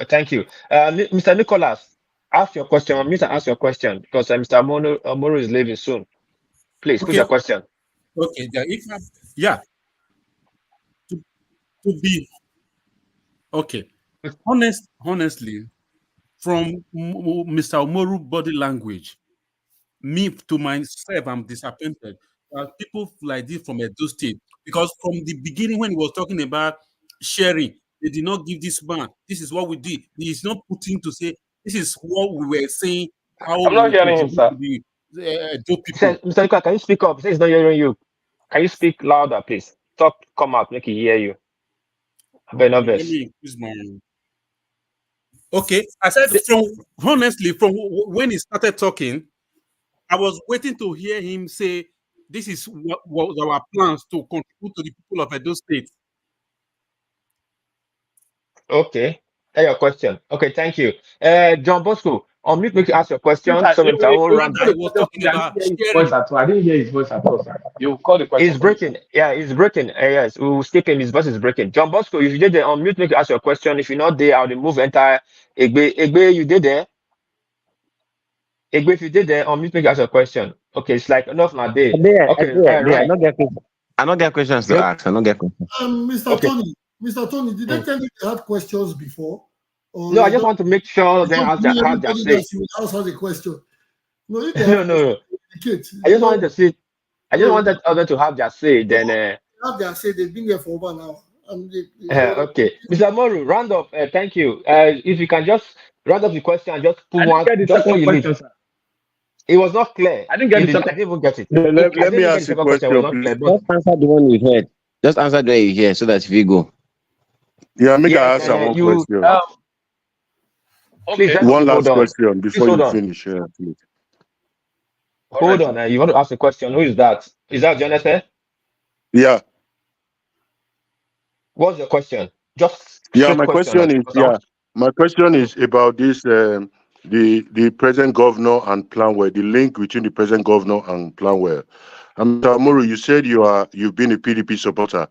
Speaker 1: Thank you. Mr. Nicholas, ask your question. Ask your question because Mr. Omoro is leaving soon. Please, put your question.
Speaker 8: Okay. To be okay. Honestly, from Mr. Omoru body language, me to myself, I'm disappointed. People like this from Edo State, because from the beginning when he was talking about sharing, they did not give this man. This is what we did. He is not putting to say this is what we were saying. How
Speaker 5: I'm not hearing him, sir.
Speaker 1: Mr. Nicholas, can you speak up? He says he's not hearing you. Can you speak louder, please? Talk, come out, make he hear you. Very nervous.
Speaker 8: Okay, I said from when he started talking, I was waiting to hear him say, this is what our plans to contribute to the people of Edo State.
Speaker 1: Okay, that's your question. Okay, thank you. John Bosco, unmute, make you ask your question.
Speaker 5: I didn't hear his voice at all, sir. You call the question.
Speaker 1: He's breaking. Yeah, he's breaking. Yes, we will skip him. His voice is breaking. John Bosco, if you did there, unmute, make you ask your question. If you're not there, I'll move entire Egbe, you did there. Egbe, if you did there, unmute, make you ask your question. Okay, it's like enough now. Day. Okay, right.
Speaker 3: I don't get questions to
Speaker 1: Yep.
Speaker 3: ask. I don't get questions.
Speaker 2: Mr.
Speaker 1: Okay.
Speaker 2: Mr. Tony, did they tell you they had questions before? Or
Speaker 1: No, I
Speaker 2: you
Speaker 1: just want to make sure they
Speaker 2: don't
Speaker 1: have
Speaker 2: believe
Speaker 1: have their
Speaker 2: everybody
Speaker 1: say.
Speaker 2: that you will ask a question? No, if they
Speaker 1: No,
Speaker 2: have
Speaker 1: no, no.
Speaker 2: questions,
Speaker 1: I just wanted to see. I just
Speaker 2: no,
Speaker 1: wanted others to have their say. Then,
Speaker 2: have their say. They've been there for over an hour. And they
Speaker 1: okay, Mr. Moru, round up. Thank you. If you can just round up the question and just put
Speaker 5: I didn't
Speaker 1: one,
Speaker 5: get the
Speaker 1: just before
Speaker 5: second
Speaker 1: you leave.
Speaker 5: question, sir.
Speaker 1: It was not clear.
Speaker 5: I didn't get
Speaker 1: You
Speaker 5: the
Speaker 1: did. I
Speaker 5: second.
Speaker 1: didn't even get it.
Speaker 14: Let,
Speaker 1: I
Speaker 14: let me
Speaker 1: didn't even get the
Speaker 14: ask you a
Speaker 1: second question. It was
Speaker 14: question,
Speaker 1: not
Speaker 14: please.
Speaker 1: clear. But
Speaker 3: Just answer the one you heard. Just answer the one you hear so that if you go.
Speaker 14: Yeah, make I
Speaker 1: yes,
Speaker 14: answer one
Speaker 1: you.
Speaker 14: question.
Speaker 1: Please
Speaker 5: Okay.
Speaker 1: just
Speaker 14: One
Speaker 1: hold
Speaker 14: last
Speaker 1: on.
Speaker 14: question
Speaker 1: Please
Speaker 14: before
Speaker 1: hold
Speaker 14: you
Speaker 1: on.
Speaker 14: finish. Yeah, please.
Speaker 1: Hold on. You want to ask a question? Who is that? Is that Jonathan?
Speaker 14: Yeah.
Speaker 1: What's your question? Just
Speaker 14: Yeah,
Speaker 1: straight
Speaker 14: my
Speaker 1: question.
Speaker 14: question is my question is about this the present governor and Planwell, the link between the present governor and Planwell. Mr. Amuru, you said you've been a PDP supporter.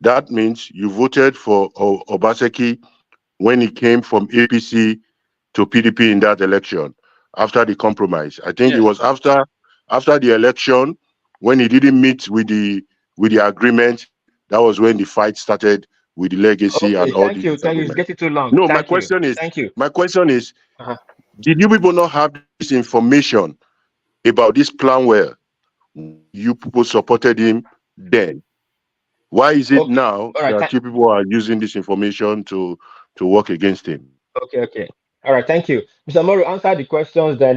Speaker 14: That means you voted for Obaseki when he came from APC to PDP in that election after the compromise. I think it was after the election when he didn't meet with the agreement. That was when the fight started with the legacy
Speaker 1: Okay.
Speaker 14: and all
Speaker 1: Thank
Speaker 14: the
Speaker 1: you. Thank you. It's
Speaker 14: disagreement.
Speaker 1: getting too long.
Speaker 14: No,
Speaker 1: Thank you. Thank you.
Speaker 14: my question is,
Speaker 1: Uh-huh.
Speaker 14: did you people not have this information about this plan where you people supported him then? Why is it
Speaker 1: Okay.
Speaker 14: now
Speaker 1: All right.
Speaker 14: that you people are using this information to work against him?
Speaker 1: Okay. Okay. All right. Thank you, Mr. Moro. Answer the questions. Then,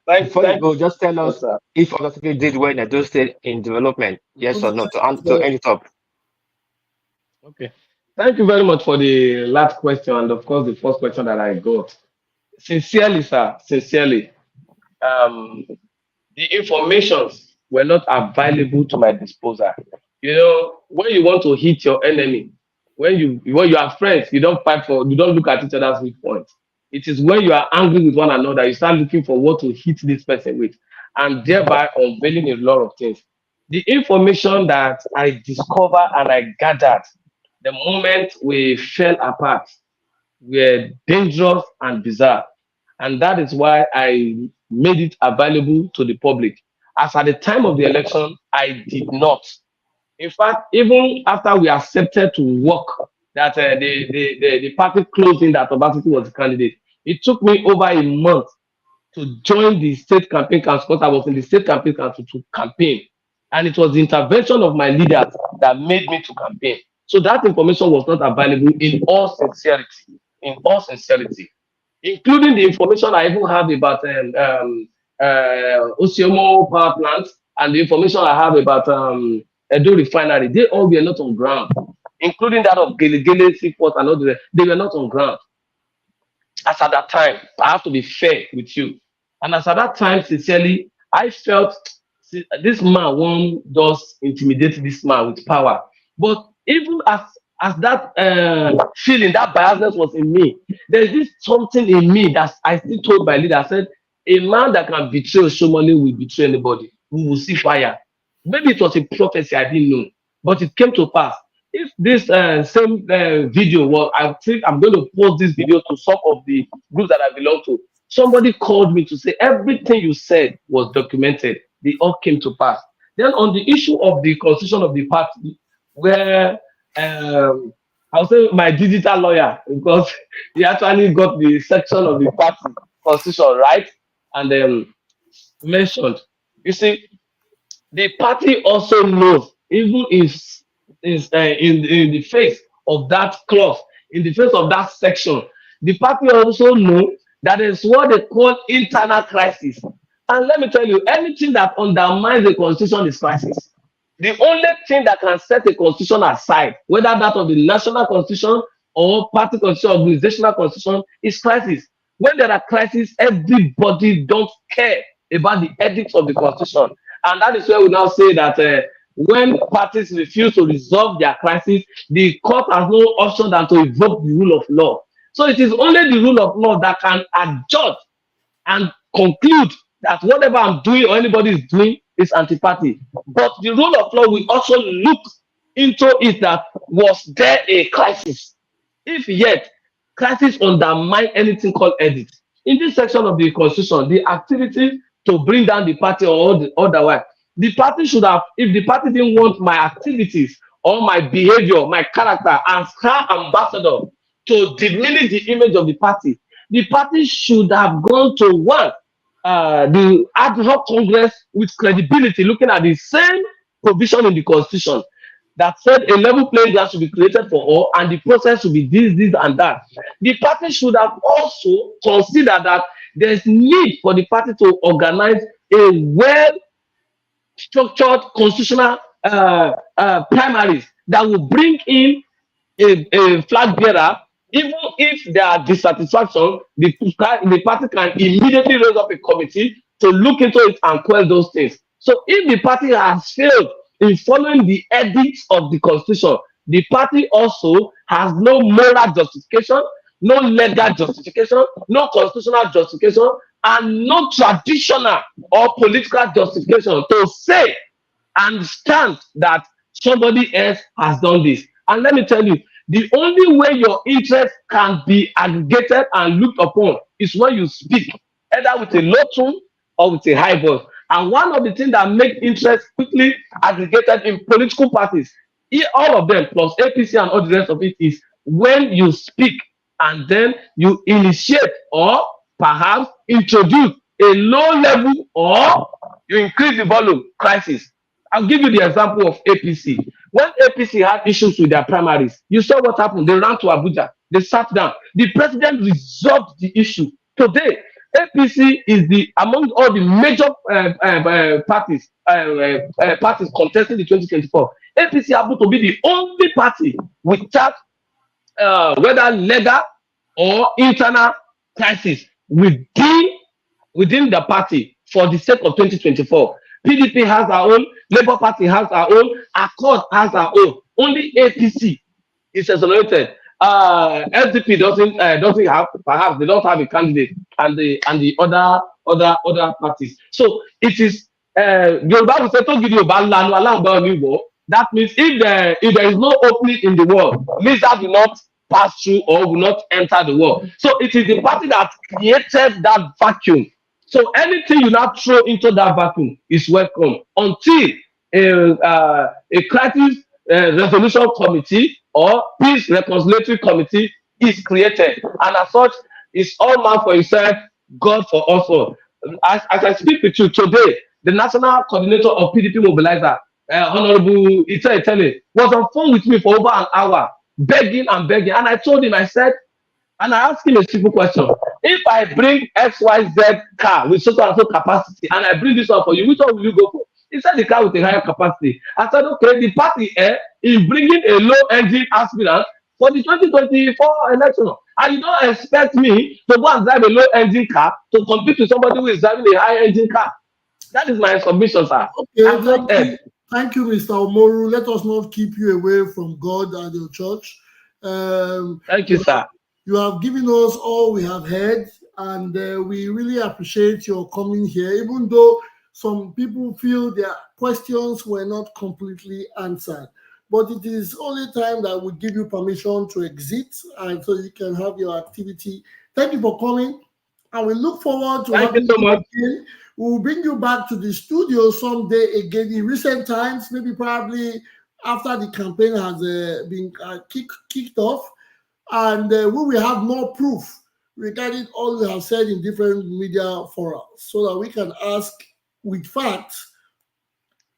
Speaker 1: before you go, just tell us
Speaker 5: sir.
Speaker 1: if Obaseki did well in Edo State in development. Yes or no? To end it up.
Speaker 5: Okay. Thank you very much for the last question and of course the first question that I got. Sincerely, sir, sincerely, um, the informations were not available to my disposal. You know, when you want to hit your enemy, when you are friends, you don't fight for, you don't look at each other's weak points. It is when you are angry with one another, you start looking for what to hit this person with, and thereby unveiling a lot of things. The information that I discovered and I gathered the moment we fell apart were dangerous and bizarre. And that is why I made it available to the public. As at the time of the election, I did not. In fact, even after we accepted to work, that the party closed in that Obaseki was the candidate, it took me over a month to join the state campaign council because I was in the state campaign council to campaign. And it was the intervention of my leaders that made me to campaign. So that information was not available in all sincerity, including the information I even have about Osiomo power plant and the information I have about Edo refinery. They all were not on ground, including that of Gele Seaport and all the rest. They were not on ground. As at that time, I have to be fair with you. And as at that time, sincerely, I felt this man won't just intimidate this man with power. But even as that feeling, that biasness was in me, there's this something in me that I still told my leader. I said, a man that can betray Shomole will betray anybody. We will see fire. Maybe it was a prophecy I didn't know, but it came to pass. If this same video, well, I think I'm going to post this video to some of the groups that I belong to. Somebody called me to say everything you said was documented. They all came to pass. Then on the issue of the constitution of the party, where I'll say my digital lawyer, because he actually got the section of the party constitution right and mentioned. You see, the party also knows, even in the face of that clause, in the face of that section, the party also know that is what they call internal crisis. And let me tell you, anything that undermines the constitution is crisis. The only thing that can set a constitution aside, whether that of the national constitution or party constitution, organizational constitution, is crisis. When there are crises, everybody don't care about the edicts of the constitution. And that is where we now say that when parties refuse to resolve their crisis, the court has no option than to invoke the rule of law. So it is only the rule of law that can adjudge and conclude that whatever I'm doing or anybody is doing is anti-party. But the rule of law will also look into it that was there a crisis. If yet crisis undermine anything called edit. In this section of the constitution, the activity to bring down the party or otherwise, The party should have, if the party didn't want my activities or my behavior, my character as her ambassador to diminish the image of the party should have gone to one, the ad hoc Congress with credibility, looking at the same provision in the Constitution that said a level playing ground should be created for all, and the process should be this, and that. The party should have also considered that there's need for the party to organize a well-structured constitutional primaries that will bring in a flag bearer. Even if there are dissatisfaction, the party can immediately raise up a committee to look into it and quell those things. So if the party has failed in following the edicts of the Constitution, the party also has no moral justification, no legal justification, no constitutional justification, and no traditional or political justification to say and stand that somebody else has done this. And let me tell you, the only way your interest can be aggregated and looked upon is when you speak, either with a low tone or with a high voice. And one of the things that make interest quickly aggregated in political parties, all of them, plus APC and all the rest of it, is when you speak and then you initiate or perhaps introduce a low level or you increase the volume crisis. I'll give you the example of APC. When APC had issues with their primaries, you saw what happened. They ran to Abuja. They sat down. The president resolved the issue. Today, APC is among all the major parties contesting the 2024. APC happened to be the only party without whether legal or internal crisis within the party for the sake of 2024. PDP has our own, Labour Party has our own, Accord has our own. Only APC is exonerated. SDP doesn't have, perhaps they don't have a candidate, and the other parties. So it is Yoruba will say, "Don't give you that means if there is no opening in the wall, lizard will not pass through or will not enter the wall. So it is the party that created that vacuum. So anything you now throw into that vacuum is welcome until a crisis resolution committee or peace reconciliatory committee is created. And as such, it's all man for himself, God for us all. As I speak with you today, the national coordinator of PDP Mobilizer, Honorable Itele, was on phone with me for over an hour, begging. And I told him, I said, and I asked him a simple question. If I bring XYZ car with so and so capacity, and I bring this one for you, which one will you go for? He said the car with a higher capacity. I said, okay, the party is bringing a low engine aspirant for the 2024 election. And you don't expect me to go and drive a low engine car to compete with somebody who is driving a high engine car. That is my submission, sir.
Speaker 2: Okay, thank you, Mr. Omoru. Let us not keep you away from God and your church.
Speaker 5: Thank you, sir.
Speaker 2: You have given us all we have heard, and we really appreciate your coming here, even though some people feel their questions were not completely answered. But it is only time that we give you permission to exit, and so you can have your activity. Thank you for coming, and we look forward to having you again. We will bring you back to the studio someday again in recent times, maybe probably after the campaign has been kicked off. And we will have more proof regarding all we have said in different media forums so that we can ask with facts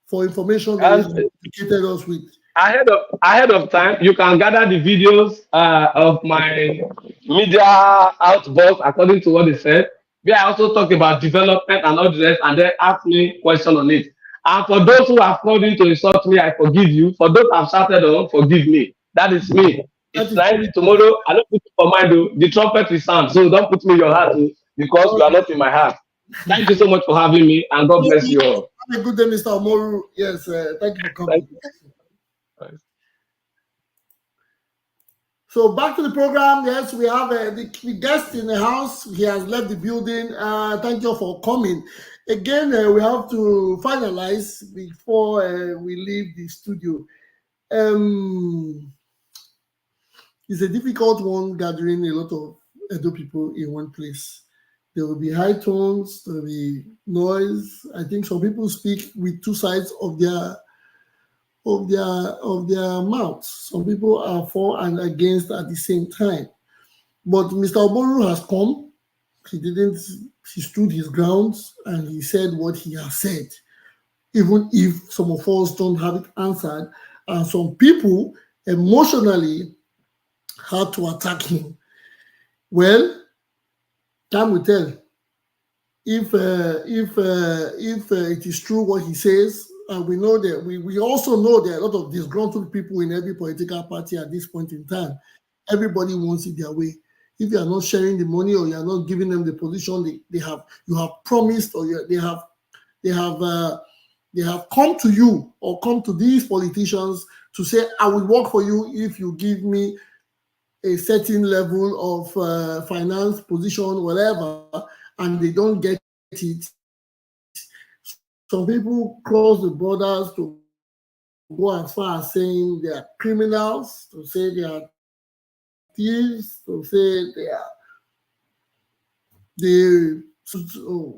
Speaker 2: for information that you educated us with.
Speaker 5: Ahead of time, you can gather the videos of my media outburst according to what they said. Where I also talk about development and all the rest, and then ask me question on it. And for those who have called in to insult me, I forgive you. For those who have shouted on, forgive me. That is me. It's nice tomorrow. I don't put it for mind though. The trumpet will sound, so don't put me in your heart too, because you are not in my heart. Thank you so much for having me, and God bless you all.
Speaker 2: Have a good day, Mr. Omoru. Yes, thank you for coming. So back to the program. Yes, we have the guest in the house. He has left the building. Thank you for coming. Again, we have to finalize before we leave the studio. It's a difficult one gathering a lot of Edo people in one place. There will be high tones, there will be noise. I think some people speak with two sides of their mouths. Some people are for and against at the same time. But Mr. Oboru has come. He stood his grounds and he said what he has said, even if some of us don't have it answered. And some people emotionally had to attack him. Well, time will tell if it is true what he says. And we know that we also know there are a lot of disgruntled people in every political party at this point in time. Everybody wants it their way. If you are not sharing the money or you are not giving them the position you have promised, or they have come to you or come to these politicians to say, I will work for you if you give me a certain level of finance position, whatever, and they don't get it. Some people cross the borders to go as far as saying they are criminals, to say they are thieves, to say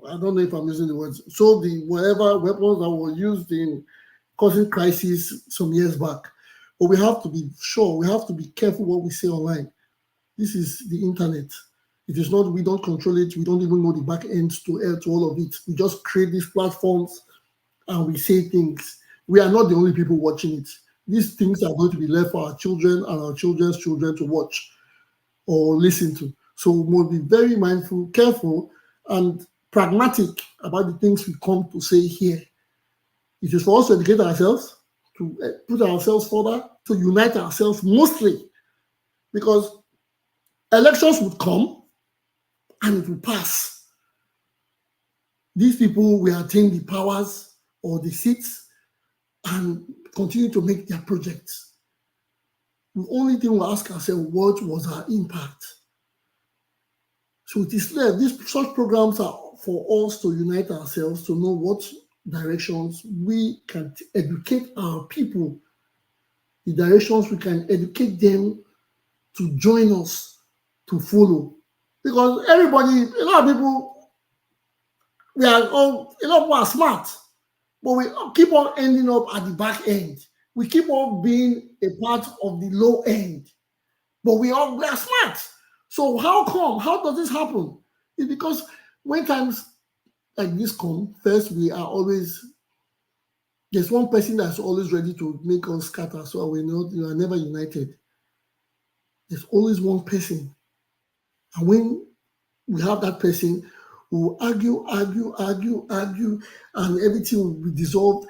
Speaker 2: I don't know if I'm using the words. So the whatever weapons that were used in causing crisis some years back. But we have to be sure, we have to be careful what we say online. This is the internet. It is not, we don't control it. We don't even know the back end to all of it. We just create these platforms and we say things. We are not the only people watching it. These things are going to be left for our children and our children's children to watch or listen to. So we must be very mindful, careful, and pragmatic about the things we come to say here. It is for us to educate ourselves, to put ourselves further, to unite ourselves mostly, because elections would come and it will pass. These people will attain the powers or the seats and continue to make their projects. The only thing we ask ourselves, what was our impact? So it is clear, such programs are for us to unite ourselves, to know what directions we can educate our people, the directions we can educate them to join us, to follow. Because everybody, a lot of people, a lot of people are smart, but we keep on ending up at the back end. We keep on being a part of the low end, but we are smart. So how come? How does this happen? It's because when times like this come, first there's one person that's always ready to make us scatter, so we are never united. There's always one person. And when we have that person, we will argue, and everything will be dissolved.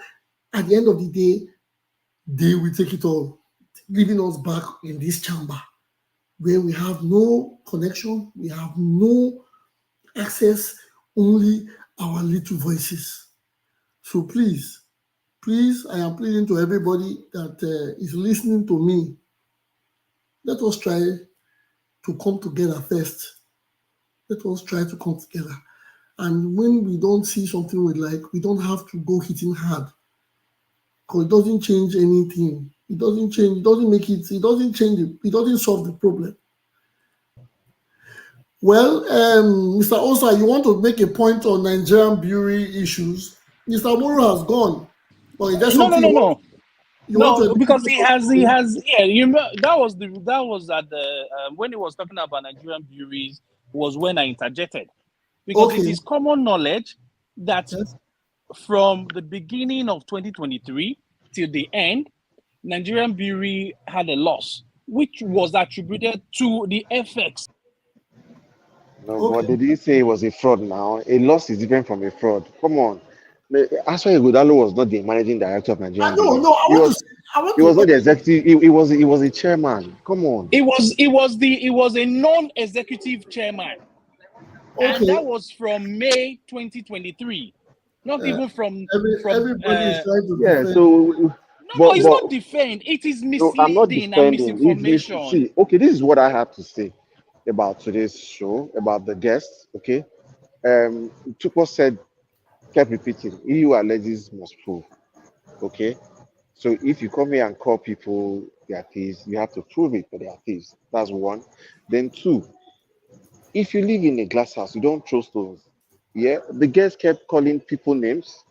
Speaker 2: At the end of the day, they will take it all, leaving us back in this chamber where we have no connection, we have no access, only our little voices. So please, I am pleading to everybody that is listening to me. Let us try to come together first. Let us try to come together. And when we don't see something we like, we don't have to go hitting hard. Because it doesn't change anything. It doesn't change, it doesn't make it, it doesn't change it, it doesn't solve the problem. Well, Mr. Osa, you want to make a point on Nigerian brewery issues. Mr. Moro has gone. Or is there something you want to
Speaker 10: because he has yeah, you remember that was at the when he was talking about Nigerian breweries was when I interjected, because it is common knowledge that from the beginning of 2023 till the end, Nigerian brewery had a loss, which was attributed to the FX.
Speaker 6: No, but they didn't say it was a fraud now. A loss is different from a fraud. Come on. Aswa Ighodalo was not the managing director of Nigerian Breweries. He was not the executive. He was a chairman. Come on.
Speaker 10: It was a non-executive chairman, and that was from May 2023, not even from.
Speaker 2: Everybody is trying to
Speaker 6: defend. So.
Speaker 10: No, it's not defend. It is misleading and misinformation.
Speaker 6: Okay, this is what I have to say about today's show, about the guests. Okay, Chukwu kept repeating, "He who alleges must prove." Okay, so if you come here and call people they are thieves, you have to prove it that they are thieves. That's one. Then two, if you live in a glass house, you don't throw stones. Yeah, the guest kept calling people names.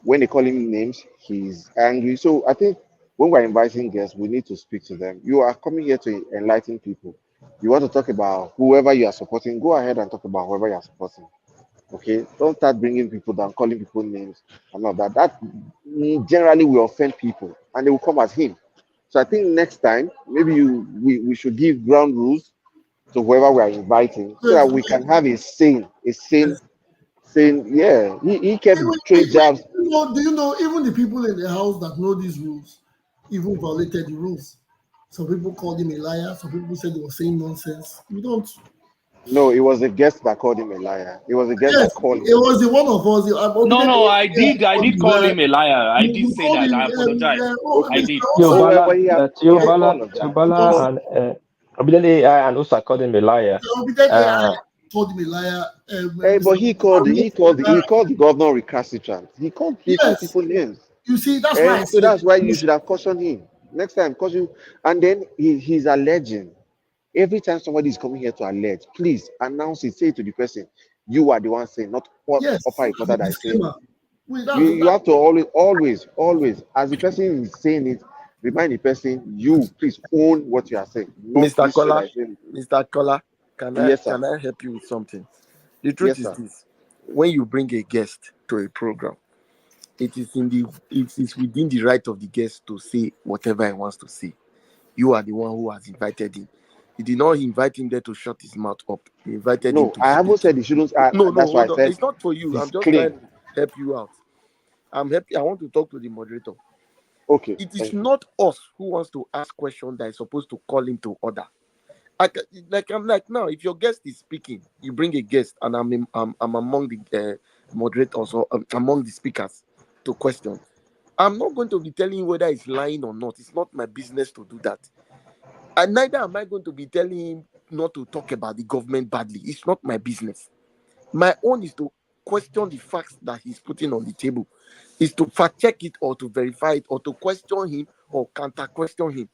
Speaker 6: When they call him names, he's angry. So I think when we're inviting guests, we need to speak to them. You are coming here to enlighten people. You want to talk about whoever you are supporting, go ahead and talk about whoever you are supporting. Okay, don't start bringing people down, calling people names and all that. That generally will offend people, and they will come at him. So I think next time maybe we should give ground rules to whoever we are inviting, so
Speaker 2: Yes,
Speaker 6: that we can have a sane. Yeah, he kept throwing jabs.
Speaker 2: do you know even the people in the house that know these rules even violated the rules? Some people called him a liar. Some people said he was saying nonsense. We don't.
Speaker 6: No, it was a guest that called him a liar. It was a guest
Speaker 2: Yes,
Speaker 6: that called
Speaker 2: it
Speaker 6: him.
Speaker 2: was the one of us.
Speaker 10: No, I
Speaker 2: Called
Speaker 10: did
Speaker 2: him
Speaker 10: call
Speaker 2: liar.
Speaker 10: him a liar. I did
Speaker 2: You
Speaker 10: say
Speaker 2: called
Speaker 10: that.
Speaker 2: him.
Speaker 10: I apologize. I
Speaker 6: Okay.
Speaker 10: did.
Speaker 2: Also,
Speaker 6: But he has apologized.
Speaker 1: Tiobala and Obidele AI and also called him a liar.
Speaker 2: Obedient AI called him a liar.
Speaker 6: But
Speaker 2: Mr.
Speaker 6: he called the governor recalcitrant. He called
Speaker 2: Yes,
Speaker 6: people names.
Speaker 2: you see, that's why I
Speaker 6: So
Speaker 2: said
Speaker 6: that's why you should have cautioned him next time. Cause you, and then he's alleging. Every time somebody is coming here to allege, please announce it. Say it to the person. You are the one saying, not what
Speaker 2: yes,
Speaker 6: upper
Speaker 2: as a
Speaker 6: reporter that is saying it.
Speaker 2: disclaimer. Wait,
Speaker 6: You have to always, as the person is saying it, remind the person, you please own what you are saying, not
Speaker 7: Mr.
Speaker 6: this show
Speaker 7: Kola,
Speaker 6: that is saying it.
Speaker 7: Mr. Kola,
Speaker 6: Yes, sir.
Speaker 7: can I help you with something? The truth
Speaker 6: Yes,
Speaker 7: is
Speaker 6: sir.
Speaker 7: this: when you bring a guest to a program, it is within the right of the guest to say whatever he wants to say. You are the one who has invited him. You did not invite him there to shut his mouth up. You invited him
Speaker 6: No,
Speaker 7: to
Speaker 6: I haven't
Speaker 7: speak.
Speaker 6: said he shouldn't.
Speaker 7: No,
Speaker 6: That's why I
Speaker 7: hold on.
Speaker 6: said
Speaker 7: It's not for you.
Speaker 6: he's
Speaker 7: I'm just trying
Speaker 6: clean.
Speaker 7: to help you out. I'm happy. I want to talk to the moderator.
Speaker 6: Okay,
Speaker 7: It is
Speaker 6: thank you.
Speaker 7: not us who wants to ask questions that is supposed to call him to order. I'm like now, if your guest is speaking, you bring a guest, and I'm among the moderators or among the speakers to question. I'm not going to be telling you whether he's lying or not. It's not my business to do that. And neither am I going to be telling him not to talk about the government badly. It's not my business. My own is to question the facts that he's putting on the table, is to fact check it or to verify it or to question him or counter question him.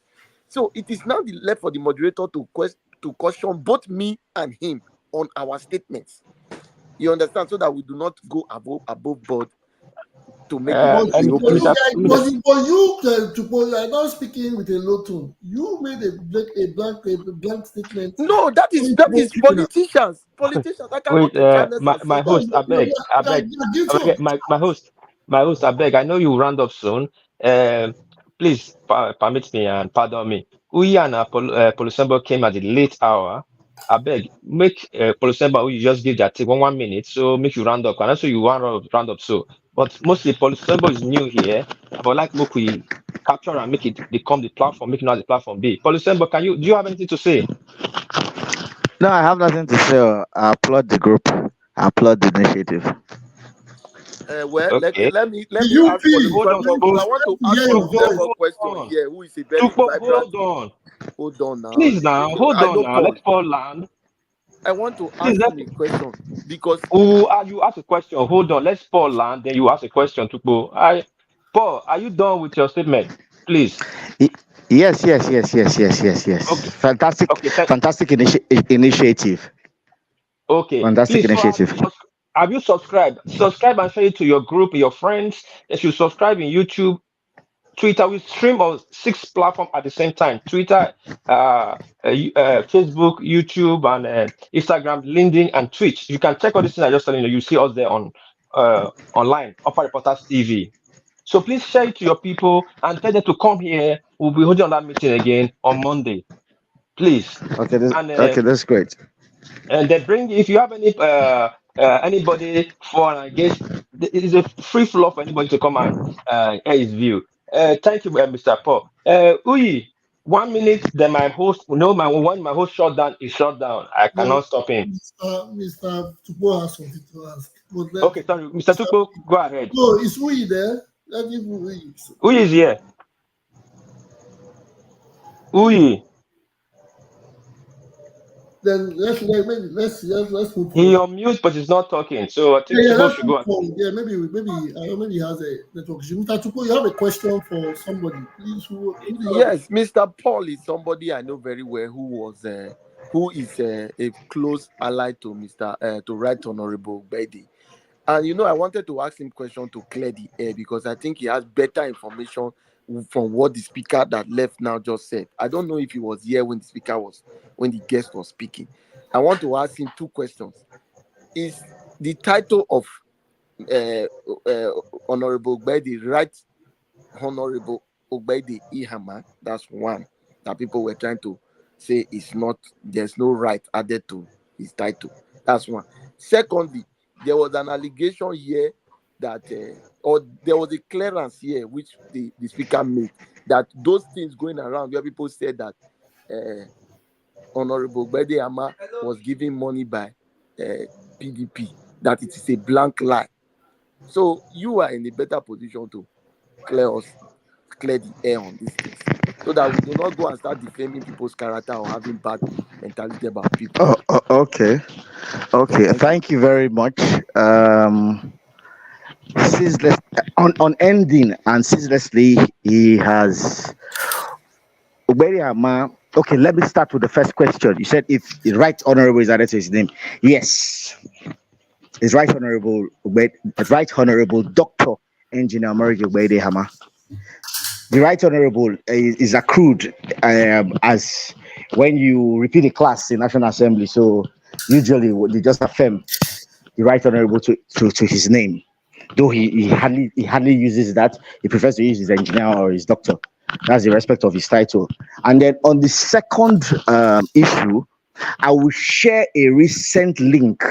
Speaker 7: So it is now left for the moderator to question both me and him on our statements. You understand? So that we do not go above board to make it
Speaker 2: But
Speaker 7: the
Speaker 2: you,
Speaker 7: open.
Speaker 2: you are not speaking with a low tone. You made a blank statement.
Speaker 7: No, that is politicians. Politicians. I cannot
Speaker 1: Wait,
Speaker 7: take kindness and say
Speaker 1: my
Speaker 7: that.
Speaker 1: host, my host, I beg. I know you round up soon. Please permit me and pardon me. Uyi and Polusembo came at the late hour. I beg, make Polusembo who you just give that take 1 minute, so make you round up. And also you want round up so. But mostly Polusembo is new here. But like make we capture and make it become the platform, make it not the platform be. Polusembo, do you have anything to say?
Speaker 15: No, I have nothing to say. I applaud the group. I applaud the initiative.
Speaker 7: Well,
Speaker 1: Okay.
Speaker 7: let me
Speaker 2: You
Speaker 7: ask for the
Speaker 1: Hold on,
Speaker 7: because I want to ask for the flavor question here. Who is a very vibrant?
Speaker 1: Hold on.
Speaker 7: Hold on now.
Speaker 1: Please now, hold
Speaker 7: I
Speaker 1: on
Speaker 7: know
Speaker 1: now.
Speaker 7: Paul.
Speaker 1: Let Paul land.
Speaker 7: I want to
Speaker 1: Please
Speaker 7: ask him a question because
Speaker 1: you ask a question. Hold on. Let's Paul land. Then you ask a question to Paul. Paul, are you done with your statement? Please.
Speaker 15: Yes.
Speaker 1: Okay.
Speaker 15: Fantastic,
Speaker 1: Okay.
Speaker 15: fantastic initiative.
Speaker 1: Okay.
Speaker 15: Fantastic
Speaker 1: Please. So
Speaker 15: initiative.
Speaker 1: have you subscribed? Subscribe and share it to your group, your friends. They should subscribe in YouTube. Twitter, we stream on 6 platforms at the same time: Twitter, Facebook, YouTube, and Instagram, LinkedIn, and Twitch. You can check all these things I just telling you. You see us there on online, Upper Reporters TV. So please share it to your people and tell them to come here. We'll be holding on that meeting again on Monday. Please.
Speaker 15: Okay, that's great.
Speaker 1: And they bring, if you have anybody for and against, it is a free flow for anybody to come and air his view. Thank you, Mr. Paul. Uyi, 1 minute, then my host, when my host shut down, is shut down. I cannot stop him.
Speaker 2: Mr. Tupo has something to ask.
Speaker 1: Okay, sorry, Mr. Tupo, go ahead.
Speaker 2: No, is Uyi there? Let me Uyi.
Speaker 1: Uyi is here. Uyi.
Speaker 2: Then let's move
Speaker 1: He
Speaker 2: forward.
Speaker 1: on mute, but he's not talking. So I think Tupo should go.
Speaker 2: Maybe he has a network issue. Mr. Tupo, you have a question for somebody, please.
Speaker 7: yes, Mr. Paul is somebody I know very well who was who is a close ally to to Right Honorable Bedi. And I wanted to ask him question to clear the air because I think he has better information from what the speaker that left now just said. I don't know if he was here when the guest was speaking. I want to ask him two questions. Is the title of uh, uh, Honorable Bedi Right Honorable Obedi Ihama? That's one that people were trying to say is not, there's no right added to his title. That's one. Secondly, there was an allegation here that, or there was a clearance here which the speaker made that those things going around where people said that Honorable Bedi Ama was giving money by PDP, that it is a blank lie. So you are in a better position to clear the air on these things so that we do not go and start defaming people's character or having bad mentality about people.
Speaker 15: Okay. Okay.
Speaker 7: Thank you.
Speaker 15: Thank you very much. Ceaseless on ending and ceaselessly, he has Uberi Ama. Okay, let me start with the first question. You said if the Right Honorable is added to his name. Yes, his Right Honorable Right Honorable Doctor Engineer America Uberi Hama. The Right Honorable is accrued as when you repeat a class in National Assembly. So usually they just affirm the Right Honorable to his name. Though he hardly uses that. He prefers to use his engineer or his doctor. That's the respect of his title. And then on the second issue, I will share a recent link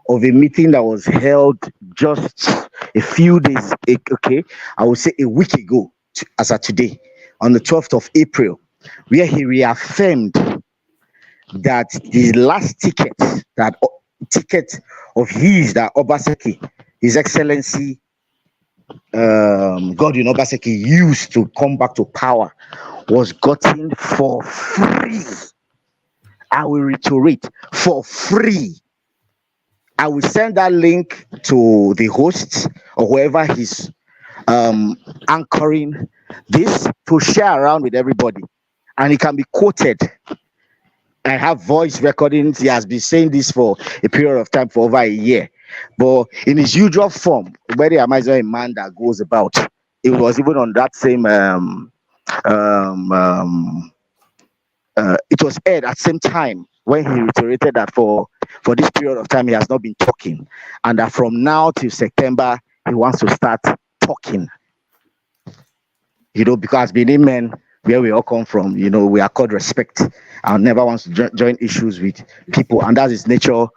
Speaker 15: of a meeting that was held just a few days, okay, I would say a week ago, as of today, on the 12th of April, where he reaffirmed that the last ticket of his, that Obaseki, His Excellency Godwin Obaseki, used to come back to power, was gotten for free. I will reiterate, for free. I will send that link to the host or whoever he's anchoring this to share around with everybody, and it can be quoted. I have voice recordings. He has been saying this for a period of time, for over a year. But in his usual form, Uberi Ama is not a man that goes about. It was even on that same it was aired at the same time when he reiterated that for this period of time he has not been talking, and that from now till September he wants to start talking. Because Benin men, where we all come from, we are called respect and never wants to join issues with people, and that's his nature of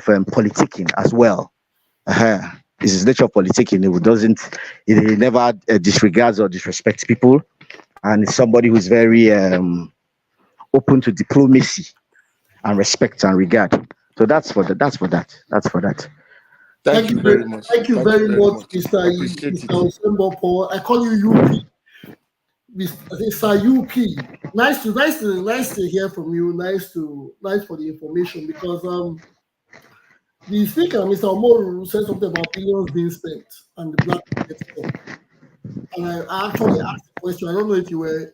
Speaker 15: politicking as well. It's his nature of politicking. He never disregards or disrespects people, and it's somebody who's very open to diplomacy and respect and regard. So that's for that.
Speaker 7: Thank you very much.
Speaker 2: Thank you very much, Mr.
Speaker 7: Appreciate it.
Speaker 2: Osembopo. I call you UP. Mr. UP. Nice to hear from you. Nice for the information, because the speaker, Mr. Omoru, said something about billions being spent and the black market stuff. And I actually asked the question. I don't know if you were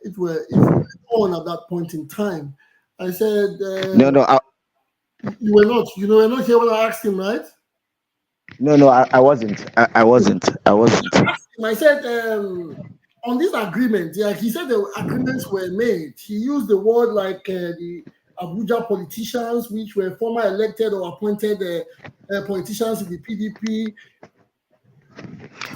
Speaker 2: on at that point in time. I said
Speaker 15: No,
Speaker 2: you were not. You were not here when I asked him, right?
Speaker 15: No, I wasn't. I wasn't.
Speaker 2: I said on this agreement, yeah, he said the agreements were made. He used the word like the Abuja politicians, which were former elected or appointed politicians in the PDP.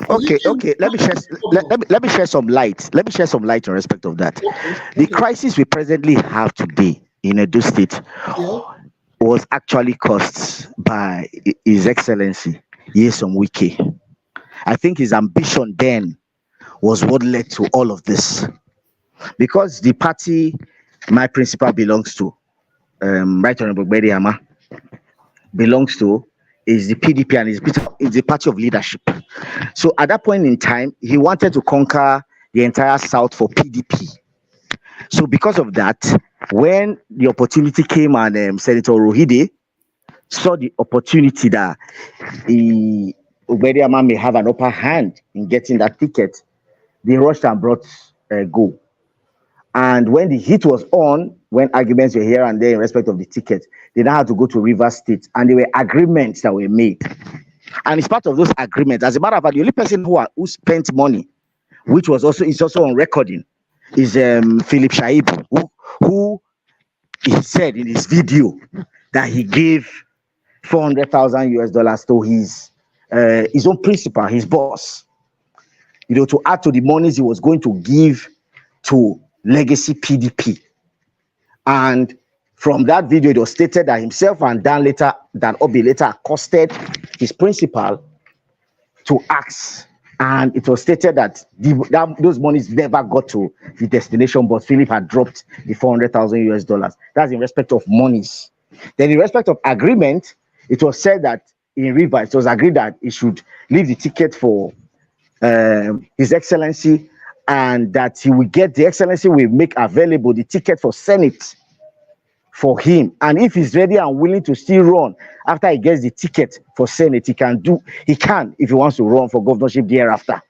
Speaker 15: Okay. Let me share some light. Let me share some light in respect of that. Okay. The crisis we presently have today in Edo State was actually caused by His Excellency Nyesom Wike. I think his ambition then was what led to all of this, because the party my principal belongs to, Right Honorable Uberi Ama, belongs to, is the PDP, and is the party of leadership. So at that point in time, he wanted to conquer the entire South for PDP. So because of that, when the opportunity came and Senator Rohide saw the opportunity that Uberi Ama may have an upper hand in getting that ticket, they rushed and brought Go. And when the heat was on, when arguments were here and there in respect of the ticket, they now had to go to Rivers State, and there were agreements that were made. And it's part of those agreements. As a matter of fact, the only person who spent money, which was also is also on recording, is Philip Shaibu, who he said in his video that he gave $400,000 to his own principal, his boss, to add to the monies he was going to give to Legacy PDP. And from that video, it was stated that himself and Dan Obi later accosted his principal to ask. And it was stated that those monies never got to the destination, but Philip had dropped the $400,000. That's in respect of monies. Then in respect of agreement, it was said that in Rivers, it was agreed that he should leave the ticket for His Excellency, and that he will get, the Excellency will make available the ticket for Senate for him. And if he's ready and willing to still run after he gets the ticket for Senate, he can, if he wants to run for governorship thereafter.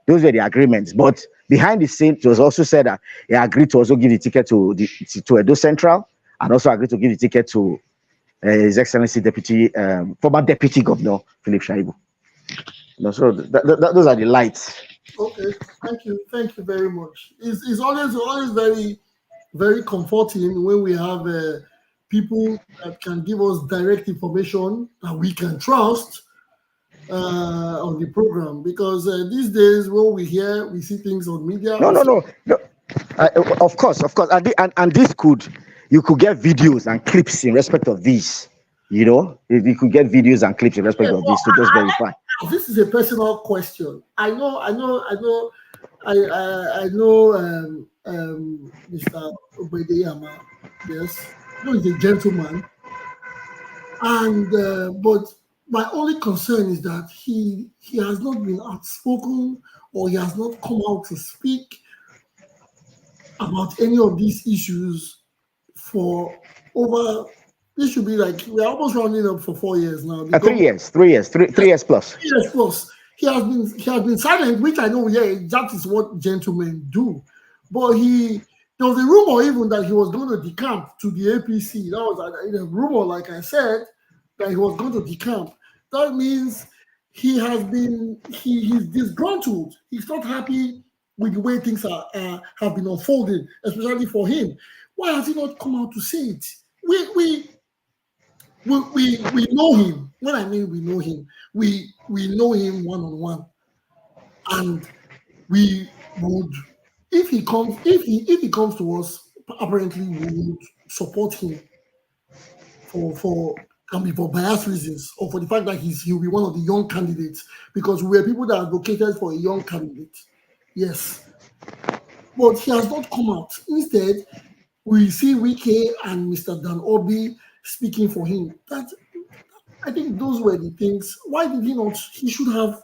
Speaker 15: Those were the agreements. But behind the scenes, it was also said that he agreed to also give the ticket to Edo Central, and also agreed to give the ticket to His Excellency former Deputy Governor Philip Shaibu. So those are the lights.
Speaker 2: Okay, thank you very much. It's always very, very comforting when we have people that can give us direct information that we can trust on the program, because these days when we see things on media.
Speaker 15: No. Of course, and this you could get videos and clips in respect of this. You could get videos and clips in respect of this to just verify.
Speaker 2: This is a personal question. I know. Mr. Obedeyama, yes, he's a gentleman, and but my only concern is that he has not been outspoken, or he has not come out to speak about any of these issues for over. This should be like, we're almost rounding up for 4 years now.
Speaker 15: 3 years, 3 years, 3 years plus.
Speaker 2: 3 years plus. He has been silent, which I know, that is what gentlemen do. But there was a rumor even that he was going to decamp to the APC. That was a rumor, like I said, that he was going to decamp. That means he's disgruntled. He's not happy with the way things have been unfolding, especially for him. Why has he not come out to say it? We know him. When I mean we know him, we know him one-on-one, and we would, if he comes to us, apparently we would support him for biased reasons, or for the fact that he'll be one of the young candidates, because we were people that advocated for a young candidate. Yes, but he has not come out. Instead, we see Wike and Mr. Dan Obi speaking for him. I think those were the things. Why did he not? He should have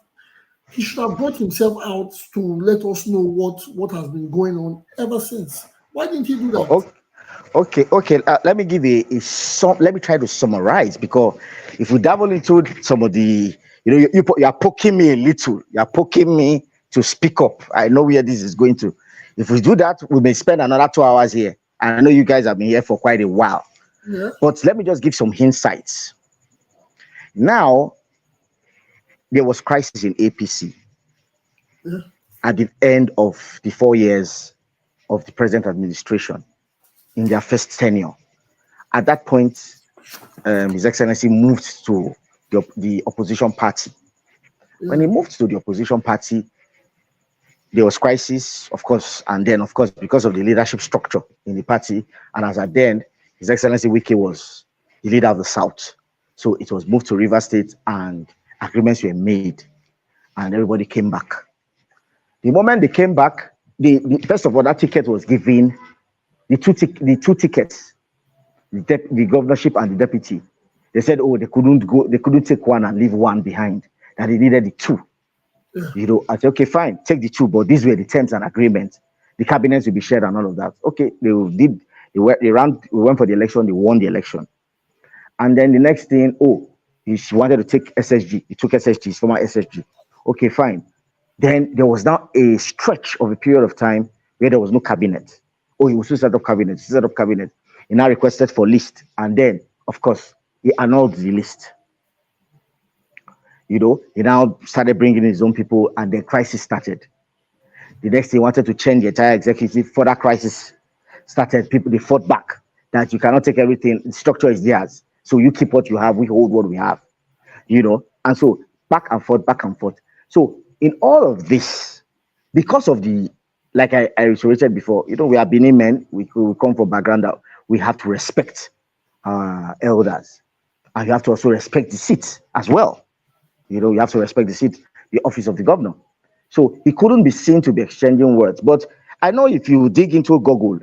Speaker 2: brought himself out to let us know what has been going on ever since. Why didn't he do that?
Speaker 15: Okay. Let me give let me try to summarize, because if we dabble into some of the, you are poking me a little. You are poking me to speak up. I know where this is going to. If we do that, we may spend another 2 hours here. And I know you guys have been here for quite a while. Yeah. But let me just give some insights. Now, there was crisis in APC at the end of the 4 years of the present administration in their first tenure. At that point, His Excellency moved to the opposition party. When he moved to the opposition party, there was crisis, of course, and then, of course, because of the leadership structure in the party, and as at then, His Excellency Wike was the leader of the South. So it was moved to Rivers State, and agreements were made, and everybody came back. The moment they came back, first of all, that ticket was given, the two tickets, the governorship and the deputy. They said, they couldn't take one and leave one behind, that they needed the two. I said, okay, fine, take the two, but these were the terms and agreements. The cabinets will be shared and all of that. Okay, we went for the election, they won the election. And then the next thing, he wanted to take SSG. He took SSG, his former SSG. Okay, fine. Then there was now a stretch of a period of time where there was no cabinet. Oh, he was to set up cabinet. Set up cabinet. He now requested for list, and then, of course, he annulled the list. He now started bringing his own people, and the crisis started. The next thing, he wanted to change the entire executive. Further crisis started. People, they fought back that you cannot take everything. The structure is theirs. So you keep what you have. We hold what we have. And so back and forth, back and forth. So in all of this, because of the, like I reiterated before, we are Benin men. We come from background that we have to respect elders, and you have to also respect the seat as well. You have to respect the seat, the office of the governor. So he couldn't be seen to be exchanging words. But I know if you dig into Google,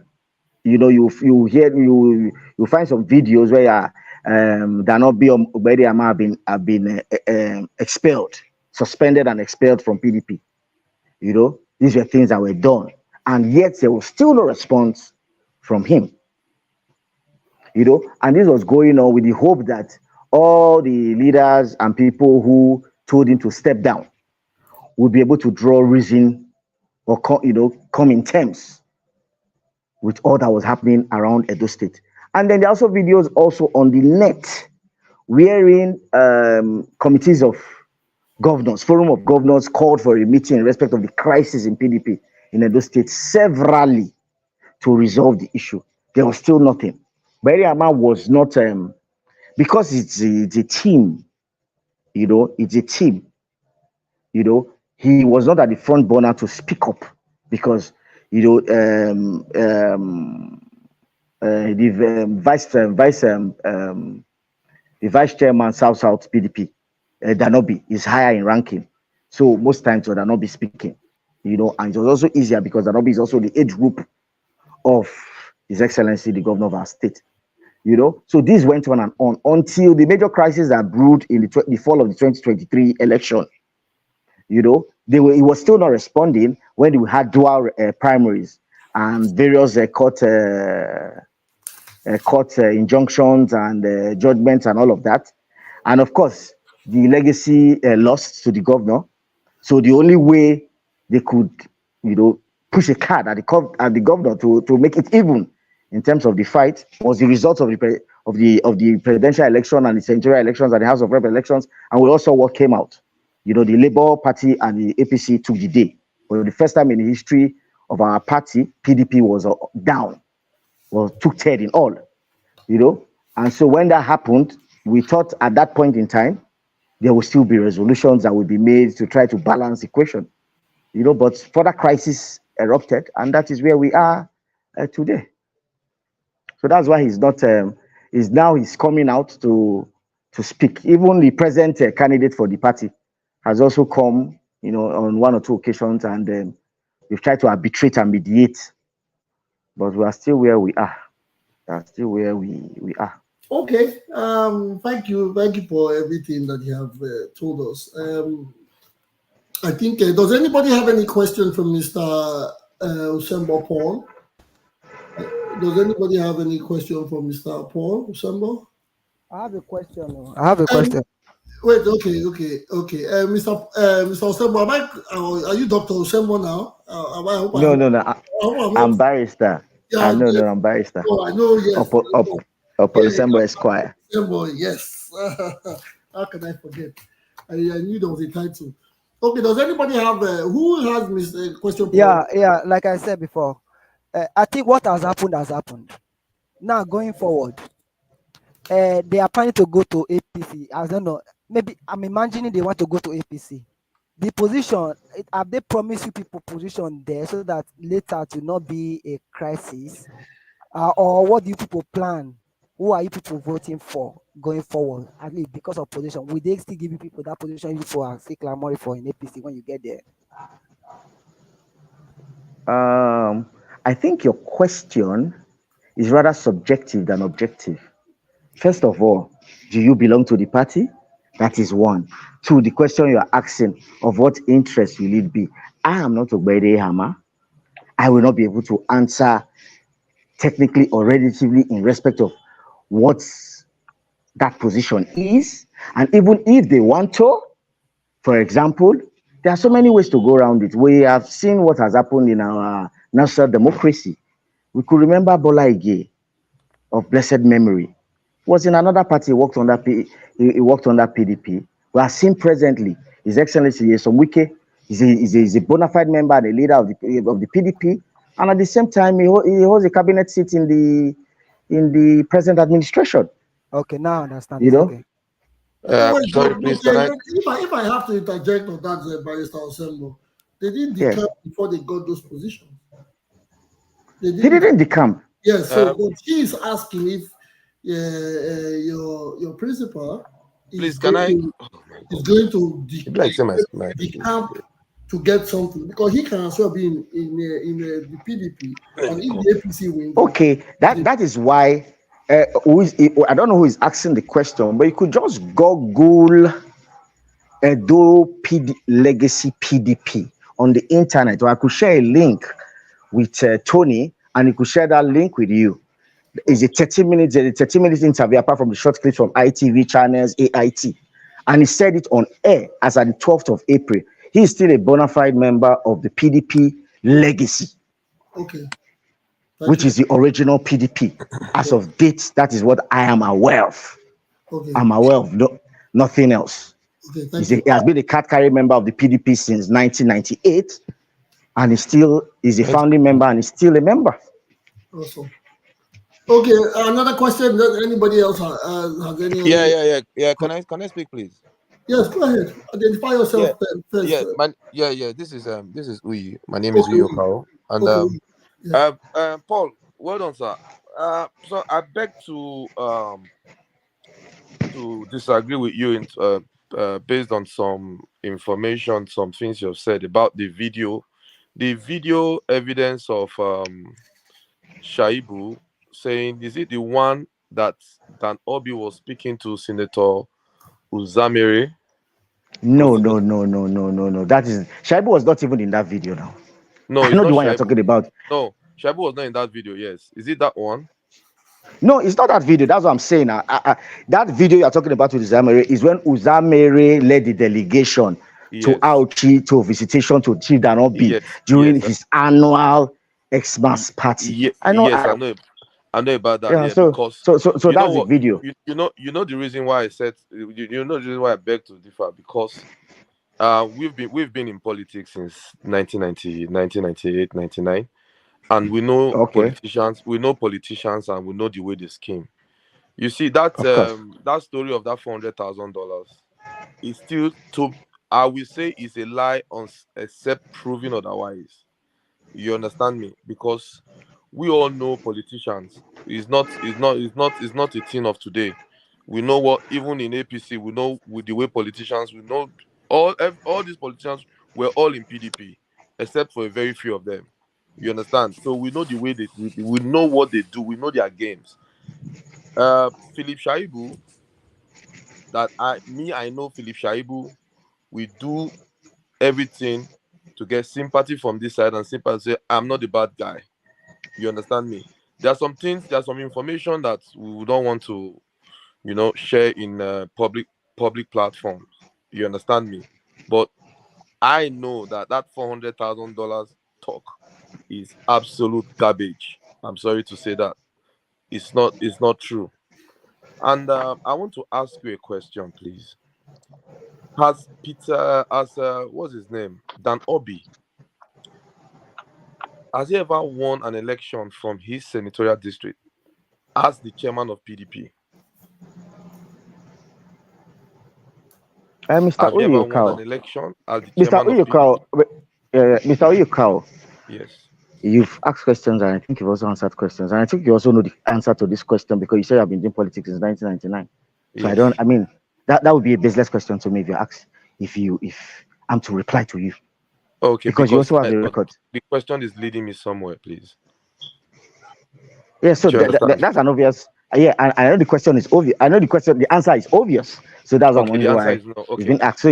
Speaker 15: you find some videos where Danobi Ogbediama have been expelled, suspended and expelled from PDP. These were things that were done, and yet there was still no response from him. And this was going on with the hope that all the leaders and people who told him to step down would be able to draw reason or come in terms with all that was happening around Edo State. And then there are also videos also on the net wherein committees of governors, forum of governors called for a meeting in respect of the crisis in PDP in Edo State severally to resolve the issue. There was still nothing. Beriama was not, because it's a team, it's a team, he was not at the front burner to speak up because, the vice chairman South PDP, Danobi, is higher in ranking. So most times Danobi speaking, and it was also easier because Danobi is also the age group of His Excellency, the governor of our state. So this went on and on until the major crisis that brewed in the fall of the 2023 election. He was still not responding when we had dual primaries and various court injunctions and judgments and all of that. And of course, the legacy lost to the governor. So the only way they could, push a card at the governor to make it even in terms of the fight was the result of the presidential election and the senatorial elections and the House of Rep elections. And we also what came out. The Labour Party and the APC took the day. For the first time in the history of our party, PDP was down, took third in all. And so when that happened, we thought at that point in time, there will still be resolutions that will be made to try to balance the equation. But further crisis erupted, and that is where we are today. So that's why he's not, he's coming out to speak. Even the present candidate for the party has also come, on one or two occasions, and we've tried to arbitrate and mediate, but we are still where we are. We are still where we are.
Speaker 2: Okay. Thank you for everything that you have told us. I think, does anybody have any question for Mr. Usembo Paul? Does anybody have any question for Mr. Paul Usembo?
Speaker 4: I have a question.
Speaker 2: Wait, okay. Mr. Usembo, are you Dr. Usembo now?
Speaker 15: No. I'm barrister.
Speaker 2: Yeah,
Speaker 15: No, I'm barrister.
Speaker 2: Oh, I know, yes.
Speaker 15: Usembo Esquire.
Speaker 2: Usembo, yes. How can I forget? I knew there was a title. Okay, does anybody have who has Mr. question?
Speaker 4: Yeah. Like I said before, I think what has happened. Now going forward, they are planning to go to APC. I don't know. Maybe I'm imagining they want to go to APC. The position, have they promised you people position there so that later it will not be a crisis? Or what do you people plan? Who are you people voting for going forward? At least because of position. Will they still give you people that position you people are still clamoring for in APC when you get there?
Speaker 15: I think your question is rather subjective than objective. First of all, do you belong to the party? That is one. Two, the question you are asking, of what interest will it be? I am not Ogbede Hama. I will not be able to answer technically or relatively in respect of what that position is. And even if they want to, for example, there are so many ways to go around it. We have seen what has happened in our national democracy. We could remember Bola Ige of blessed memory. Was in another party, he worked under PDP. We are seeing presently His Excellency Yesom Wike is a bona fide member and a leader of the PDP, and at the same time he holds a cabinet seat in the present administration.
Speaker 4: Okay, now I understand.
Speaker 15: You know.
Speaker 4: Okay.
Speaker 11: Sorry, please, can I?
Speaker 2: If I have to interject on that, Barrister Osembo, they didn't decamp before they got those positions.
Speaker 15: He didn't decamp.
Speaker 2: Yes, so but he is asking if your principal
Speaker 11: please, can I?
Speaker 2: Is going to decamp to get something, because he can as well be in the PDP and in the APC wing.
Speaker 15: Okay, that is why. I don't know who is asking the question, but you could just Google Edo Legacy PDP on the internet, or I could share a link with Tony, and he could share that link with you. It's a 30-minute interview, apart from the short clips from ITV channels, AIT, and he said it on air as at the 12th of April. He is still a bona fide member of the PDP Legacy. Okay. Which is the original PDP. As of date, that is what I am aware of. Okay. I'm aware of nothing else. Okay, he has been a card-carrying member of the PDP since 1998, and he's a founding member, and he's still a member.
Speaker 2: Awesome. Okay, another question that anybody else has any?
Speaker 11: Yeah. Can I speak, please?
Speaker 2: Yes, go ahead. Identify yourself first.
Speaker 11: Yeah. This is Uyi. My name is Uyi Okao, and Paul, well done, sir. So I beg to disagree with you based on some information, some things you've said about the video evidence of Shaibu saying, is it the one that Dan Obi was speaking to Senator Uzamere?
Speaker 15: No. That is Shaibu was not even in that video now.
Speaker 11: No,
Speaker 15: it's not the one you're talking about.
Speaker 11: No, Shaibu was not in that video. Yes, is it that one?
Speaker 15: No, it's not that video. That's what I'm saying. That video you're talking about with Uzamere is when Uzamere led the delegation to Auchi to visitation to Chief Dan Obi during his annual Xmas party.
Speaker 11: I know about that.
Speaker 15: Yeah, so
Speaker 11: because
Speaker 15: that's the video.
Speaker 11: You know the reason why I said you know the reason why I beg to differ, because we've been in politics since 1990, 1998, 99, and we know politicians. We know politicians, and we know the way they scheme. You see that that story of that $400,000 is still I will say is a lie except proven otherwise. You understand me? Because we all know politicians. It's not a thing of today. We know what, even in APC, we know with the way politicians, we know all these politicians were all in PDP, except for a very few of them. You understand? So we know the way we know what they do. We know their games. Philip Shaibu, I know Philip Shaibu. We do everything to get sympathy from this side and sympathy. Say, I'm not the bad guy. You understand me? There's some information that we don't want to, share in public platforms. You understand me? But I know that $400,000 talk is absolute garbage. I'm sorry to say that. It's not true. And I want to ask you a question, please. What's his name? Dan Obi, has he ever won an election from his senatorial district as the chairman of PDP?
Speaker 15: Mr.
Speaker 11: Have you ever won an election as the chairman of PDP?
Speaker 15: Mr. Uyukao.
Speaker 11: Yes.
Speaker 15: You've asked questions, and I think you've also answered questions, and I think you also know the answer to this question because you said I've been doing politics since 1999. So that would be a baseless question to me if I'm to reply to you.
Speaker 11: Okay,
Speaker 15: because you also have the record.
Speaker 11: The question is leading me somewhere, please.
Speaker 15: Yeah, so that's an obvious. Yeah, I know the question is obvious. I know the answer is obvious. So that's what I'm wondering why you've been asked.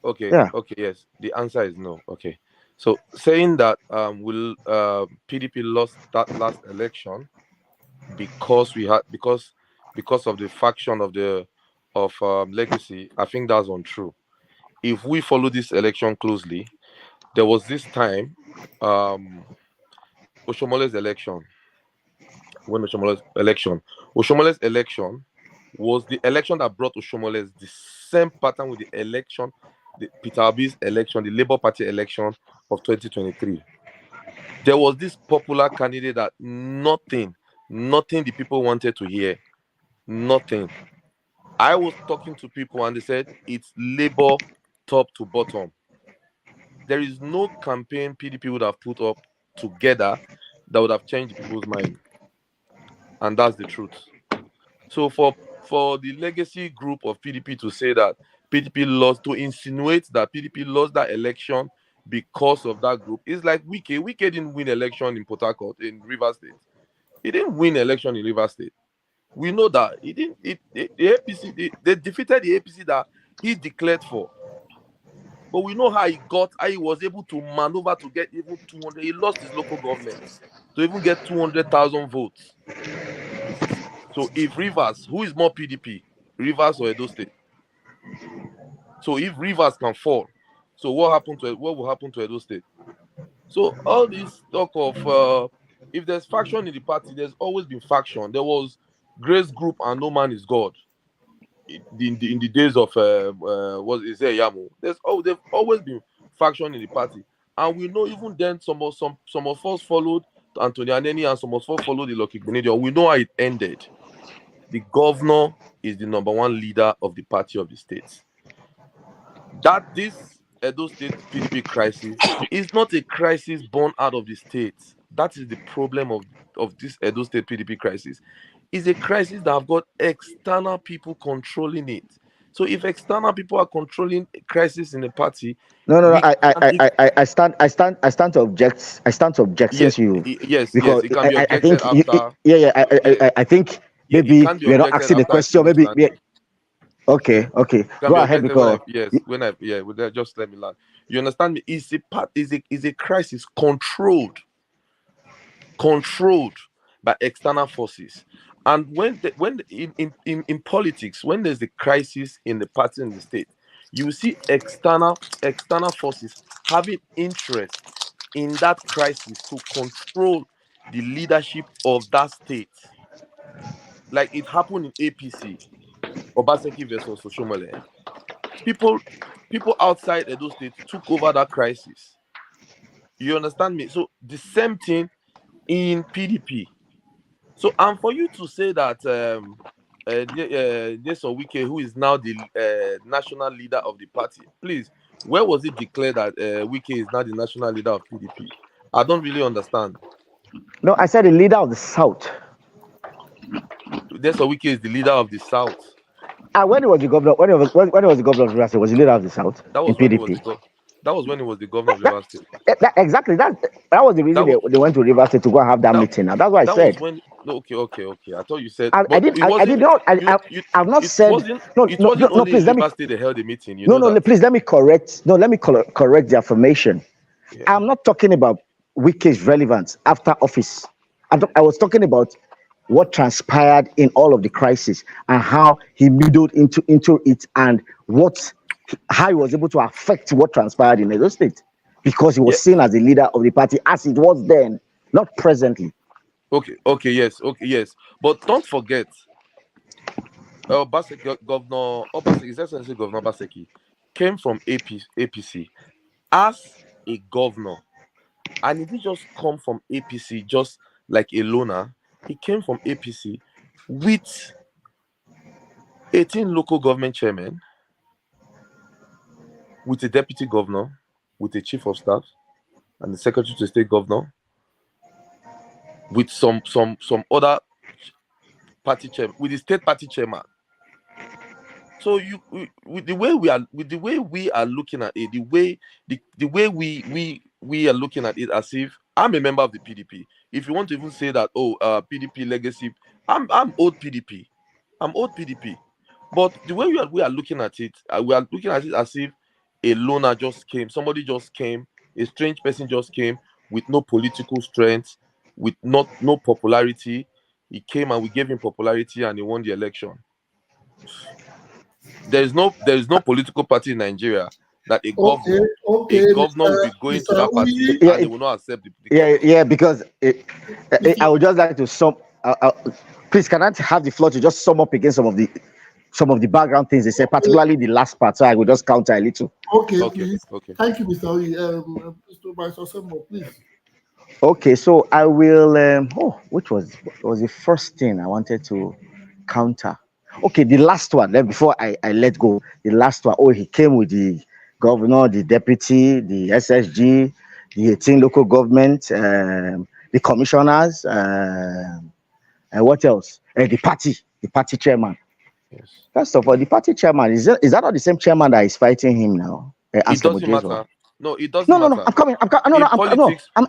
Speaker 11: Okay. Yes, the answer is no. Okay, so saying that will PDP lost that last election because of the faction of legacy, I think that's untrue. If we follow this election closely, there was this time Oshomole's election.
Speaker 16: when Oshomole's election was the election that brought Oshomole's the same pattern with the election, the Peter Obi's election, the Labour Party election of 2023. There was this popular candidate that nothing the people wanted to hear. Nothing. I was talking to people and they said it's Labour top to bottom. There is no campaign PDP would have put up together that would have changed people's mind. And that's the truth. So for the legacy group of PDP to say that PDP lost, to insinuate that PDP lost that election because of that group, is like Wike. Wike didn't win election in Port Harcourt, in Rivers State. He didn't win election in Rivers State. We know that he didn't. The APC, they defeated the APC that he declared for. But we know how he was able to maneuver to get even 200. He lost his local government to even get 200,000 votes. So if Rivers, who is more PDP, Rivers or Edo State? So if Rivers can fall, so what will happen to Edo State? So all this talk of if there's faction in the party, there's always been faction. There was Grace Group and No Man is God in the days of what is it, Yamu? They've always been faction in the party, and we know even then some of us followed Anthony Aneni and some of us followed the Lucky Benedict. We know how it ended. The governor is the number one leader of the party of the states. That this Edo State PDP crisis is not a crisis born out of the states. That is the problem of this Edo State PDP crisis. It's a crisis that have got external people controlling it. So if external people are controlling a crisis in a party,
Speaker 15: I stand to object. I stand to object
Speaker 16: yes,
Speaker 15: since you
Speaker 16: yes,
Speaker 15: because
Speaker 16: it can be
Speaker 15: I
Speaker 16: objected
Speaker 15: think
Speaker 16: after.
Speaker 15: I think
Speaker 16: It
Speaker 15: maybe
Speaker 16: can be
Speaker 15: we're not
Speaker 16: objected
Speaker 15: asking the
Speaker 16: after I
Speaker 15: question.
Speaker 16: finish
Speaker 15: Maybe
Speaker 16: landing.
Speaker 15: okay.
Speaker 16: Can
Speaker 15: Go
Speaker 16: be
Speaker 15: ahead
Speaker 16: objected
Speaker 15: because
Speaker 16: just let me land. You understand me? Is a crisis controlled by external forces. And in politics, when there's a crisis in the party in the state, you see external forces having interest in that crisis to control the leadership of that state. Like it happened in APC, Obaseki versus Oshomole. People outside Edo State took over that crisis. You understand me? So the same thing in PDP. So, and for you to say that Nyesom Wike, who is now the national leader of the party, please, where was it declared that Wike is now the national leader of PDP? I don't really understand.
Speaker 15: no, I said the leader of the South.
Speaker 16: Nyesom Wike is the leader of the South.
Speaker 15: When he was the governor, when he was the governor of Rivers State, was the leader of the South
Speaker 16: That
Speaker 15: in
Speaker 16: was when he
Speaker 15: PDP.
Speaker 16: was when he was the governor of Rivers State.
Speaker 15: Exactly. That was the reason they went to Rivers State to go and have that meeting. Now that's what I said.
Speaker 16: Was when. No, okay. I thought you said.
Speaker 15: I did not. I've not said.
Speaker 16: It wasn't only
Speaker 15: please,
Speaker 16: in Rivers State they held a meeting.
Speaker 15: Please let me correct. No, let me correct the affirmation. Yeah. I'm not talking about Wike's relevance after office. I was talking about what transpired in all of the crisis and how he middled into it and how he was able to affect what transpired in Edo State because he was seen as the leader of the party as it was then, not presently.
Speaker 16: Okay, yes. But don't forget, Governor Obaseki, His Excellency Governor Obaseki, came from APC as a governor, and he didn't just come from APC just like a loner. He came from APC with 18 local government chairmen, with a deputy governor, with a chief of staff, and the secretary to the state governor, with some other party chairman, with the state party chairman. So with the way we are looking at it, the way we are looking at it as if I'm a member of the PDP. If you want to even say that, PDP legacy, I'm old PDP. I'm old PDP. But the way we are looking at it, we are looking at it as if a loner just came, somebody just came, a strange person just came with no political strength, with no popularity. He came and we gave him popularity and he won the election. There is no political party in Nigeria that a governor will be going to that party and they will not accept the
Speaker 15: because I would just like to please, can I have the floor to just sum up again some of the background things they said, particularly the last part, so I will just counter a little.
Speaker 2: Okay, please.
Speaker 16: Okay.
Speaker 2: Thank you, Mr. Oyi. Mr. Vice Assemble, please.
Speaker 15: Okay, so I will. Which was the first thing I wanted to counter? Okay, the last one. Then before I let go, the last one. Oh, he came with the governor, the deputy, the SSG, the 18 local government, the commissioners, and what else? The party chairman.
Speaker 16: Yes.
Speaker 15: First of all, the party chairman is that not the same chairman that is fighting him now?
Speaker 16: It doesn't matter. No, it doesn't
Speaker 15: No.
Speaker 16: matter.
Speaker 15: I'm coming.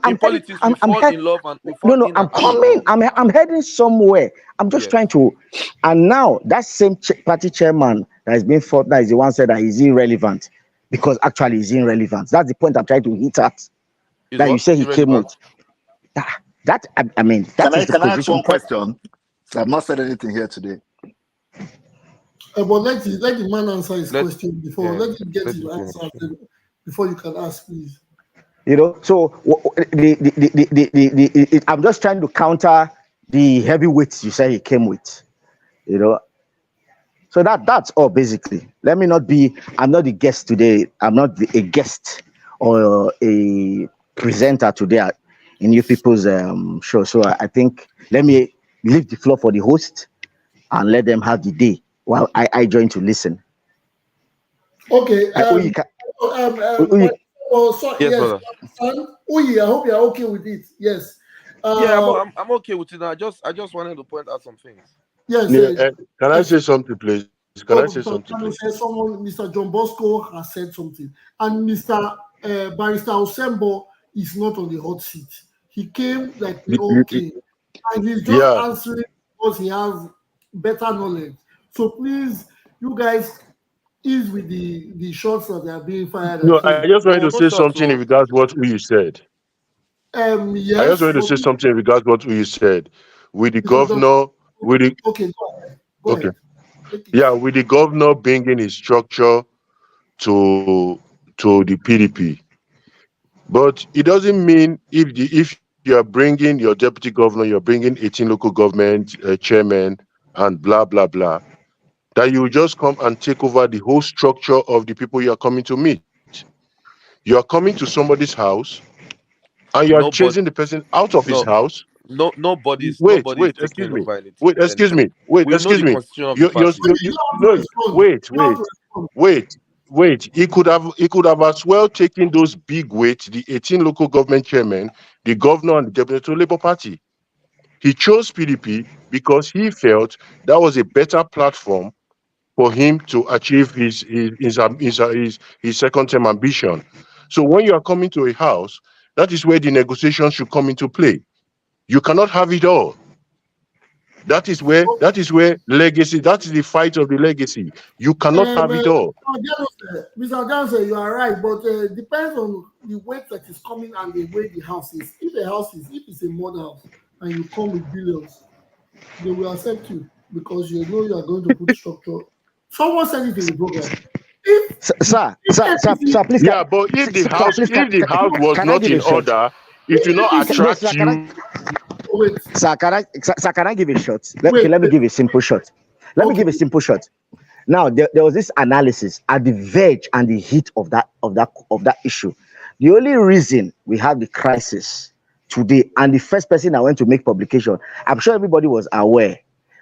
Speaker 16: In politics, we fall in love and we fall in.
Speaker 15: I'm coming. I'm heading somewhere. I'm just trying to. And now that same party chairman that has been fought now is the one said that he's irrelevant, because actually he's irrelevant. That's the point I'm trying to hit at. That you say he came with. That I mean, that is the
Speaker 17: Can I ask
Speaker 15: position.
Speaker 17: one question? So I've not said anything here today.
Speaker 2: But let the man answer his question before. Let him get his answer before you can ask, please.
Speaker 15: You know, so I'm just trying to counter the heavyweights you say he came with. You know, so that's all basically. I'm not the guest today. I'm not a guest or a presenter today in you people's show. So I think let me leave the floor for the host and let them have the day while I join to listen.
Speaker 2: Okay.
Speaker 16: Yes, brother.
Speaker 2: Uyi, I hope you're okay with it. Yes.
Speaker 16: I'm okay with it. I just wanted to point out some things.
Speaker 2: Yes.
Speaker 14: Can I say something, please? I say something, please?
Speaker 2: Someone, Mr. John Bosco has said something, and Mr. Barrister Osembo is not on the hot seat. He came like we all came, and he's just answering because he has better knowledge. So please, you guys, ease with the shots that are being fired.
Speaker 14: No, I just wanted to say something in regards to what you said.
Speaker 2: Yes.
Speaker 14: I just wanted to say something in regards to what you said. With the governor, with the
Speaker 2: Go ahead.
Speaker 14: Yeah, with the governor bringing his structure to the PDP, but it doesn't mean if you are bringing your deputy governor, you're bringing 18 local government chairmen and blah blah blah, that you just come and take over the whole structure of the people you are coming to meet. You are coming to somebody's house and you are chasing the person out of his house.
Speaker 16: Nobody's
Speaker 14: Wait,
Speaker 16: taking
Speaker 14: excuse me.
Speaker 16: over anything.
Speaker 14: Wait, excuse me. Wait,
Speaker 16: We know
Speaker 14: excuse
Speaker 16: the
Speaker 14: me.
Speaker 16: constitution of the party.
Speaker 14: Wait. He could have as well taken those big weights, the 18 local government chairmen, the governor and the deputy to Labour Party. He chose PDP because he felt that was a better platform for him to achieve his second term ambition. So when you are coming to a house, that is where the negotiations should come into play. You cannot have it all. That is where legacy, that is the fight of the legacy. You cannot have it all.
Speaker 2: Mr. Johnson, you are right, but it depends on the weight that is coming and the way the house is. If it's a modern house and you come with billions, they will accept you because you know you are going to put structure. Someone said it in the program.
Speaker 15: Sir, please.
Speaker 14: Yeah, but if the house was not in order, it will not attract you.
Speaker 15: Sir, can I give a shot? Let me give a simple shot. Give a simple shot. Now, there was this analysis at the verge and the heat of that issue. The only reason we have the crisis today, and the first person I went to make publication, I'm sure everybody was aware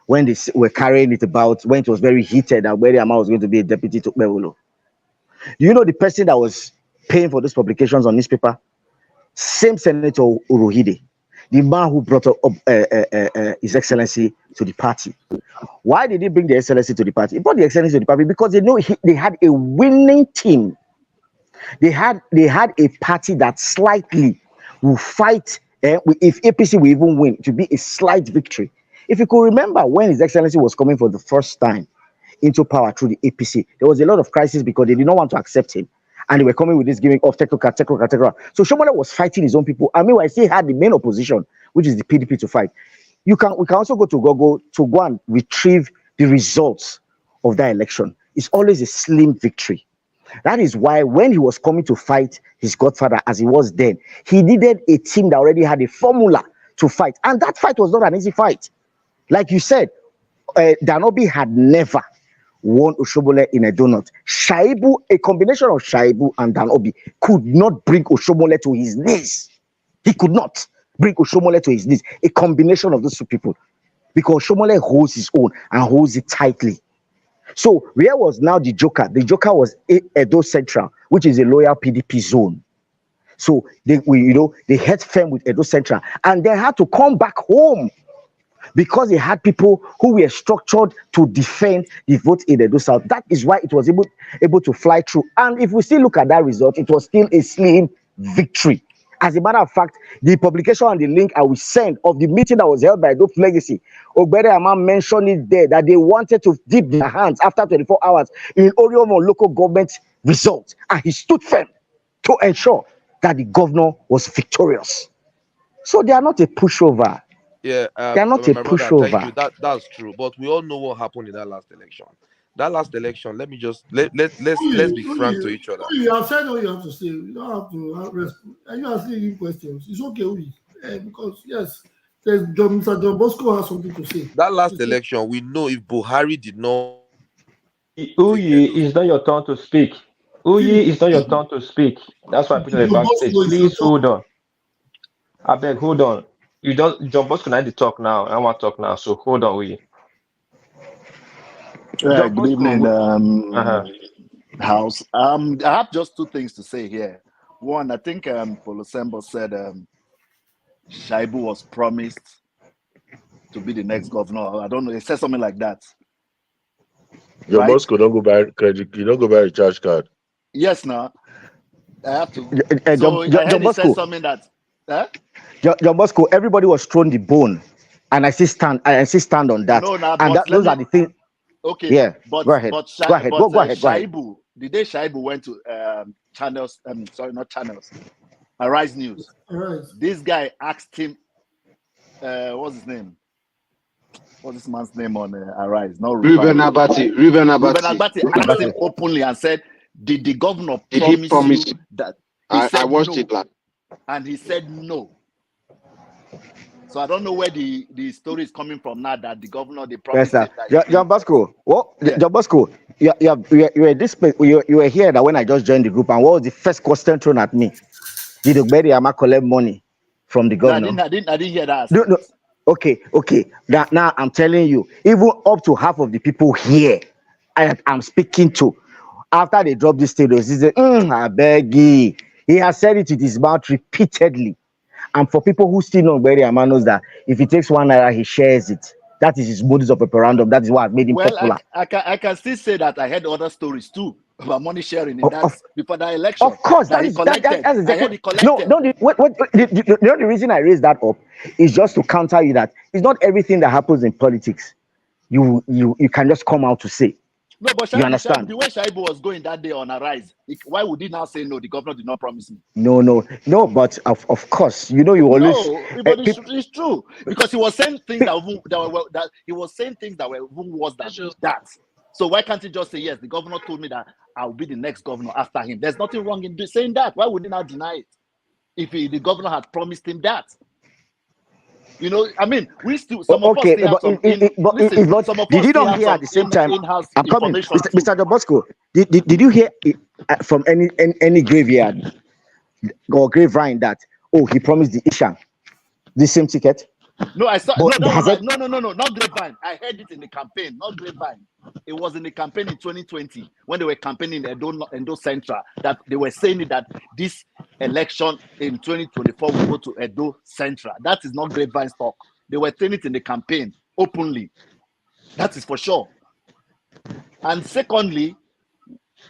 Speaker 15: when they were carrying it about, when it was very heated, that Where Ama was going to be a deputy to Bewolo. You know the person that was paying for those publications on newspaper? Same Senator Uruhide, the man who brought up His Excellency to the party. Why did he bring the Excellency to the party? He brought the Excellency to the party because they know they had a winning team. They had a party that slightly will fight. If APC will even win, it will be a slight victory. If you could remember when His Excellency was coming for the first time into power through the APC, there was a lot of crisis because they did not want to accept him. And they were coming with this giving of technocrat. So Shomole was fighting his own people. I mean, I still had the main opposition, which is the PDP, to fight. We can also go to Google to go and retrieve the results of that election. It's always a slim victory. That is why when he was coming to fight his godfather, as he was then, he needed a team that already had a formula to fight. And that fight was not an easy fight. Like you said, Danobi had never won Oshomole in a donut. Shaibu, a combination of Shaibu and Danobi, could not bring Oshomole to his knees. He could not bring Oshomole to his knees. A combination of those two people. Because Oshomole holds his own and holds it tightly. So where was now the Joker? The Joker was Edo Central, which is a loyal PDP zone. So they had firm with Edo Central, and they had to come back home because they had people who were structured to defend the vote in Edo South. That is why it was able to fly through. And if we still look at that result, it was still a slim victory. As a matter of fact, the publication and the link I will send of the meeting that was held by Dope Legacy, Ogbere Ama mentioned it there that they wanted to dip their hands after 24 hours in Oriomo local government results. And he stood firm to ensure that the governor was victorious. So they are not a pushover.
Speaker 16: Yeah,
Speaker 15: They are not a
Speaker 16: my brother, thank
Speaker 15: pushover.
Speaker 16: you. That's true. But we all know what happened in that last election. That last election, let me just let's be frank to each other.
Speaker 2: You have said what you have to say. You don't have to respond. And you are asking questions. It's okay, because yes, Mr. John Bosco has something to say.
Speaker 16: That last election, we know if Buhari did not.
Speaker 1: Uyi, it's not your turn to speak. Uyi, it's not your turn to speak. That's why I put it in the backstage. Please hold on. I beg, hold on. You don't, John Bosco, I need to talk now. I want to talk now. So hold on, Uyi.
Speaker 17: Good evening, House. I have just two things to say here. One, I think Polosembo said Shaibu was promised to be the next governor. I don't know. He said something like that.
Speaker 14: Your Bosco don't go buy credit. You don't go buy a charge card.
Speaker 17: Yes, now I have to.
Speaker 15: So
Speaker 17: I heard he said something that.
Speaker 15: John Bosco, everybody was thrown the bone, and I still stand on that.
Speaker 17: No,
Speaker 15: and those are the things.
Speaker 17: Okay.
Speaker 15: Yeah.
Speaker 17: But
Speaker 15: go ahead. Go ahead. Go ahead.
Speaker 17: Shaibu, the day Shaibu went to channels. Not channels. Arise News.
Speaker 2: Arise.
Speaker 17: This guy asked him, what's his name? What's this man's name on Arise? Not
Speaker 6: Ruben Abati. Ruben
Speaker 17: Abati asked him openly and said, "Did the governor promise you that?"
Speaker 6: I watched it.
Speaker 17: And he said no. So I don't know where the story is coming from now that the governor they promised.
Speaker 15: Yes, sir. John Bosco. What? Yeah. John Bosco. You were here that when I just joined the group, and what was the first question thrown at me? Did Ogberi Ama collect money from the governor?
Speaker 17: No, I didn't hear that.
Speaker 15: No. Okay. Now I'm telling you, even up to half of the people here I'm speaking to, after they dropped this status, he said, I beg you. He has said it with his mouth repeatedly. And for people who still know Ogberi Ama knows that if he takes 1 naira, he shares it. That is his modus of operandum. That is what made him popular.
Speaker 17: I can still say that I heard other stories too about money sharing in before that election.
Speaker 15: Of course, that's exactly. No. The reason I raised that up is just to counter you that it's not everything that happens in politics you can just come out to say.
Speaker 17: No, but
Speaker 15: you understand
Speaker 17: the way Shaibu was going that day on Arise, why would he now say no? The governor did not promise me.
Speaker 15: No. But of course, you always.
Speaker 17: No, but it's true because he was saying things that he was saying things that were even worse than that. So why can't he just say yes? The governor told me that I'll be the next governor after him. There's nothing wrong in saying that. Why would he now deny it if the governor had promised him that? I mean, we still some of us still have some.
Speaker 15: Did you not hear at the same time? I'm coming, Mr. John Bosco. Did you hear from any graveyard or grapevine that he promised the Ishan the same ticket?
Speaker 17: No, I saw. No, not grapevine. I heard it in the campaign, not grapevine. It was in the campaign in 2020 when they were campaigning in Edo Central that they were saying that this election in 2024 will go to Edo Central. That is not grapevine talk. They were saying it in the campaign openly. That is for sure. And secondly,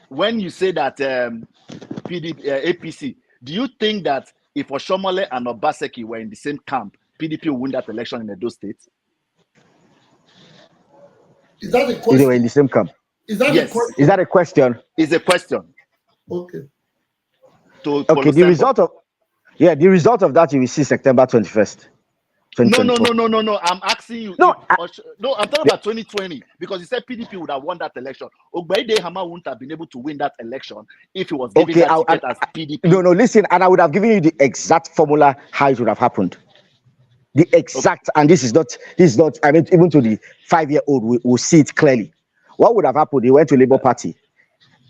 Speaker 17: when you say that APC, do you think that if Oshomole and Obaseki were in the same camp, PDP will win that election in Edo State?
Speaker 2: Is that a question?
Speaker 15: They were in the same camp.
Speaker 2: Is that a question?
Speaker 15: Is that a question?
Speaker 17: It's a question.
Speaker 2: Okay.
Speaker 15: The result of that you will see September 21st.
Speaker 17: No. I'm asking you. No, I'm talking about 2020 because you said PDP would have won that election. Ogbede Hama wouldn't have been able to win that election if he was given that ticket as PDP.
Speaker 15: No, listen, and I would have given you the exact formula how it would have happened. The exact, and this is not, I mean, even to the 5-year-old, we will see it clearly. What would have happened? He went to Labour Party.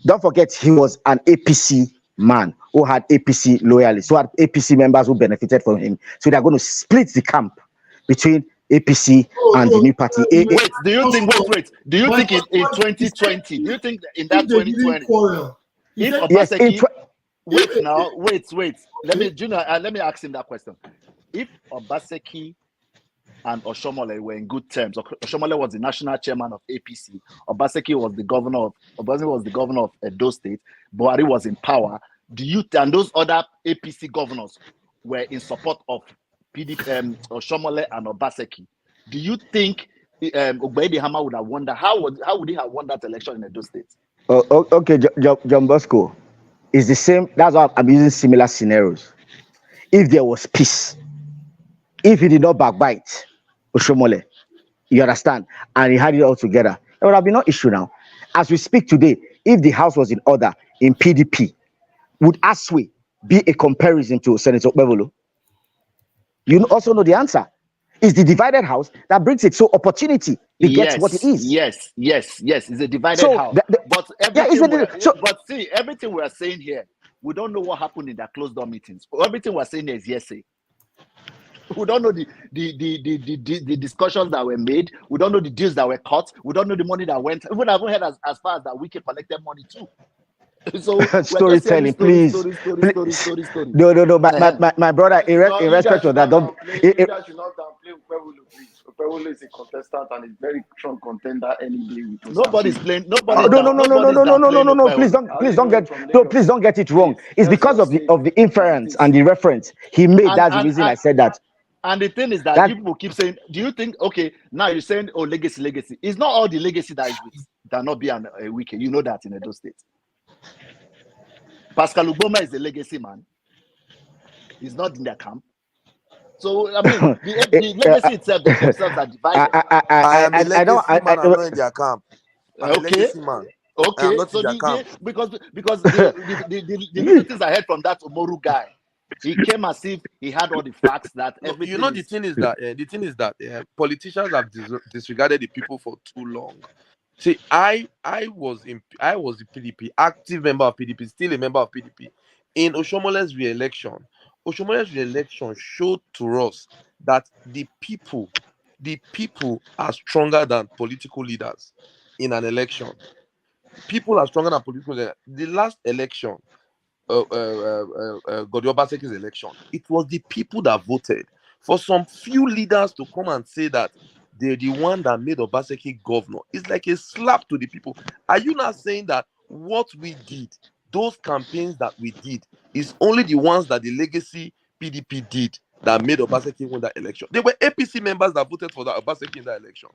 Speaker 15: Don't forget, he was an APC man who had APC loyalists, who had APC members who benefited from him. So they're going to split the camp between APC and the new party.
Speaker 17: Wait, do you think? Wait. Do you think in 2020? Do you think in that 2020? If Obaseki, wait. Let me ask him that question. If Obaseki and Oshomole were in good terms, Oshomole was the national chairman of APC, Obaseki was the governor of Edo State, Buhari was in power. And those other APC governors were in support of PDP, Oshomole and Obaseki? Do you think Ogbaide Hama would have won that? How would he have won that election in Edo State?
Speaker 15: Okay, John Bosco, it's the same. That's why I'm using similar scenarios. If there was peace, if he did not backbite Oshomole, you understand, and he had it all together, there would have been no issue now. As we speak today, if the house was in order in PDP, would Aswe be a comparison to Senator Bevolo? You also know the answer. It's the divided house that brings it. So opportunity begets what it is.
Speaker 17: Yes. It's a divided house. But everything we are saying here, we don't know what happened in the closed door meetings. Everything we're saying here is hearsay. We don't know the discussions that were made. We don't know the deals that were cut. We don't know the money that went. We haven't heard as far as that Wiki collected money too. So
Speaker 15: storytelling, please. No. My brother, in respect of that, don't.
Speaker 7: You guys should not downplay Upewulu, please. Upewulu is a contestant and is very strong contender any day.
Speaker 17: Nobody's playing.
Speaker 15: No. Please don't get it wrong. It's because of the inference and the reference he made. That's the reason I said that.
Speaker 17: And the thing is that people keep saying, do you think, okay, now you're saying, oh, legacy. It's not all the legacy that is with that not be a Wiki. You know that in Edo State. Pascal Uboma is the legacy man. He's not in their camp. So, I mean, the legacy itself, themselves are divided.
Speaker 16: I am a legacy man, I'm not in their camp. I'm a legacy man.
Speaker 17: Okay,
Speaker 16: I'm not
Speaker 17: so
Speaker 16: in their camp.
Speaker 17: because the little things I heard from that Umoru guy, he came as if he had all the facts that everything.
Speaker 16: You know, the thing is that politicians have disregarded the people for too long. See, I was the PDP, active member of PDP, still a member of PDP. In Oshomole's re-election showed to us that the people are stronger than political leaders in an election. People are stronger than political leaders. The last election, Godio Obaseki's election, it was the people that voted. For some few leaders to come and say that they're the one that made Obaseki governor, it's like a slap to the people. Are you not saying that what we did, those campaigns that we did, is only the ones that the legacy PDP did that made Obaseki win that election? There were APC members that voted for the Obaseki in that election.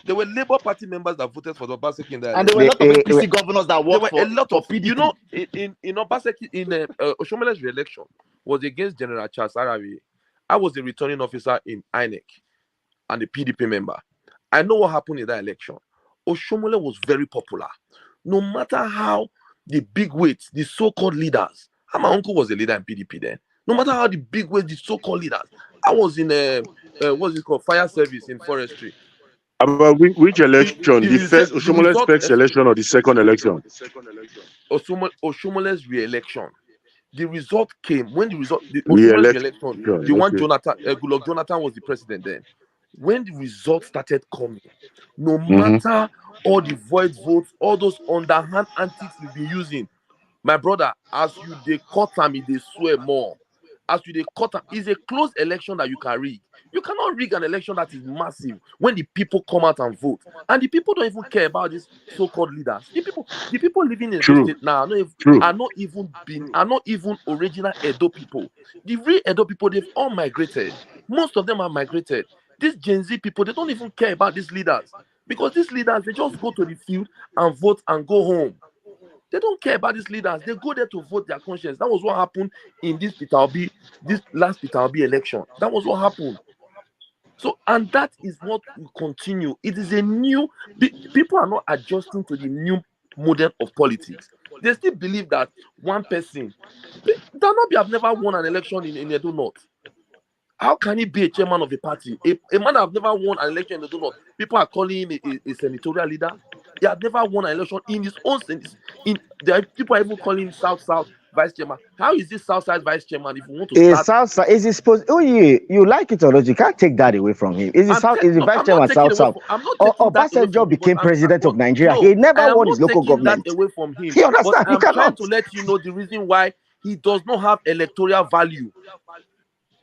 Speaker 16: There were Labour Party members that voted for the Obaseki in that election.
Speaker 17: And there were a lot of APC governors that worked for a lot of PDP.
Speaker 16: You know, in Obaseki, in Oshomole's re-election was against General Charles Arawi. I was the returning officer in INEC and the PDP member. I know what happened in that election. Oshomole was very popular. No matter how the big weights, the so-called leaders, and my uncle was a leader in PDP then. No matter how the big weights, the so-called leaders, I was in what's it called, fire service in forestry.
Speaker 14: About which election? The first Oshomole's first election or the second election?
Speaker 16: Oshomole's re-election. The result came when the re-election, the one Jonathan, Goodluck Jonathan was the president then. When the results started coming, no matter all the void votes, all those underhand antics we've been using, my brother, as you they cut them, they swear more. As you they cut them, it's a close election that you can rig. You cannot rig an election that is massive when the people come out and vote, and the people don't even care about these so-called leaders. The people living in the state now are not even original Edo people. The real Edo people, they've all migrated. Most of them are migrated. These Gen Z people, they don't even care about these leaders, because these leaders, they just go to the field and vote and go home. They don't care about these leaders. They go there to vote their conscience. That was what happened in this last Peter Obi election. That was what happened. So, and that is what will continue. It is a new, people are not adjusting to the new model of politics. They still believe that one person, Danobi have never won an election in Edo North. How can he be a chairman of a party? A man that have never won an election in the North. People are calling him a senatorial leader. He has never won an election in his own sense. People are even calling him South vice chairman. How is this South Side vice chairman if you want to
Speaker 15: Is
Speaker 16: start?
Speaker 15: Is he supposed? Oh, you like it or not? You can't take that away from him. Is the vice
Speaker 16: I'm not
Speaker 15: chairman
Speaker 16: taking
Speaker 15: South?
Speaker 16: I'm not taking that away
Speaker 15: Obasanjo
Speaker 16: from him.
Speaker 15: became president of Nigeria.
Speaker 16: No,
Speaker 15: He
Speaker 16: I
Speaker 15: never
Speaker 16: am
Speaker 15: won
Speaker 16: not
Speaker 15: his local
Speaker 16: taking that
Speaker 15: government.
Speaker 16: away from him.
Speaker 15: You understand?
Speaker 16: But
Speaker 15: You
Speaker 16: I'm trying
Speaker 15: cannot.
Speaker 16: to let you know the reason why he does not have electoral value.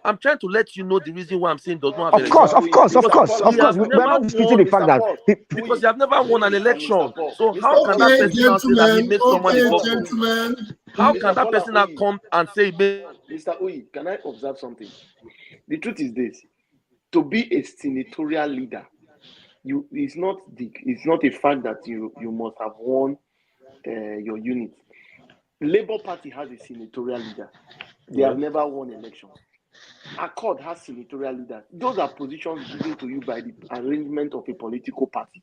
Speaker 16: I'm trying to let you know the reason why I'm saying does not have
Speaker 15: Of course. We're not disputing the fact that
Speaker 16: because you have never won an election. So how can that
Speaker 2: Okay,
Speaker 16: person now say that he
Speaker 2: gentlemen.
Speaker 16: made someone a
Speaker 2: Okay,
Speaker 16: governor?
Speaker 2: gentlemen.
Speaker 16: How can that person now come and say
Speaker 7: Mr. Oyi, can I observe something? The truth is this: to be a senatorial leader, it's not a fact that you must have won your unit. Labour Party has a senatorial leader. They have never won elections. Accord has senatorial leaders. Those are positions given to you by the arrangement of a political party.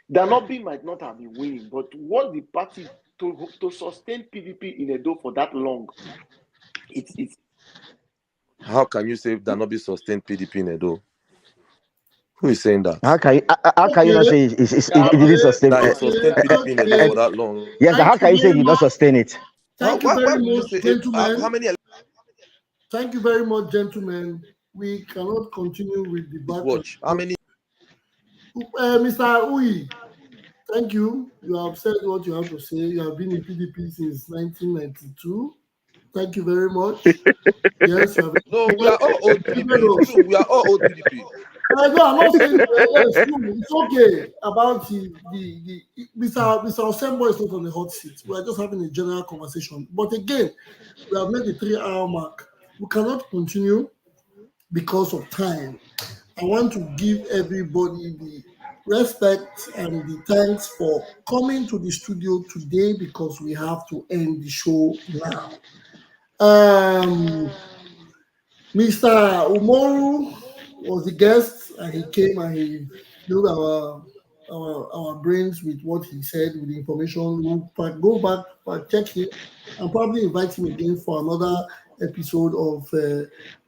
Speaker 7: Danobi might not have been winning, but what the party to sustain PDP in Edo for that long, it's.
Speaker 16: How can you say Danobi sustained PDP in Edo? Who is saying that?
Speaker 15: How can you not say it didn't sustain?
Speaker 16: That it sustained PDP in Edo for that long.
Speaker 15: Yes, how can you say it did not sustain it?
Speaker 2: Thank you
Speaker 16: Why
Speaker 2: very
Speaker 16: would you
Speaker 2: much,
Speaker 16: say
Speaker 2: gentlemen.
Speaker 16: how many
Speaker 2: Thank you very much, gentlemen. We cannot continue with the back.
Speaker 16: watch? How many?
Speaker 2: Mr. Uyi, thank you. You have said what you have to say. You have been in PDP since 1992. Thank you very much. Yes,
Speaker 16: No, we are all old PDP. We are all old PDP.
Speaker 2: No, I'm not saying yes. No, it's okay about the Mr. Osembo is not on the hot seat. We are just having a general conversation. But again, we have made the 3-hour mark. We cannot continue because of time. I want to give everybody the respect and the thanks for coming to the studio today because we have to end the show now. Mr. Umoru was the guest, and he came and he filled our brains with what he said, with the information. We'll go back, check him, and probably invite him again for another episode of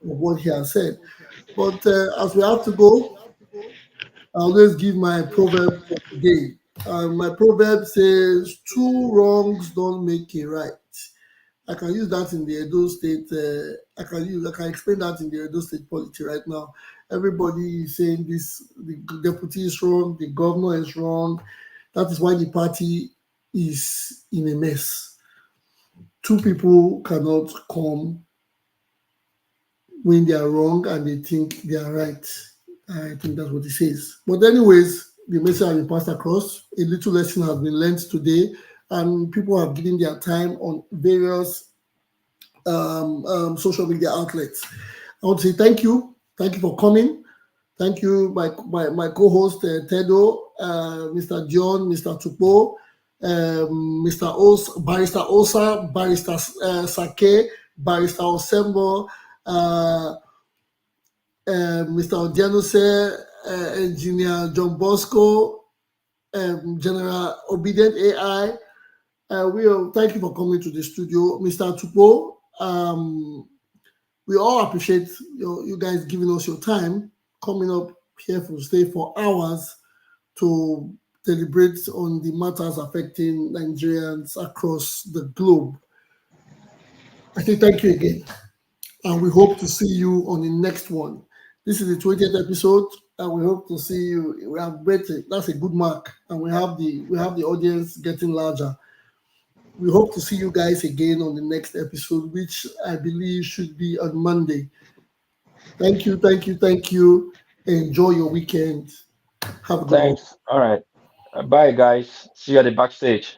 Speaker 2: what he has said. But as we have to go, I always give my proverb for today. My proverb says, 2 wrongs don't make a right. I can use that in the Edo State. I can explain that in the Edo State polity right now. Everybody is saying this: the deputy is wrong, the governor is wrong. That is why the party is in a mess. 2 people cannot come when they are wrong and they think they are right. I think that's what it says. But anyways, the message has been passed across. A little lesson has been learned today, and people have given their time on various social media outlets. I want to say thank you. Thank you for coming. Thank you, my co-host, Tedo, Mr. John, Mr. Tupo, Mr. Barrister Osa, Barrister Sake, Barrister Osembo, Mr. Odianose, Engineer John Bosco, General Obedient AI. Thank you for coming to the studio, Mr. Tupo. We all appreciate you guys giving us your time, coming up here to stay for hours to deliberate on the matters affecting Nigerians across the globe. I say thank you again, and we hope to see you on the next one. This is the 20th episode, and we hope to see you. We have better. That's a good mark, and we have the audience getting larger. We hope to see you guys again on the next episode, which I believe should be on Monday. Thank you, thank you, thank you. Enjoy your weekend. Have a good
Speaker 1: Thanks. All right. Bye, guys. See you at the backstage.